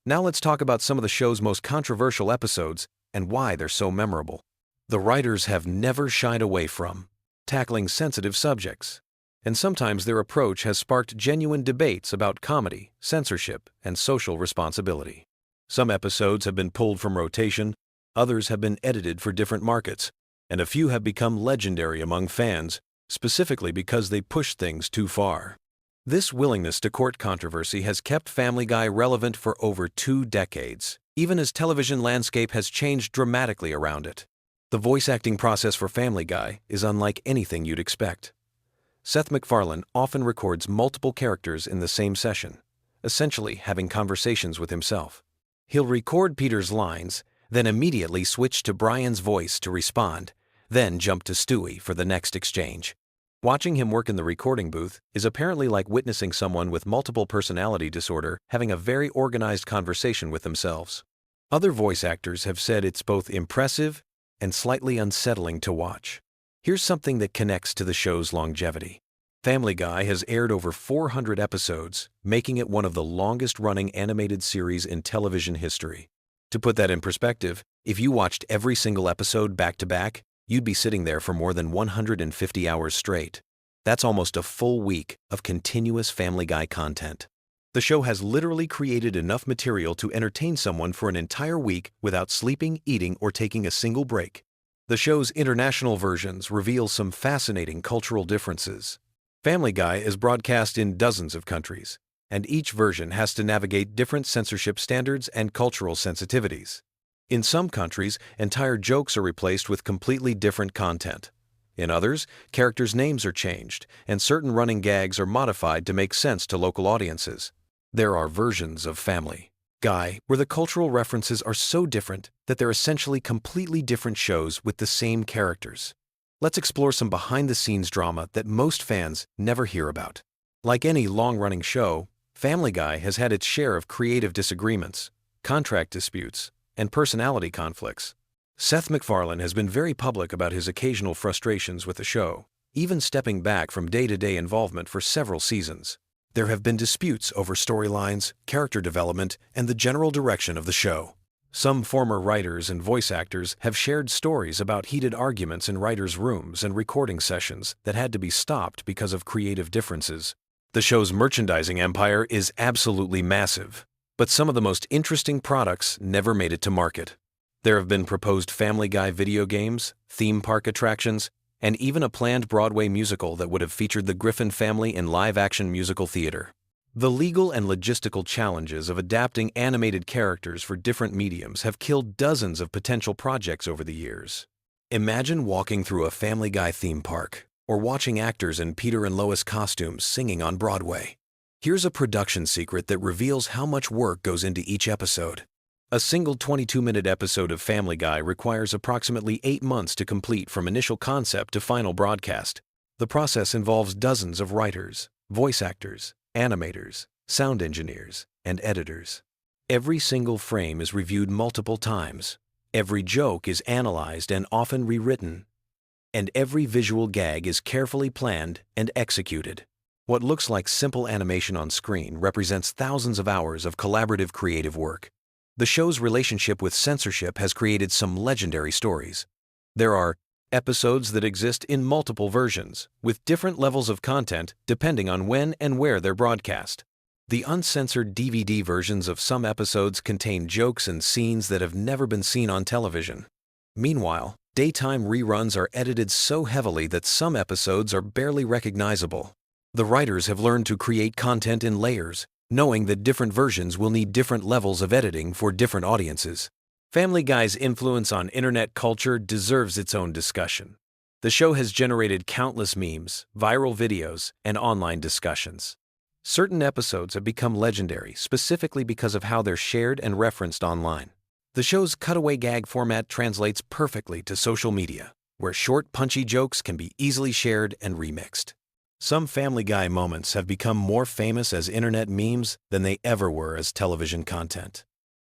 Now let's talk about some of the show's most controversial episodes and why they're so memorable. The writers have never shied away from tackling sensitive subjects, and sometimes their approach has sparked genuine debates about comedy, censorship, and social responsibility. Some episodes have been pulled from rotation, others have been edited for different markets, and a few have become legendary among fans, specifically because they push things too far. This willingness to court controversy has kept Family Guy relevant for over 2 decades, even as television landscape has changed dramatically around it. The voice acting process for Family Guy is unlike anything you'd expect. Seth MacFarlane often records multiple characters in the same session, essentially having conversations with himself. He'll record Peter's lines, then immediately switch to Brian's voice to respond, then jump to Stewie for the next exchange. Watching him work in the recording booth is apparently like witnessing someone with multiple personality disorder having a very organized conversation with themselves. Other voice actors have said it's both impressive and slightly unsettling to watch. Here's something that connects to the show's longevity. Family Guy has aired over 400 episodes, making it one of the longest-running animated series in television history. To put that in perspective, if you watched every single episode back-to-back, you'd be sitting there for more than 150 hours straight. That's almost a full week of continuous Family Guy content. The show has literally created enough material to entertain someone for an entire week without sleeping, eating, or taking a single break. The show's international versions reveal some fascinating cultural differences. Family Guy is broadcast in dozens of countries, and each version has to navigate different censorship standards and cultural sensitivities. In some countries, entire jokes are replaced with completely different content. In others, characters' names are changed, and certain running gags are modified to make sense to local audiences. There are versions of Family Guy where the cultural references are so different that they're essentially completely different shows with the same characters. Let's explore some behind-the-scenes drama that most fans never hear about. Like any long-running show, Family Guy has had its share of creative disagreements, contract disputes, and personality conflicts. Seth MacFarlane has been very public about his occasional frustrations with the show, even stepping back from day-to-day involvement for several seasons. There have been disputes over storylines, character development, and the general direction of the show. Some former writers and voice actors have shared stories about heated arguments in writers' rooms and recording sessions that had to be stopped because of creative differences. The show's merchandising empire is absolutely massive, but some of the most interesting products never made it to market. There have been proposed Family Guy video games, theme park attractions, and even a planned Broadway musical that would have featured the Griffin family in live-action musical theater. The legal and logistical challenges of adapting animated characters for different mediums have killed dozens of potential projects over the years. Imagine walking through a Family Guy theme park, or watching actors in Peter and Lois costumes singing on Broadway. Here's a production secret that reveals how much work goes into each episode. A single 22-minute episode of Family Guy requires approximately 8 months to complete from initial concept to final broadcast. The process involves dozens of writers, voice actors, animators, sound engineers, and editors. Every single frame is reviewed multiple times. Every joke is analyzed and often rewritten. And every visual gag is carefully planned and executed. What looks like simple animation on screen represents thousands of hours of collaborative creative work. The show's relationship with censorship has created some legendary stories. There are episodes that exist in multiple versions, with different levels of content depending on when and where they're broadcast. The uncensored DVD versions of some episodes contain jokes and scenes that have never been seen on television. Meanwhile, daytime reruns are edited so heavily that some episodes are barely recognizable. The writers have learned to create content in layers, knowing that different versions will need different levels of editing for different audiences. Family Guy's influence on internet culture deserves its own discussion. The show has generated countless memes, viral videos, and online discussions. Certain episodes have become legendary specifically because of how they're shared and referenced online. The show's cutaway gag format translates perfectly to social media, where short, punchy jokes can be easily shared and remixed. Some Family Guy moments have become more famous as internet memes than they ever were as television content.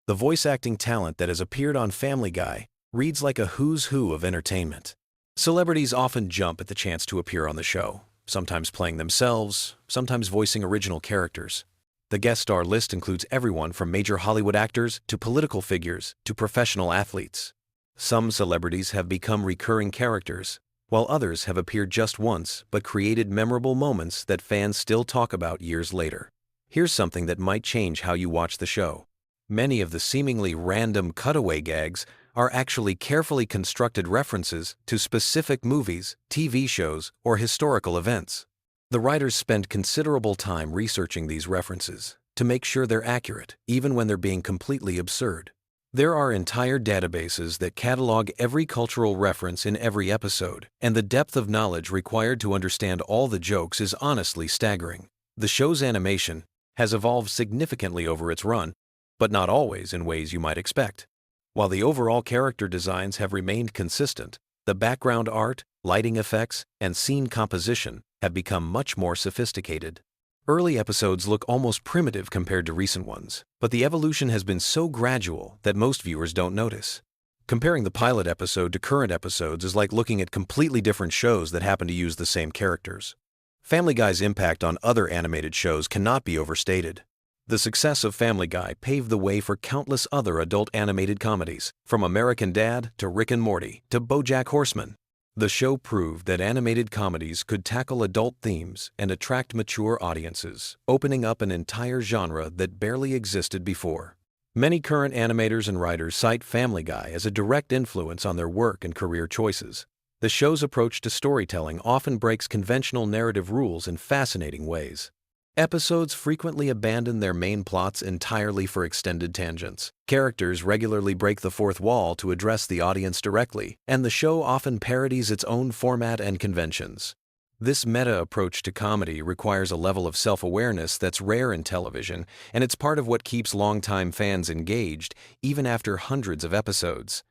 The voice acting talent that has appeared on Family Guy reads like a who's who of entertainment. Celebrities often jump at the chance to appear on the show, sometimes playing themselves, sometimes voicing original characters. The guest star list includes everyone from major Hollywood actors to political figures to professional athletes. Some celebrities have become recurring characters, while others have appeared just once but created memorable moments that fans still talk about years later. Here's something that might change how you watch the show. Many of the seemingly random cutaway gags are actually carefully constructed references to specific movies, TV shows, or historical events. The writers spend considerable time researching these references to make sure they're accurate, even when they're being completely absurd. There are entire databases that catalog every cultural reference in every episode, and the depth of knowledge required to understand all the jokes is honestly staggering. The show's animation has evolved significantly over its run, but not always in ways you might expect. While the overall character designs have remained consistent, the background art, lighting effects, and scene composition have become much more sophisticated. Early episodes look almost primitive compared to recent ones, but the evolution has been so gradual that most viewers don't notice. Comparing the pilot episode to current episodes is like looking at completely different shows that happen to use the same characters. Family Guy's impact on other animated shows cannot be overstated. The success of Family Guy paved the way for countless other adult animated comedies, from American Dad to Rick and Morty to BoJack Horseman. The show proved that animated comedies could tackle adult themes and attract mature audiences, opening up an entire genre that barely existed before. Many current animators and writers cite Family Guy as a direct influence on their work and career choices. The show's approach to storytelling often breaks conventional narrative rules in fascinating ways. Episodes frequently abandon their main plots entirely for extended tangents. Characters regularly break the fourth wall to address the audience directly, and the show often parodies its own format and conventions. This meta approach to comedy requires a level of self-awareness that's rare in television, and it's part of what keeps longtime fans engaged, even after hundreds of episodes.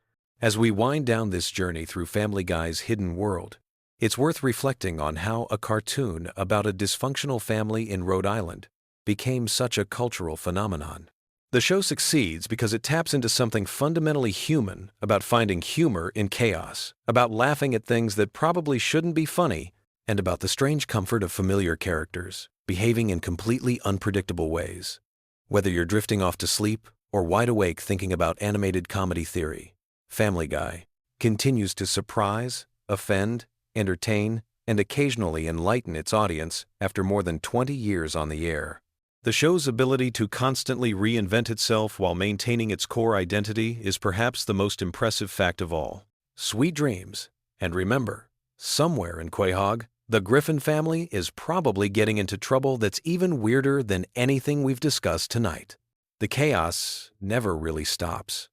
As we wind down this journey through Family Guy's hidden world, it's worth reflecting on how a cartoon about a dysfunctional family in Rhode Island became such a cultural phenomenon. The show succeeds because it taps into something fundamentally human about finding humor in chaos, about laughing at things that probably shouldn't be funny, and about the strange comfort of familiar characters behaving in completely unpredictable ways. Whether you're drifting off to sleep or wide awake thinking about animated comedy theory, Family Guy continues to surprise, offend, entertain, and occasionally enlighten its audience after more than 20 years on the air. The show's ability to constantly reinvent itself while maintaining its core identity is perhaps the most impressive fact of all. Sweet dreams, and remember, somewhere in Quahog, the Griffin family is probably getting into trouble that's even weirder than anything we've discussed tonight. The chaos never really stops.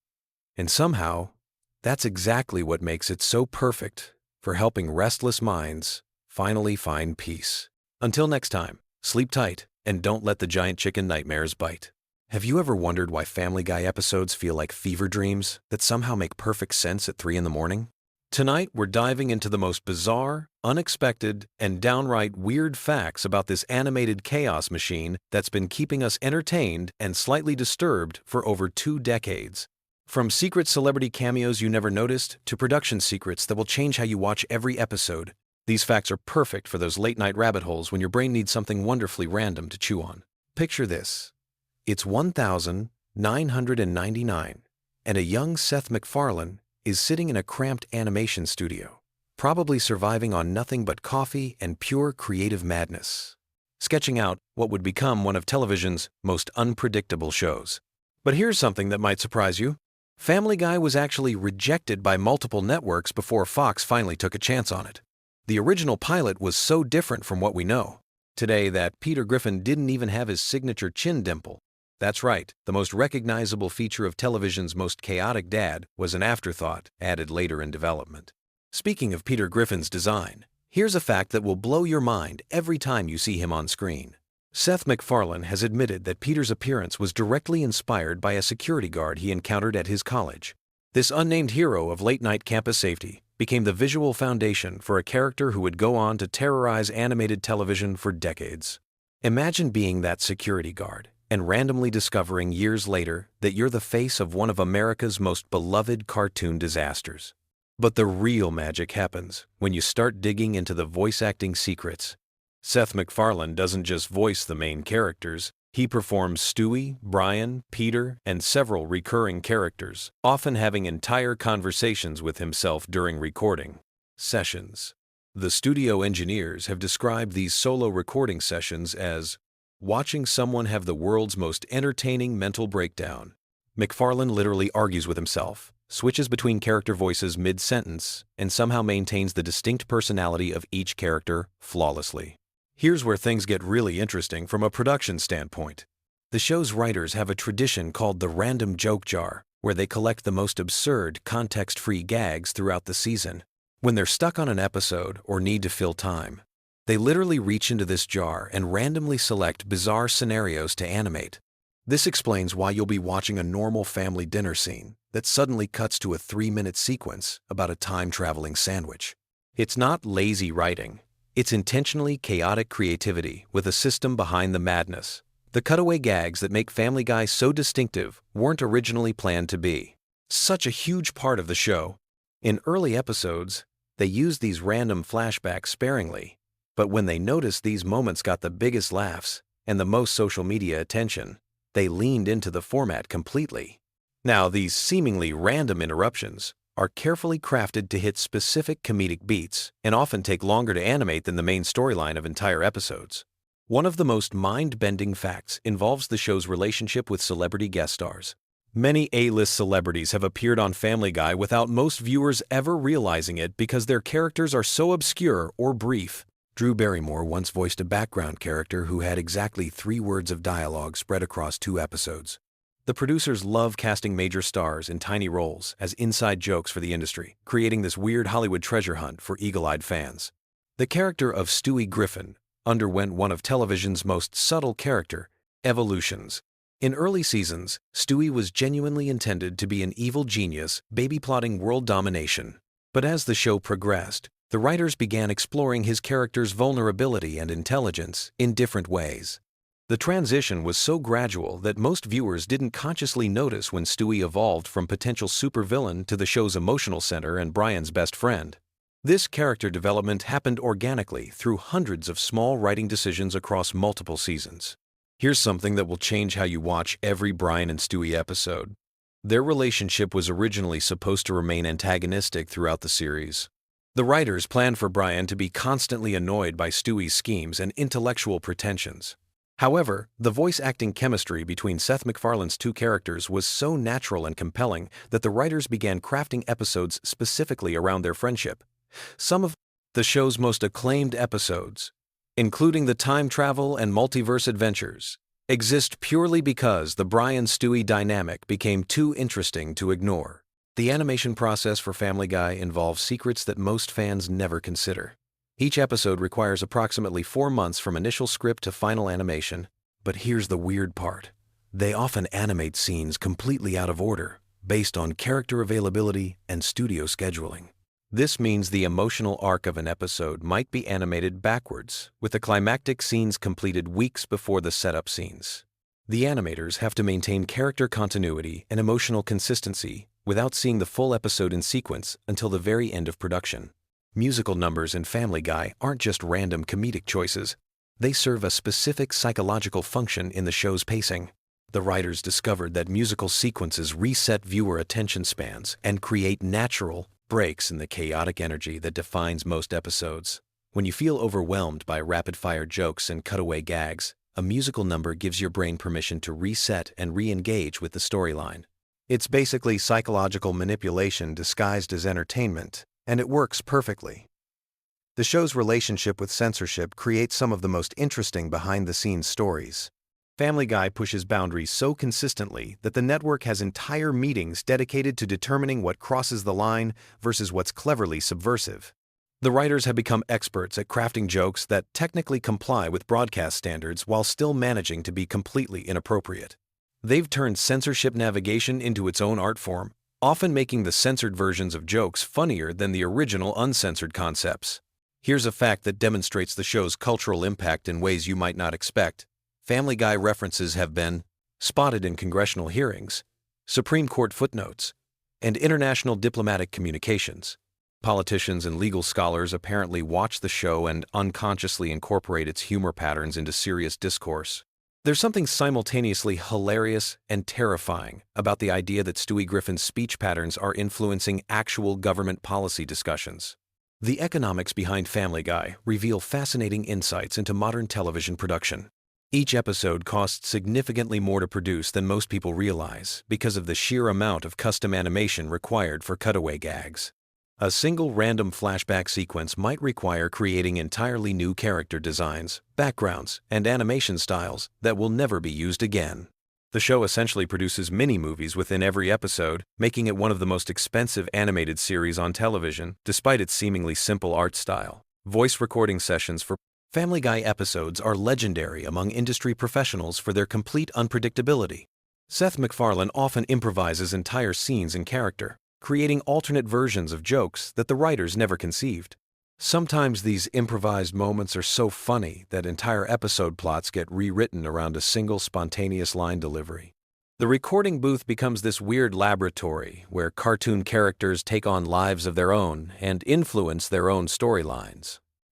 And somehow, that's exactly what makes it so perfect for helping restless minds finally find peace. Until next time, sleep tight and don't let the giant chicken nightmares bite. Have you ever wondered why Family Guy episodes feel like fever dreams that somehow make perfect sense at 3 in the morning? Tonight, we're diving into the most bizarre, unexpected, and downright weird facts about this animated chaos machine that's been keeping us entertained and slightly disturbed for over 2 decades. From secret celebrity cameos you never noticed to production secrets that will change how you watch every episode, these facts are perfect for those late-night rabbit holes when your brain needs something wonderfully random to chew on. Picture this. It's 1999, and a young Seth MacFarlane is sitting in a cramped animation studio, probably surviving on nothing but coffee and pure creative madness, sketching out what would become one of television's most unpredictable shows. But here's something that might surprise you. Family Guy was actually rejected by multiple networks before Fox finally took a chance on it. The original pilot was so different from what we know today that Peter Griffin didn't even have his signature chin dimple. That's right, the most recognizable feature of television's most chaotic dad was an afterthought added later in development. Speaking of Peter Griffin's design, here's a fact that will blow your mind every time you see him on screen. Seth MacFarlane has admitted that Peter's appearance was directly inspired by a security guard he encountered at his college. This unnamed hero of late-night campus safety became the visual foundation for a character who would go on to terrorize animated television for decades. Imagine being that security guard and randomly discovering years later that you're the face of one of America's most beloved cartoon disasters. But the real magic happens when you start digging into the voice acting secrets. Seth MacFarlane doesn't just voice the main characters, he performs Stewie, Brian, Peter, and several recurring characters, often having entire conversations with himself during recording sessions. The studio engineers have described these solo recording sessions as watching someone have the world's most entertaining mental breakdown. MacFarlane literally argues with himself, switches between character voices mid-sentence, and somehow maintains the distinct personality of each character flawlessly. Here's where things get really interesting from a production standpoint. The show's writers have a tradition called the random joke jar, where they collect the most absurd, context-free gags throughout the season. When they're stuck on an episode or need to fill time, they literally reach into this jar and randomly select bizarre scenarios to animate. This explains why you'll be watching a normal family dinner scene that suddenly cuts to a 3-minute sequence about a time-traveling sandwich. It's not lazy writing. It's intentionally chaotic creativity with a system behind the madness. The cutaway gags that make Family Guy so distinctive weren't originally planned to be such a huge part of the show. In early episodes, they used these random flashbacks sparingly. But when they noticed these moments got the biggest laughs and the most social media attention, they leaned into the format completely. Now, these seemingly random interruptions are carefully crafted to hit specific comedic beats and often take longer to animate than the main storyline of entire episodes. One of the most mind-bending facts involves the show's relationship with celebrity guest stars. Many A-list celebrities have appeared on Family Guy without most viewers ever realizing it because their characters are so obscure or brief. Drew Barrymore once voiced a background character who had exactly 3 words of dialogue spread across 2 episodes. The producers love casting major stars in tiny roles as inside jokes for the industry, creating this weird Hollywood treasure hunt for eagle-eyed fans. The character of Stewie Griffin underwent one of television's most subtle character evolutions. In early seasons, Stewie was genuinely intended to be an evil genius baby-plotting world domination. But as the show progressed, the writers began exploring his character's vulnerability and intelligence in different ways. The transition was so gradual that most viewers didn't consciously notice when Stewie evolved from potential supervillain to the show's emotional center and Brian's best friend. This character development happened organically through hundreds of small writing decisions across multiple seasons. Here's something that will change how you watch every Brian and Stewie episode. Their relationship was originally supposed to remain antagonistic throughout the series. The writers planned for Brian to be constantly annoyed by Stewie's schemes and intellectual pretensions. However, the voice-acting chemistry between Seth MacFarlane's 2 characters was so natural and compelling that the writers began crafting episodes specifically around their friendship. Some of the show's most acclaimed episodes, including the time travel and multiverse adventures, exist purely because the Brian-Stewie dynamic became too interesting to ignore. The animation process for Family Guy involves secrets that most fans never consider. Each episode requires approximately 4 months from initial script to final animation. But here's the weird part. They often animate scenes completely out of order, based on character availability and studio scheduling. This means the emotional arc of an episode might be animated backwards, with the climactic scenes completed weeks before the setup scenes. The animators have to maintain character continuity and emotional consistency without seeing the full episode in sequence until the very end of production. Musical numbers in Family Guy aren't just random comedic choices. They serve a specific psychological function in the show's pacing. The writers discovered that musical sequences reset viewer attention spans and create natural breaks in the chaotic energy that defines most episodes. When you feel overwhelmed by rapid-fire jokes and cutaway gags, a musical number gives your brain permission to reset and re-engage with the storyline. It's basically psychological manipulation disguised as entertainment, and it works perfectly. The show's relationship with censorship creates some of the most interesting behind-the-scenes stories. Family Guy pushes boundaries so consistently that the network has entire meetings dedicated to determining what crosses the line versus what's cleverly subversive. The writers have become experts at crafting jokes that technically comply with broadcast standards while still managing to be completely inappropriate. They've turned censorship navigation into its own art form, often making the censored versions of jokes funnier than the original uncensored concepts. Here's a fact that demonstrates the show's cultural impact in ways you might not expect. Family Guy references have been spotted in congressional hearings, Supreme Court footnotes, and international diplomatic communications. Politicians and legal scholars apparently watch the show and unconsciously incorporate its humor patterns into serious discourse. There's something simultaneously hilarious and terrifying about the idea that Stewie Griffin's speech patterns are influencing actual government policy discussions. The economics behind Family Guy reveal fascinating insights into modern television production. Each episode costs significantly more to produce than most people realize because of the sheer amount of custom animation required for cutaway gags. A single random flashback sequence might require creating entirely new character designs, backgrounds, and animation styles that will never be used again. The show essentially produces mini-movies within every episode, making it one of the most expensive animated series on television, despite its seemingly simple art style. Voice recording sessions for Family Guy episodes are legendary among industry professionals for their complete unpredictability. Seth MacFarlane often improvises entire scenes in character, creating alternate versions of jokes that the writers never conceived. Sometimes these improvised moments are so funny that entire episode plots get rewritten around a single spontaneous line delivery. The recording booth becomes this weird laboratory where cartoon characters take on lives of their own and influence their own storylines.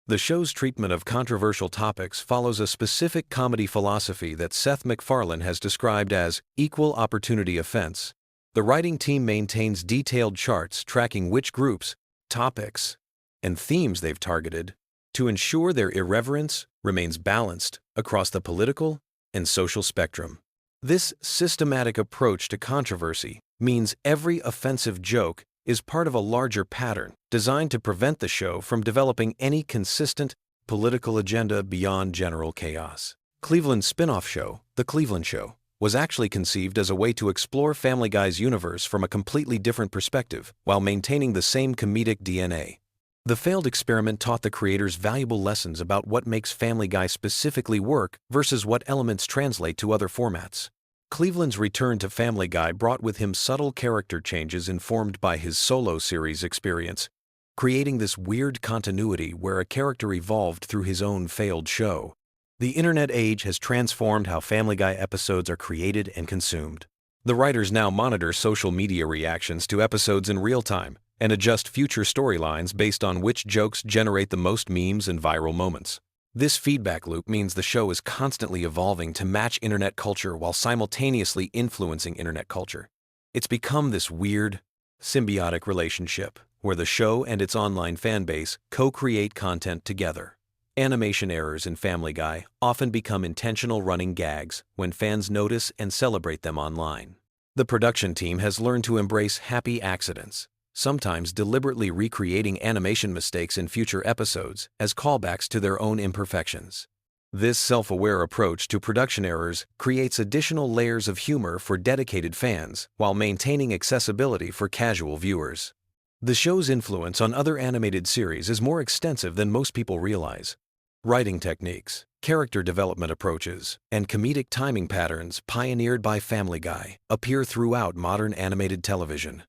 The show's treatment of controversial topics follows a specific comedy philosophy that Seth MacFarlane has described as equal opportunity offense. The writing team maintains detailed charts tracking which groups, topics, and themes they've targeted to ensure their irreverence remains balanced across the political and social spectrum. This systematic approach to controversy means every offensive joke is part of a larger pattern designed to prevent the show from developing any consistent political agenda beyond general chaos. Cleveland's spin-off show, The Cleveland Show, was actually conceived as a way to explore Family Guy's universe from a completely different perspective while maintaining the same comedic DNA. The failed experiment taught the creators valuable lessons about what makes Family Guy specifically work versus what elements translate to other formats. Cleveland's return to Family Guy brought with him subtle character changes informed by his solo series experience, creating this weird continuity where a character evolved through his own failed show. The internet age has transformed how Family Guy episodes are created and consumed. The writers now monitor social media reactions to episodes in real time and adjust future storylines based on which jokes generate the most memes and viral moments. This feedback loop means the show is constantly evolving to match internet culture while simultaneously influencing internet culture. It's become this weird, symbiotic relationship where the show and its online fan base co-create content together. Animation errors in Family Guy often become intentional running gags when fans notice and celebrate them online. The production team has learned to embrace happy accidents, sometimes deliberately recreating animation mistakes in future episodes as callbacks to their own imperfections. This self-aware approach to production errors creates additional layers of humor for dedicated fans while maintaining accessibility for casual viewers. The show's influence on other animated series is more extensive than most people realize. Writing techniques, character development approaches, and comedic timing patterns pioneered by Family Guy appear throughout modern animated television.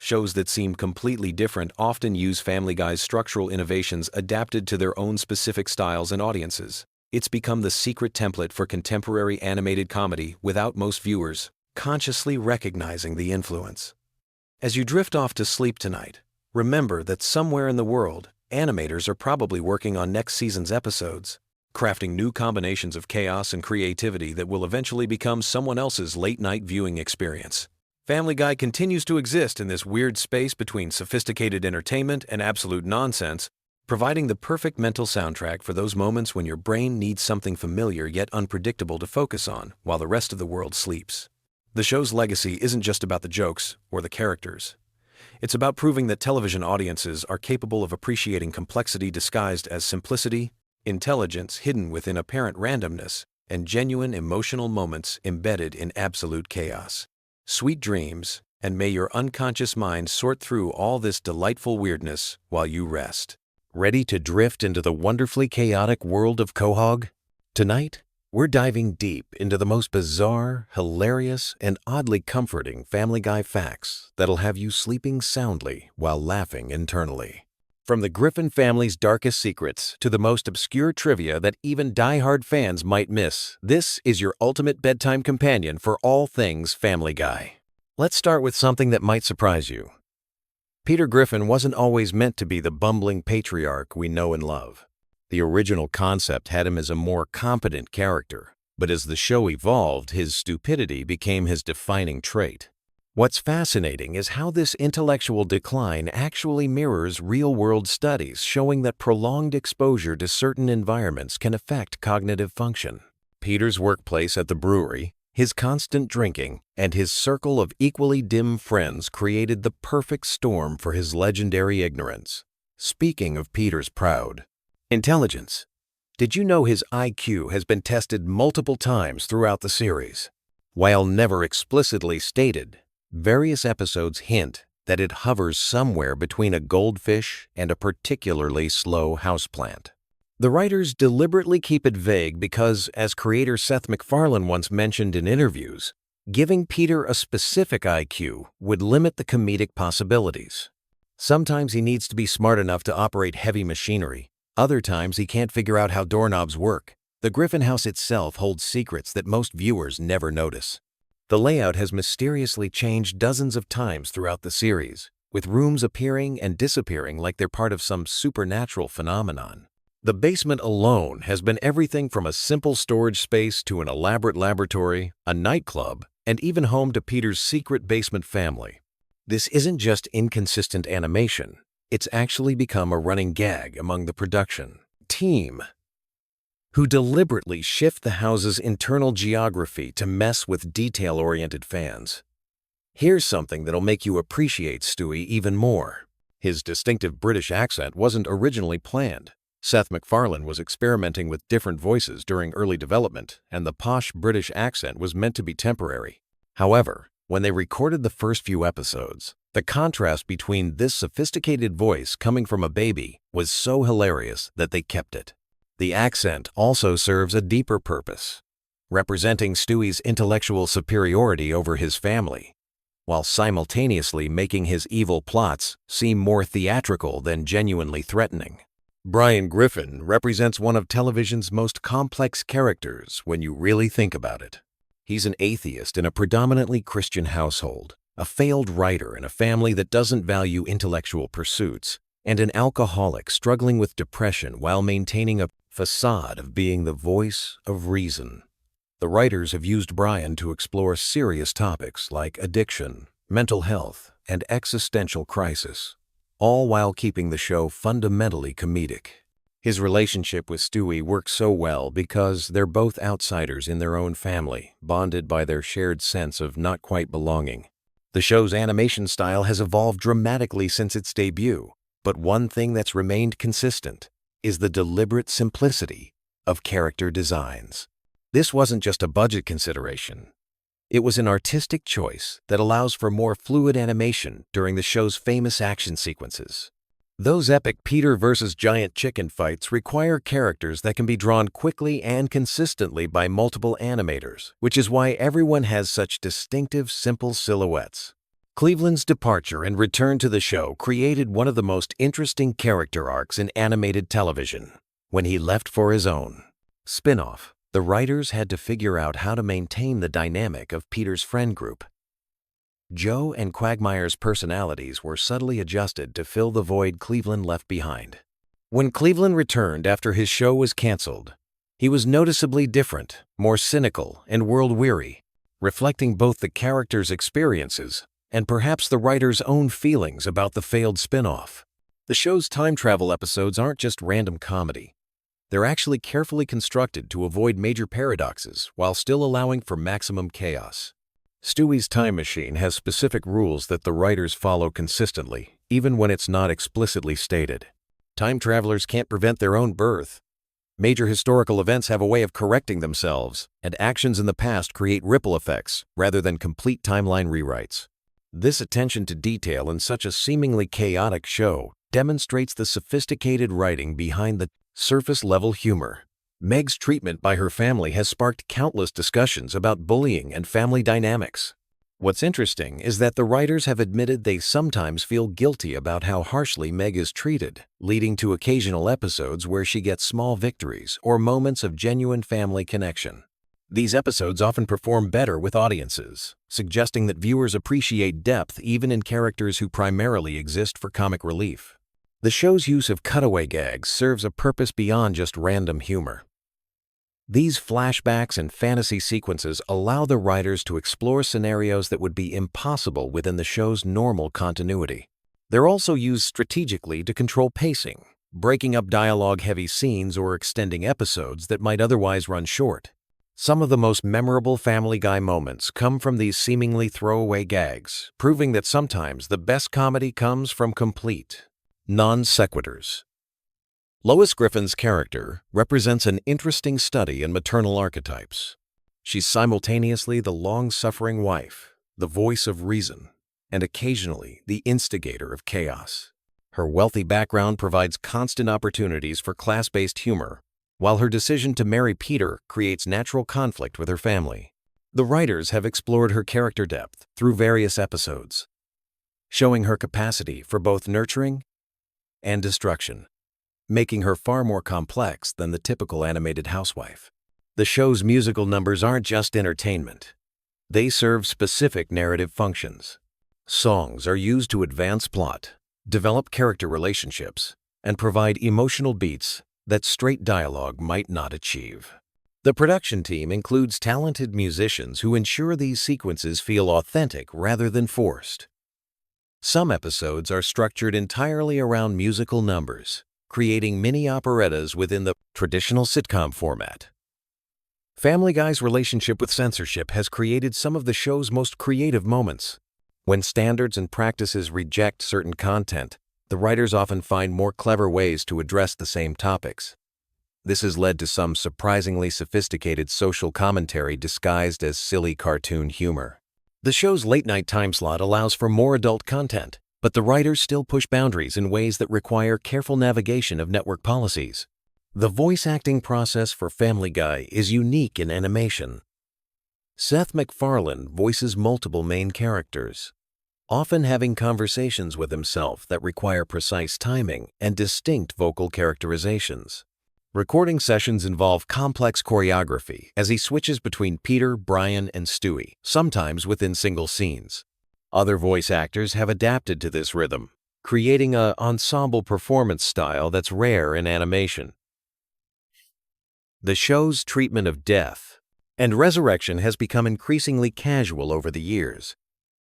Shows that seem completely different often use Family Guy's structural innovations adapted to their own specific styles and audiences. It's become the secret template for contemporary animated comedy without most viewers consciously recognizing the influence. As you drift off to sleep tonight, remember that somewhere in the world, animators are probably working on next season's episodes, crafting new combinations of chaos and creativity that will eventually become someone else's late-night viewing experience. Family Guy continues to exist in this weird space between sophisticated entertainment and absolute nonsense, providing the perfect mental soundtrack for those moments when your brain needs something familiar yet unpredictable to focus on while the rest of the world sleeps. The show's legacy isn't just about the jokes or the characters. It's about proving that television audiences are capable of appreciating complexity disguised as simplicity, intelligence hidden within apparent randomness, and genuine emotional moments embedded in absolute chaos. Sweet dreams, and may your unconscious mind sort through all this delightful weirdness while you rest. Ready to drift into the wonderfully chaotic world of Quahog? Tonight, we're diving deep into the most bizarre, hilarious, and oddly comforting Family Guy facts that'll have you sleeping soundly while laughing internally. From the Griffin family's darkest secrets to the most obscure trivia that even die-hard fans might miss, this is your ultimate bedtime companion for all things Family Guy. Let's start with something that might surprise you. Peter Griffin wasn't always meant to be the bumbling patriarch we know and love. The original concept had him as a more competent character, but as the show evolved, his stupidity became his defining trait. What's fascinating is how this intellectual decline actually mirrors real-world studies showing that prolonged exposure to certain environments can affect cognitive function. Peter's workplace at the brewery, his constant drinking, and his circle of equally dim friends created the perfect storm for his legendary ignorance. Speaking of Peter's proud intelligence, did you know his IQ has been tested multiple times throughout the series? While never explicitly stated, various episodes hint that it hovers somewhere between a goldfish and a particularly slow houseplant. The writers deliberately keep it vague because, as creator Seth MacFarlane once mentioned in interviews, giving Peter a specific IQ would limit the comedic possibilities. Sometimes he needs to be smart enough to operate heavy machinery. Other times he can't figure out how doorknobs work. The Griffin house itself holds secrets that most viewers never notice. The layout has mysteriously changed dozens of times throughout the series, with rooms appearing and disappearing like they're part of some supernatural phenomenon. The basement alone has been everything from a simple storage space to an elaborate laboratory, a nightclub, and even home to Peter's secret basement family. This isn't just inconsistent animation, it's actually become a running gag among the production team, who deliberately shift the house's internal geography to mess with detail-oriented fans. Here's something that'll make you appreciate Stewie even more. His distinctive British accent wasn't originally planned. Seth MacFarlane was experimenting with different voices during early development, and the posh British accent was meant to be temporary. However, when they recorded the first few episodes, the contrast between this sophisticated voice coming from a baby was so hilarious that they kept it. The accent also serves a deeper purpose, representing Stewie's intellectual superiority over his family, while simultaneously making his evil plots seem more theatrical than genuinely threatening. Brian Griffin represents one of television's most complex characters when you really think about it. He's an atheist in a predominantly Christian household, a failed writer in a family that doesn't value intellectual pursuits, and an alcoholic struggling with depression while maintaining a facade of being the voice of reason. The writers have used Brian to explore serious topics like addiction, mental health, and existential crisis, all while keeping the show fundamentally comedic. His relationship with Stewie works so well because they're both outsiders in their own family, bonded by their shared sense of not quite belonging. The show's animation style has evolved dramatically since its debut, but one thing that's remained consistent is the deliberate simplicity of character designs. This wasn't just a budget consideration. It was an artistic choice that allows for more fluid animation during the show's famous action sequences. Those epic Peter versus giant chicken fights require characters that can be drawn quickly and consistently by multiple animators, which is why everyone has such distinctive, simple silhouettes. Cleveland's departure and return to the show created one of the most interesting character arcs in animated television. When he left for his own spin-off, the writers had to figure out how to maintain the dynamic of Peter's friend group. Joe and Quagmire's personalities were subtly adjusted to fill the void Cleveland left behind. When Cleveland returned after his show was canceled, he was noticeably different, more cynical, and world-weary, reflecting both the character's experiences and perhaps the writer's own feelings about the failed spin-off. The show's time travel episodes aren't just random comedy. They're actually carefully constructed to avoid major paradoxes while still allowing for maximum chaos. Stewie's time machine has specific rules that the writers follow consistently, even when it's not explicitly stated. Time travelers can't prevent their own birth. Major historical events have a way of correcting themselves, and actions in the past create ripple effects rather than complete timeline rewrites. This attention to detail in such a seemingly chaotic show demonstrates the sophisticated writing behind the surface-level humor. Meg's treatment by her family has sparked countless discussions about bullying and family dynamics. What's interesting is that the writers have admitted they sometimes feel guilty about how harshly Meg is treated, leading to occasional episodes where she gets small victories or moments of genuine family connection. These episodes often perform better with audiences, suggesting that viewers appreciate depth even in characters who primarily exist for comic relief. The show's use of cutaway gags serves a purpose beyond just random humor. These flashbacks and fantasy sequences allow the writers to explore scenarios that would be impossible within the show's normal continuity. They're also used strategically to control pacing, breaking up dialogue-heavy scenes or extending episodes that might otherwise run short. Some of the most memorable Family Guy moments come from these seemingly throwaway gags, proving that sometimes the best comedy comes from complete non-sequiturs. Lois Griffin's character represents an interesting study in maternal archetypes. She's simultaneously the long-suffering wife, the voice of reason, and occasionally the instigator of chaos. Her wealthy background provides constant opportunities for class-based humor, while her decision to marry Peter creates natural conflict with her family. The writers have explored her character depth through various episodes, showing her capacity for both nurturing and destruction, making her far more complex than the typical animated housewife. The show's musical numbers aren't just entertainment. They serve specific narrative functions. Songs are used to advance plot, develop character relationships, and provide emotional beats that straight dialogue might not achieve. The production team includes talented musicians who ensure these sequences feel authentic rather than forced. Some episodes are structured entirely around musical numbers, creating mini operettas within the traditional sitcom format. Family Guy's relationship with censorship has created some of the show's most creative moments. When standards and practices reject certain content, the writers often find more clever ways to address the same topics. This has led to some surprisingly sophisticated social commentary disguised as silly cartoon humor. The show's late-night time slot allows for more adult content, but the writers still push boundaries in ways that require careful navigation of network policies. The voice acting process for Family Guy is unique in animation. Seth MacFarlane voices multiple main characters, often having conversations with himself that require precise timing and distinct vocal characterizations. Recording sessions involve complex choreography as he switches between Peter, Brian, and Stewie, sometimes within single scenes. Other voice actors have adapted to this rhythm, creating an ensemble performance style that's rare in animation. The show's treatment of death and resurrection has become increasingly casual over the years.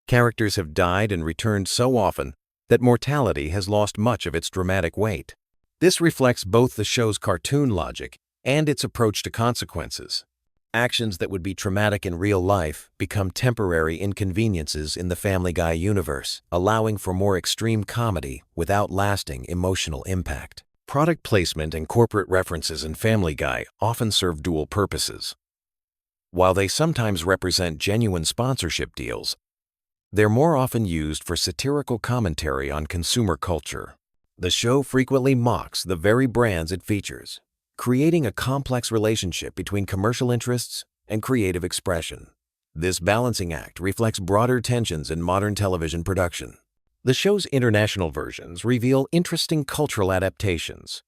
Characters have died and returned so often that mortality has lost much of its dramatic weight. This reflects both the show's cartoon logic and its approach to consequences. Actions that would be traumatic in real life become temporary inconveniences in the Family Guy universe, allowing for more extreme comedy without lasting emotional impact. Product placement and corporate references in Family Guy often serve dual purposes. While they sometimes represent genuine sponsorship deals, they're more often used for satirical commentary on consumer culture. The show frequently mocks the very brands it features, creating a complex relationship between commercial interests and creative expression. This balancing act reflects broader tensions in modern television production. The show's international versions reveal interesting cultural adaptations.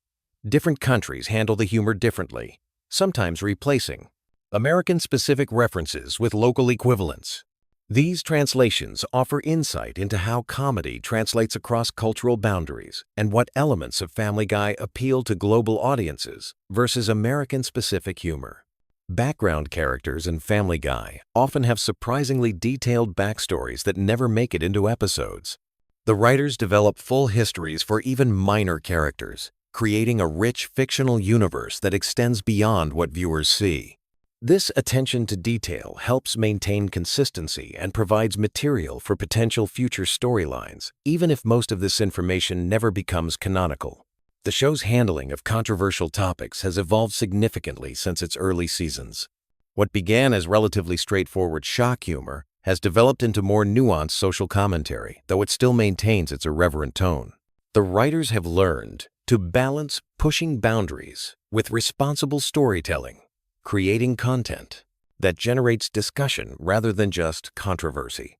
Different countries handle the humor differently, sometimes replacing American-specific references with local equivalents. These translations offer insight into how comedy translates across cultural boundaries and what elements of Family Guy appeal to global audiences versus American-specific humor. Background characters in Family Guy often have surprisingly detailed backstories that never make it into episodes. The writers develop full histories for even minor characters, creating a rich fictional universe that extends beyond what viewers see. This attention to detail helps maintain consistency and provides material for potential future storylines, even if most of this information never becomes canonical. The show's handling of controversial topics has evolved significantly since its early seasons. What began as relatively straightforward shock humor has developed into more nuanced social commentary, though it still maintains its irreverent tone. The writers have learned to balance pushing boundaries with responsible storytelling, creating content that generates discussion rather than just controversy.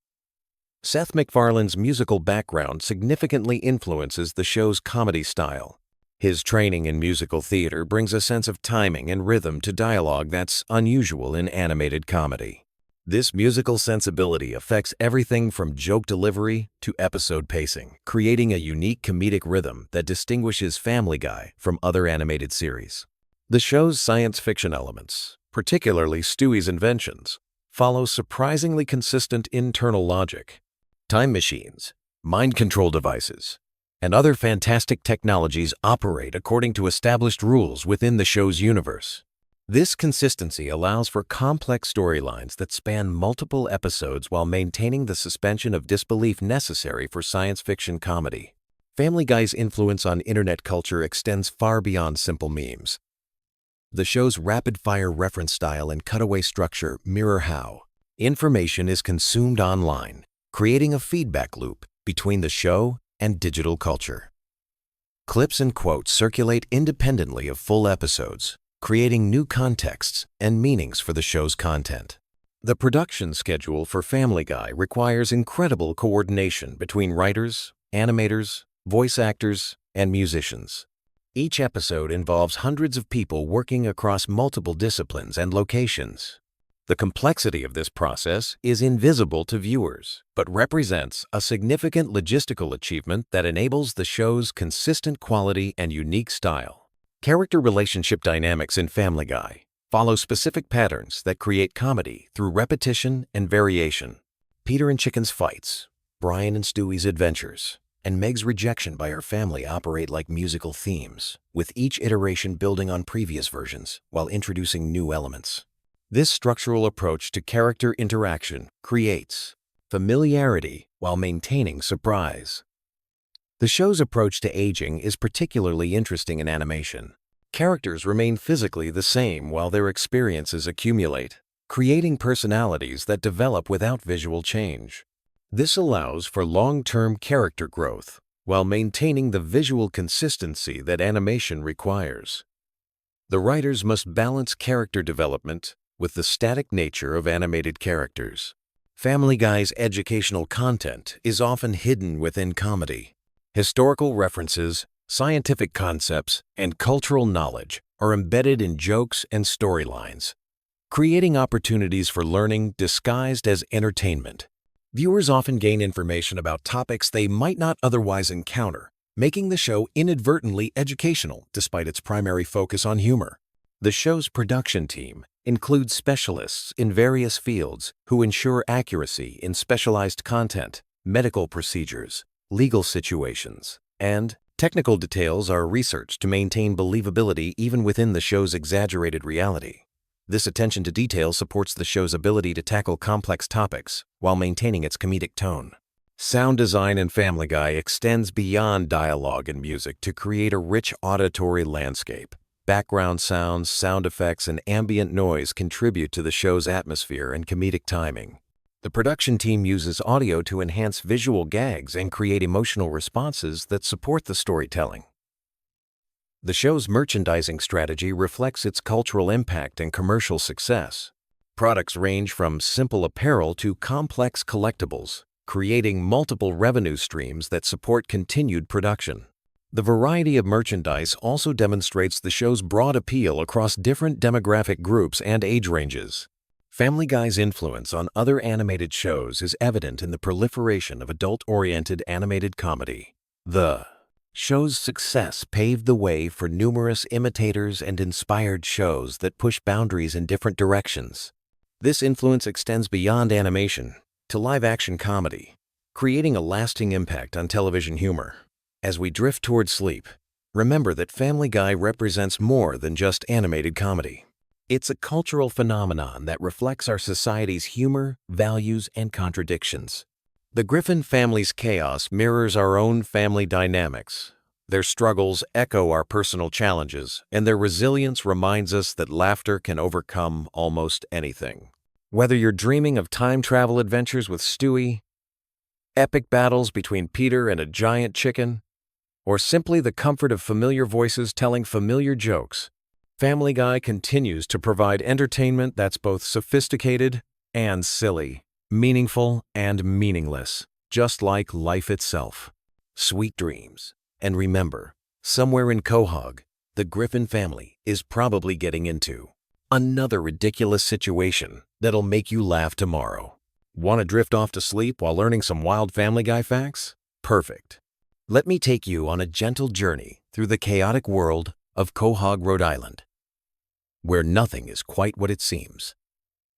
Seth MacFarlane's musical background significantly influences the show's comedy style. His training in musical theater brings a sense of timing and rhythm to dialogue that's unusual in animated comedy. This musical sensibility affects everything from joke delivery to episode pacing, creating a unique comedic rhythm that distinguishes Family Guy from other animated series. The show's science fiction elements, particularly Stewie's inventions, follow surprisingly consistent internal logic. Time machines, mind control devices, and other fantastic technologies operate according to established rules within the show's universe. This consistency allows for complex storylines that span multiple episodes while maintaining the suspension of disbelief necessary for science fiction comedy. Family Guy's influence on internet culture extends far beyond simple memes. The show's rapid-fire reference style and cutaway structure mirror how information is consumed online, creating a feedback loop between the show and digital culture. Clips and quotes circulate independently of full episodes, creating new contexts and meanings for the show's content. The production schedule for Family Guy requires incredible coordination between writers, animators, voice actors, and musicians. Each episode involves hundreds of people working across multiple disciplines and locations. The complexity of this process is invisible to viewers, but represents a significant logistical achievement that enables the show's consistent quality and unique style. Character relationship dynamics in Family Guy follow specific patterns that create comedy through repetition and variation. Peter and Chicken's fights, Brian and Stewie's adventures, and Meg's rejection by her family operate like musical themes, with each iteration building on previous versions while introducing new elements. This structural approach to character interaction creates familiarity while maintaining surprise. The show's approach to aging is particularly interesting in animation. Characters remain physically the same while their experiences accumulate, creating personalities that develop without visual change. This allows for long-term character growth while maintaining the visual consistency that animation requires. The writers must balance character development with the static nature of animated characters. Family Guy's educational content is often hidden within comedy. Historical references, scientific concepts, and cultural knowledge are embedded in jokes and storylines, creating opportunities for learning disguised as entertainment. Viewers often gain information about topics they might not otherwise encounter, making the show inadvertently educational despite its primary focus on humor. The show's production team includes specialists in various fields who ensure accuracy in specialized content, medical procedures, legal situations, and technical details are researched to maintain believability even within the show's exaggerated reality. This attention to detail supports the show's ability to tackle complex topics while maintaining its comedic tone. Sound design in Family Guy extends beyond dialogue and music to create a rich auditory landscape. Background sounds, sound effects, and ambient noise contribute to the show's atmosphere and comedic timing. The production team uses audio to enhance visual gags and create emotional responses that support the storytelling. The show's merchandising strategy reflects its cultural impact and commercial success. Products range from simple apparel to complex collectibles, creating multiple revenue streams that support continued production. The variety of merchandise also demonstrates the show's broad appeal across different demographic groups and age ranges. Family Guy's influence on other animated shows is evident in the proliferation of adult-oriented animated comedy. The show's success paved the way for numerous imitators and inspired shows that push boundaries in different directions. This influence extends beyond animation to live-action comedy, creating a lasting impact on television humor. As we drift toward sleep, remember that Family Guy represents more than just animated comedy. It's a cultural phenomenon that reflects our society's humor, values, and contradictions. The Griffin family's chaos mirrors our own family dynamics. Their struggles echo our personal challenges, and their resilience reminds us that laughter can overcome almost anything. Whether you're dreaming of time travel adventures with Stewie, epic battles between Peter and a giant chicken, or simply the comfort of familiar voices telling familiar jokes, Family Guy continues to provide entertainment that's both sophisticated and silly, meaningful and meaningless, just like life itself. Sweet dreams. And remember, somewhere in Quahog, the Griffin family is probably getting into another ridiculous situation that'll make you laugh tomorrow. Want to drift off to sleep while learning some wild Family Guy facts? Perfect. Let me take you on a gentle journey through the chaotic world of Quahog, Rhode Island, where nothing is quite what it seems,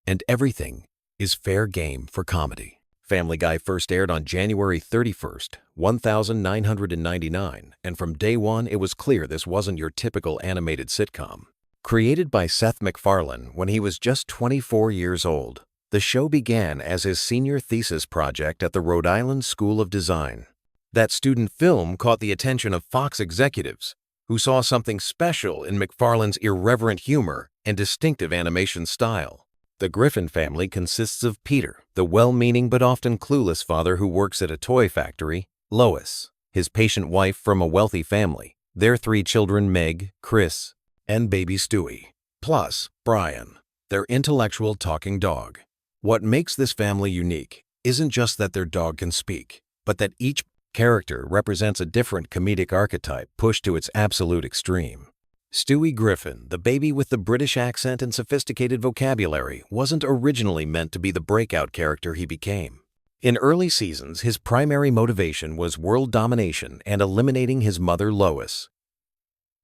and everything is fair game for comedy. Family Guy first aired on January 31st, 1999, and from day one it was clear this wasn't your typical animated sitcom. Created by Seth MacFarlane when he was just 24 years old, the show began as his senior thesis project at the Rhode Island School of Design. That student film caught the attention of Fox executives, who saw something special in MacFarlane's irreverent humor and distinctive animation style. The Griffin family consists of Peter, the well-meaning but often clueless father who works at a toy factory, Lois, his patient wife from a wealthy family, their 3 children Meg, Chris, and baby Stewie, plus Brian, their intellectual talking dog. What makes this family unique isn't just that their dog can speak, but that each character represents a different comedic archetype pushed to its absolute extreme. Stewie Griffin, the baby with the British accent and sophisticated vocabulary, wasn't originally meant to be the breakout character he became. In early seasons, his primary motivation was world domination and eliminating his mother Lois.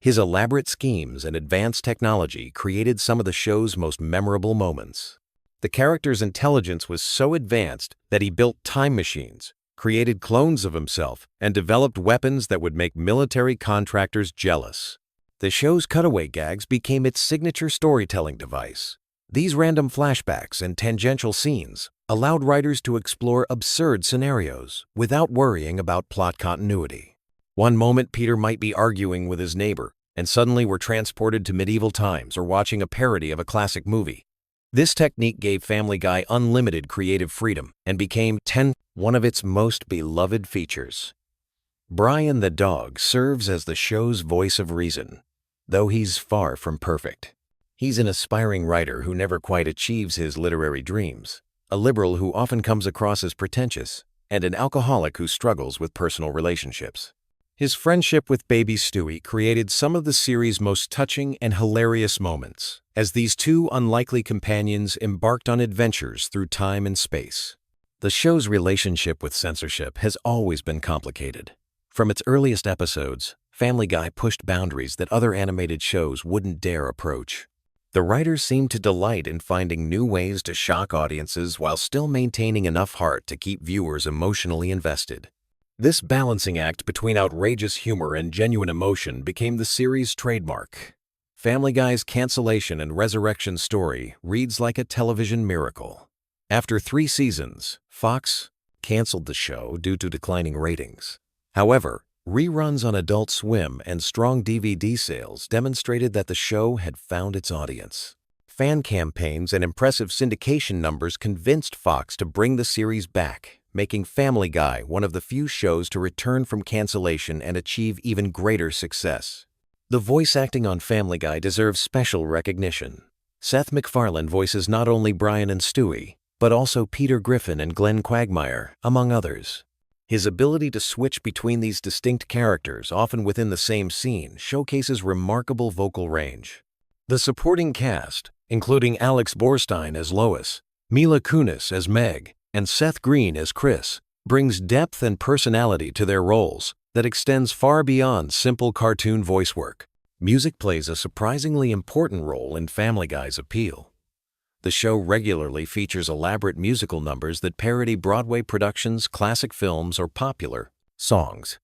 His elaborate schemes and advanced technology created some of the show's most memorable moments. The character's intelligence was so advanced that he built time machines, created clones of himself, and developed weapons that would make military contractors jealous. The show's cutaway gags became its signature storytelling device. These random flashbacks and tangential scenes allowed writers to explore absurd scenarios without worrying about plot continuity. One moment Peter might be arguing with his neighbor, and suddenly we're transported to medieval times or watching a parody of a classic movie. This technique gave Family Guy unlimited creative freedom and became one of its most beloved features. Brian the dog serves as the show's voice of reason, though he's far from perfect. He's an aspiring writer who never quite achieves his literary dreams, a liberal who often comes across as pretentious, and an alcoholic who struggles with personal relationships. His friendship with baby Stewie created some of the series' most touching and hilarious moments, as these two unlikely companions embarked on adventures through time and space. The show's relationship with censorship has always been complicated. From its earliest episodes, Family Guy pushed boundaries that other animated shows wouldn't dare approach. The writers seemed to delight in finding new ways to shock audiences while still maintaining enough heart to keep viewers emotionally invested. This balancing act between outrageous humor and genuine emotion became the series' trademark. Family Guy's cancellation and resurrection story reads like a television miracle. After 3 seasons, Fox canceled the show due to declining ratings. However, reruns on Adult Swim and strong DVD sales demonstrated that the show had found its audience. Fan campaigns and impressive syndication numbers convinced Fox to bring the series back, making Family Guy one of the few shows to return from cancellation and achieve even greater success. The voice acting on Family Guy deserves special recognition. Seth MacFarlane voices not only Brian and Stewie, but also Peter Griffin and Glenn Quagmire, among others. His ability to switch between these distinct characters, often within the same scene, showcases remarkable vocal range. The supporting cast, including Alex Borstein as Lois, Mila Kunis as Meg, and Seth Green as Chris, brings depth and personality to their roles that extends far beyond simple cartoon voice work. Music plays a surprisingly important role in Family Guy's appeal. The show regularly features elaborate musical numbers that parody Broadway productions, classic films, or popular songs.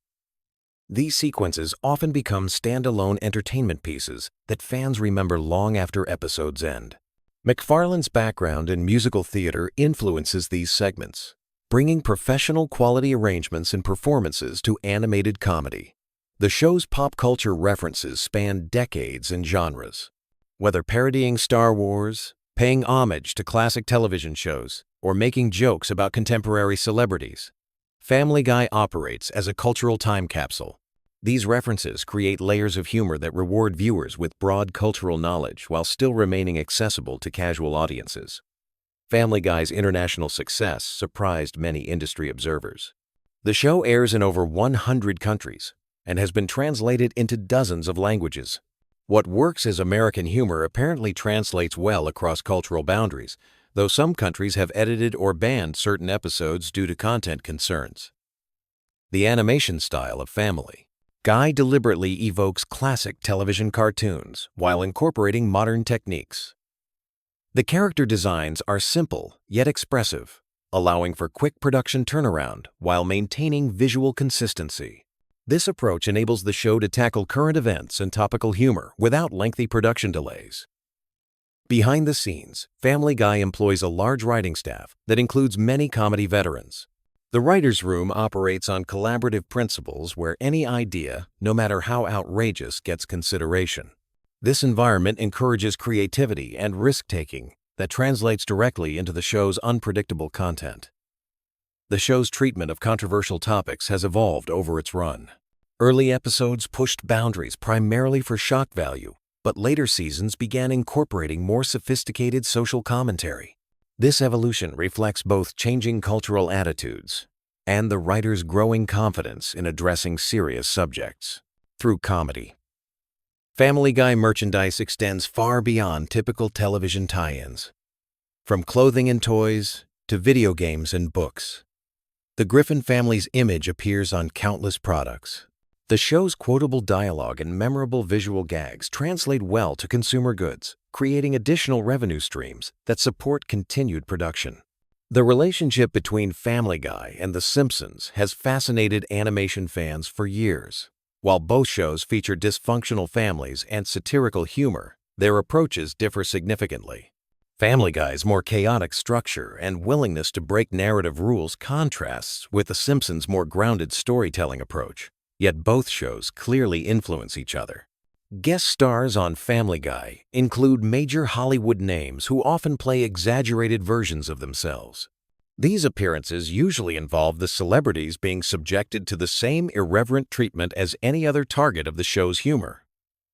These sequences often become standalone entertainment pieces that fans remember long after episodes end. MacFarlane's background in musical theater influences these segments, bringing professional quality arrangements and performances to animated comedy. The show's pop culture references span decades and genres. Whether parodying Star Wars, paying homage to classic television shows, or making jokes about contemporary celebrities, Family Guy operates as a cultural time capsule. These references create layers of humor that reward viewers with broad cultural knowledge while still remaining accessible to casual audiences. Family Guy's international success surprised many industry observers. The show airs in over 100 countries and has been translated into dozens of languages. What works as American humor apparently translates well across cultural boundaries, though some countries have edited or banned certain episodes due to content concerns. The animation style of Family Guy deliberately evokes classic television cartoons while incorporating modern techniques. The character designs are simple yet expressive, allowing for quick production turnaround while maintaining visual consistency. This approach enables the show to tackle current events and topical humor without lengthy production delays. Behind the scenes, Family Guy employs a large writing staff that includes many comedy veterans. The writer's room operates on collaborative principles where any idea, no matter how outrageous, gets consideration. This environment encourages creativity and risk-taking that translates directly into the show's unpredictable content. The show's treatment of controversial topics has evolved over its run. Early episodes pushed boundaries primarily for shock value, but later seasons began incorporating more sophisticated social commentary. This evolution reflects both changing cultural attitudes and the writer's growing confidence in addressing serious subjects through comedy. Family Guy merchandise extends far beyond typical television tie-ins. From clothing and toys to video games and books, the Griffin family's image appears on countless products. The show's quotable dialogue and memorable visual gags translate well to consumer goods, creating additional revenue streams that support continued production. The relationship between Family Guy and The Simpsons has fascinated animation fans for years. While both shows feature dysfunctional families and satirical humor, their approaches differ significantly. Family Guy's more chaotic structure and willingness to break narrative rules contrasts with The Simpsons' more grounded storytelling approach. Yet both shows clearly influence each other. Guest stars on Family Guy include major Hollywood names who often play exaggerated versions of themselves. These appearances usually involve the celebrities being subjected to the same irreverent treatment as any other target of the show's humor.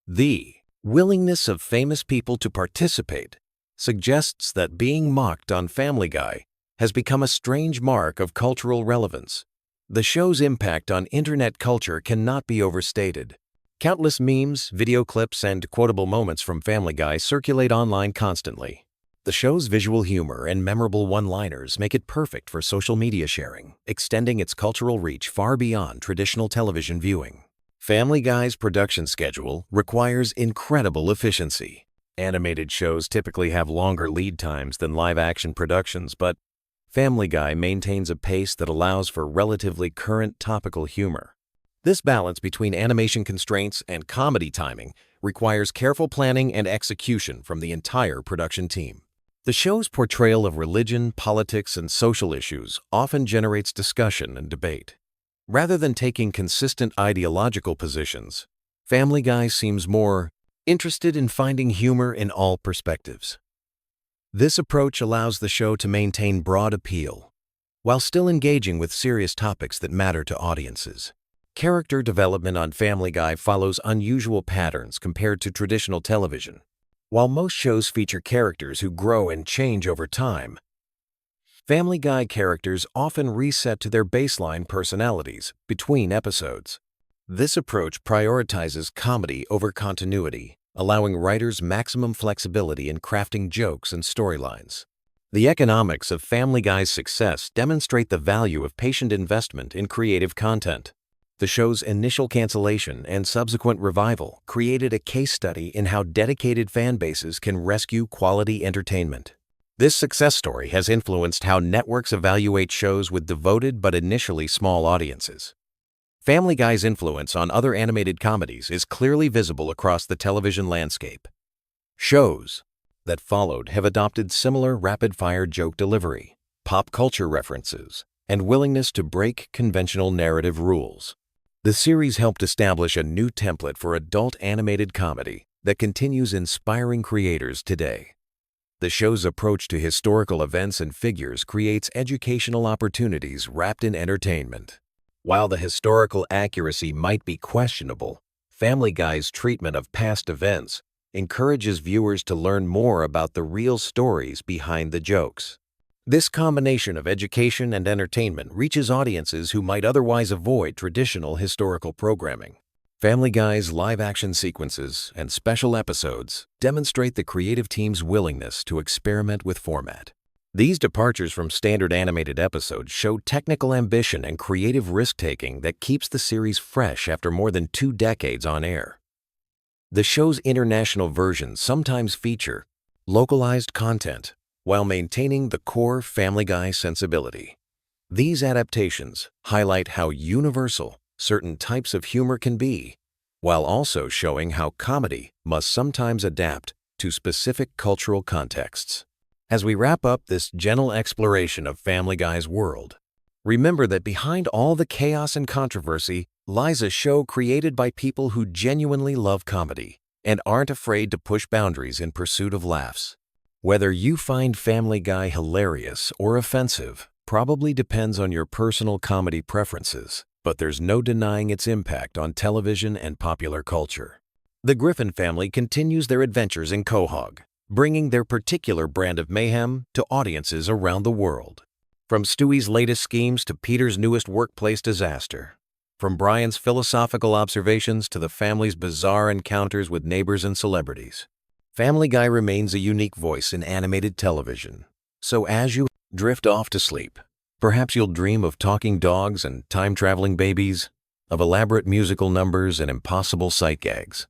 The willingness of famous people to participate suggests that being mocked on Family Guy has become a strange mark of cultural relevance. The show's impact on internet culture cannot be overstated. Countless memes, video clips, and quotable moments from Family Guy circulate online constantly. The show's visual humor and memorable one-liners make it perfect for social media sharing, extending its cultural reach far beyond traditional television viewing. Family Guy's production schedule requires incredible efficiency. Animated shows typically have longer lead times than live-action productions, but Family Guy maintains a pace that allows for relatively current topical humor. This balance between animation constraints and comedy timing requires careful planning and execution from the entire production team. The show's portrayal of religion, politics, and social issues often generates discussion and debate. Rather than taking consistent ideological positions, Family Guy seems more interested in finding humor in all perspectives. This approach allows the show to maintain broad appeal, while still engaging with serious topics that matter to audiences. Character development on Family Guy follows unusual patterns compared to traditional television. While most shows feature characters who grow and change over time, Family Guy characters often reset to their baseline personalities between episodes. This approach prioritizes comedy over continuity, allowing writers maximum flexibility in crafting jokes and storylines. The economics of Family Guy's success demonstrate the value of patient investment in creative content. The show's initial cancellation and subsequent revival created a case study in how dedicated fan bases can rescue quality entertainment. This success story has influenced how networks evaluate shows with devoted but initially small audiences. Family Guy's influence on other animated comedies is clearly visible across the television landscape. Shows that followed have adopted similar rapid-fire joke delivery, pop culture references, and willingness to break conventional narrative rules. The series helped establish a new template for adult animated comedy that continues inspiring creators today. The show's approach to historical events and figures creates educational opportunities wrapped in entertainment. While the historical accuracy might be questionable, Family Guy's treatment of past events encourages viewers to learn more about the real stories behind the jokes. This combination of education and entertainment reaches audiences who might otherwise avoid traditional historical programming. Family Guy's live-action sequences and special episodes demonstrate the creative team's willingness to experiment with format. These departures from standard animated episodes show technical ambition and creative risk-taking that keeps the series fresh after more than 2 decades on air. The show's international versions sometimes feature localized content while maintaining the core Family Guy sensibility. These adaptations highlight how universal certain types of humor can be, while also showing how comedy must sometimes adapt to specific cultural contexts. As we wrap up this gentle exploration of Family Guy's world, remember that behind all the chaos and controversy lies a show created by people who genuinely love comedy and aren't afraid to push boundaries in pursuit of laughs. Whether you find Family Guy hilarious or offensive probably depends on your personal comedy preferences, but there's no denying its impact on television and popular culture. The Griffin family continues their adventures in Quahog, bringing their particular brand of mayhem to audiences around the world. From Stewie's latest schemes to Peter's newest workplace disaster. From Brian's philosophical observations to the family's bizarre encounters with neighbors and celebrities. Family Guy remains a unique voice in animated television. So as you drift off to sleep, perhaps you'll dream of talking dogs and time-traveling babies. of elaborate musical numbers and impossible sight gags.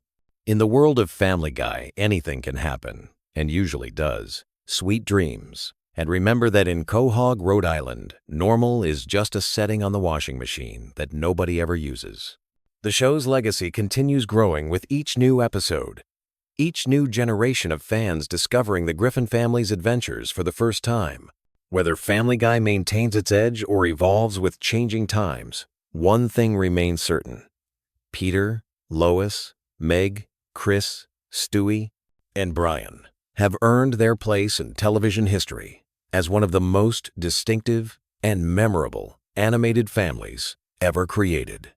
In the world of Family Guy, anything can happen, and usually does. Sweet dreams. And remember that in Quahog, Rhode Island, normal is just a setting on the washing machine that nobody ever uses. The show's legacy continues growing with each new episode. Each new generation of fans discovering the Griffin family's adventures for the first time. Whether Family Guy maintains its edge or evolves with changing times, one thing remains certain. Peter, Lois, Meg, Chris, Stewie, and Brian have earned their place in television history as one of the most distinctive and memorable animated families ever created.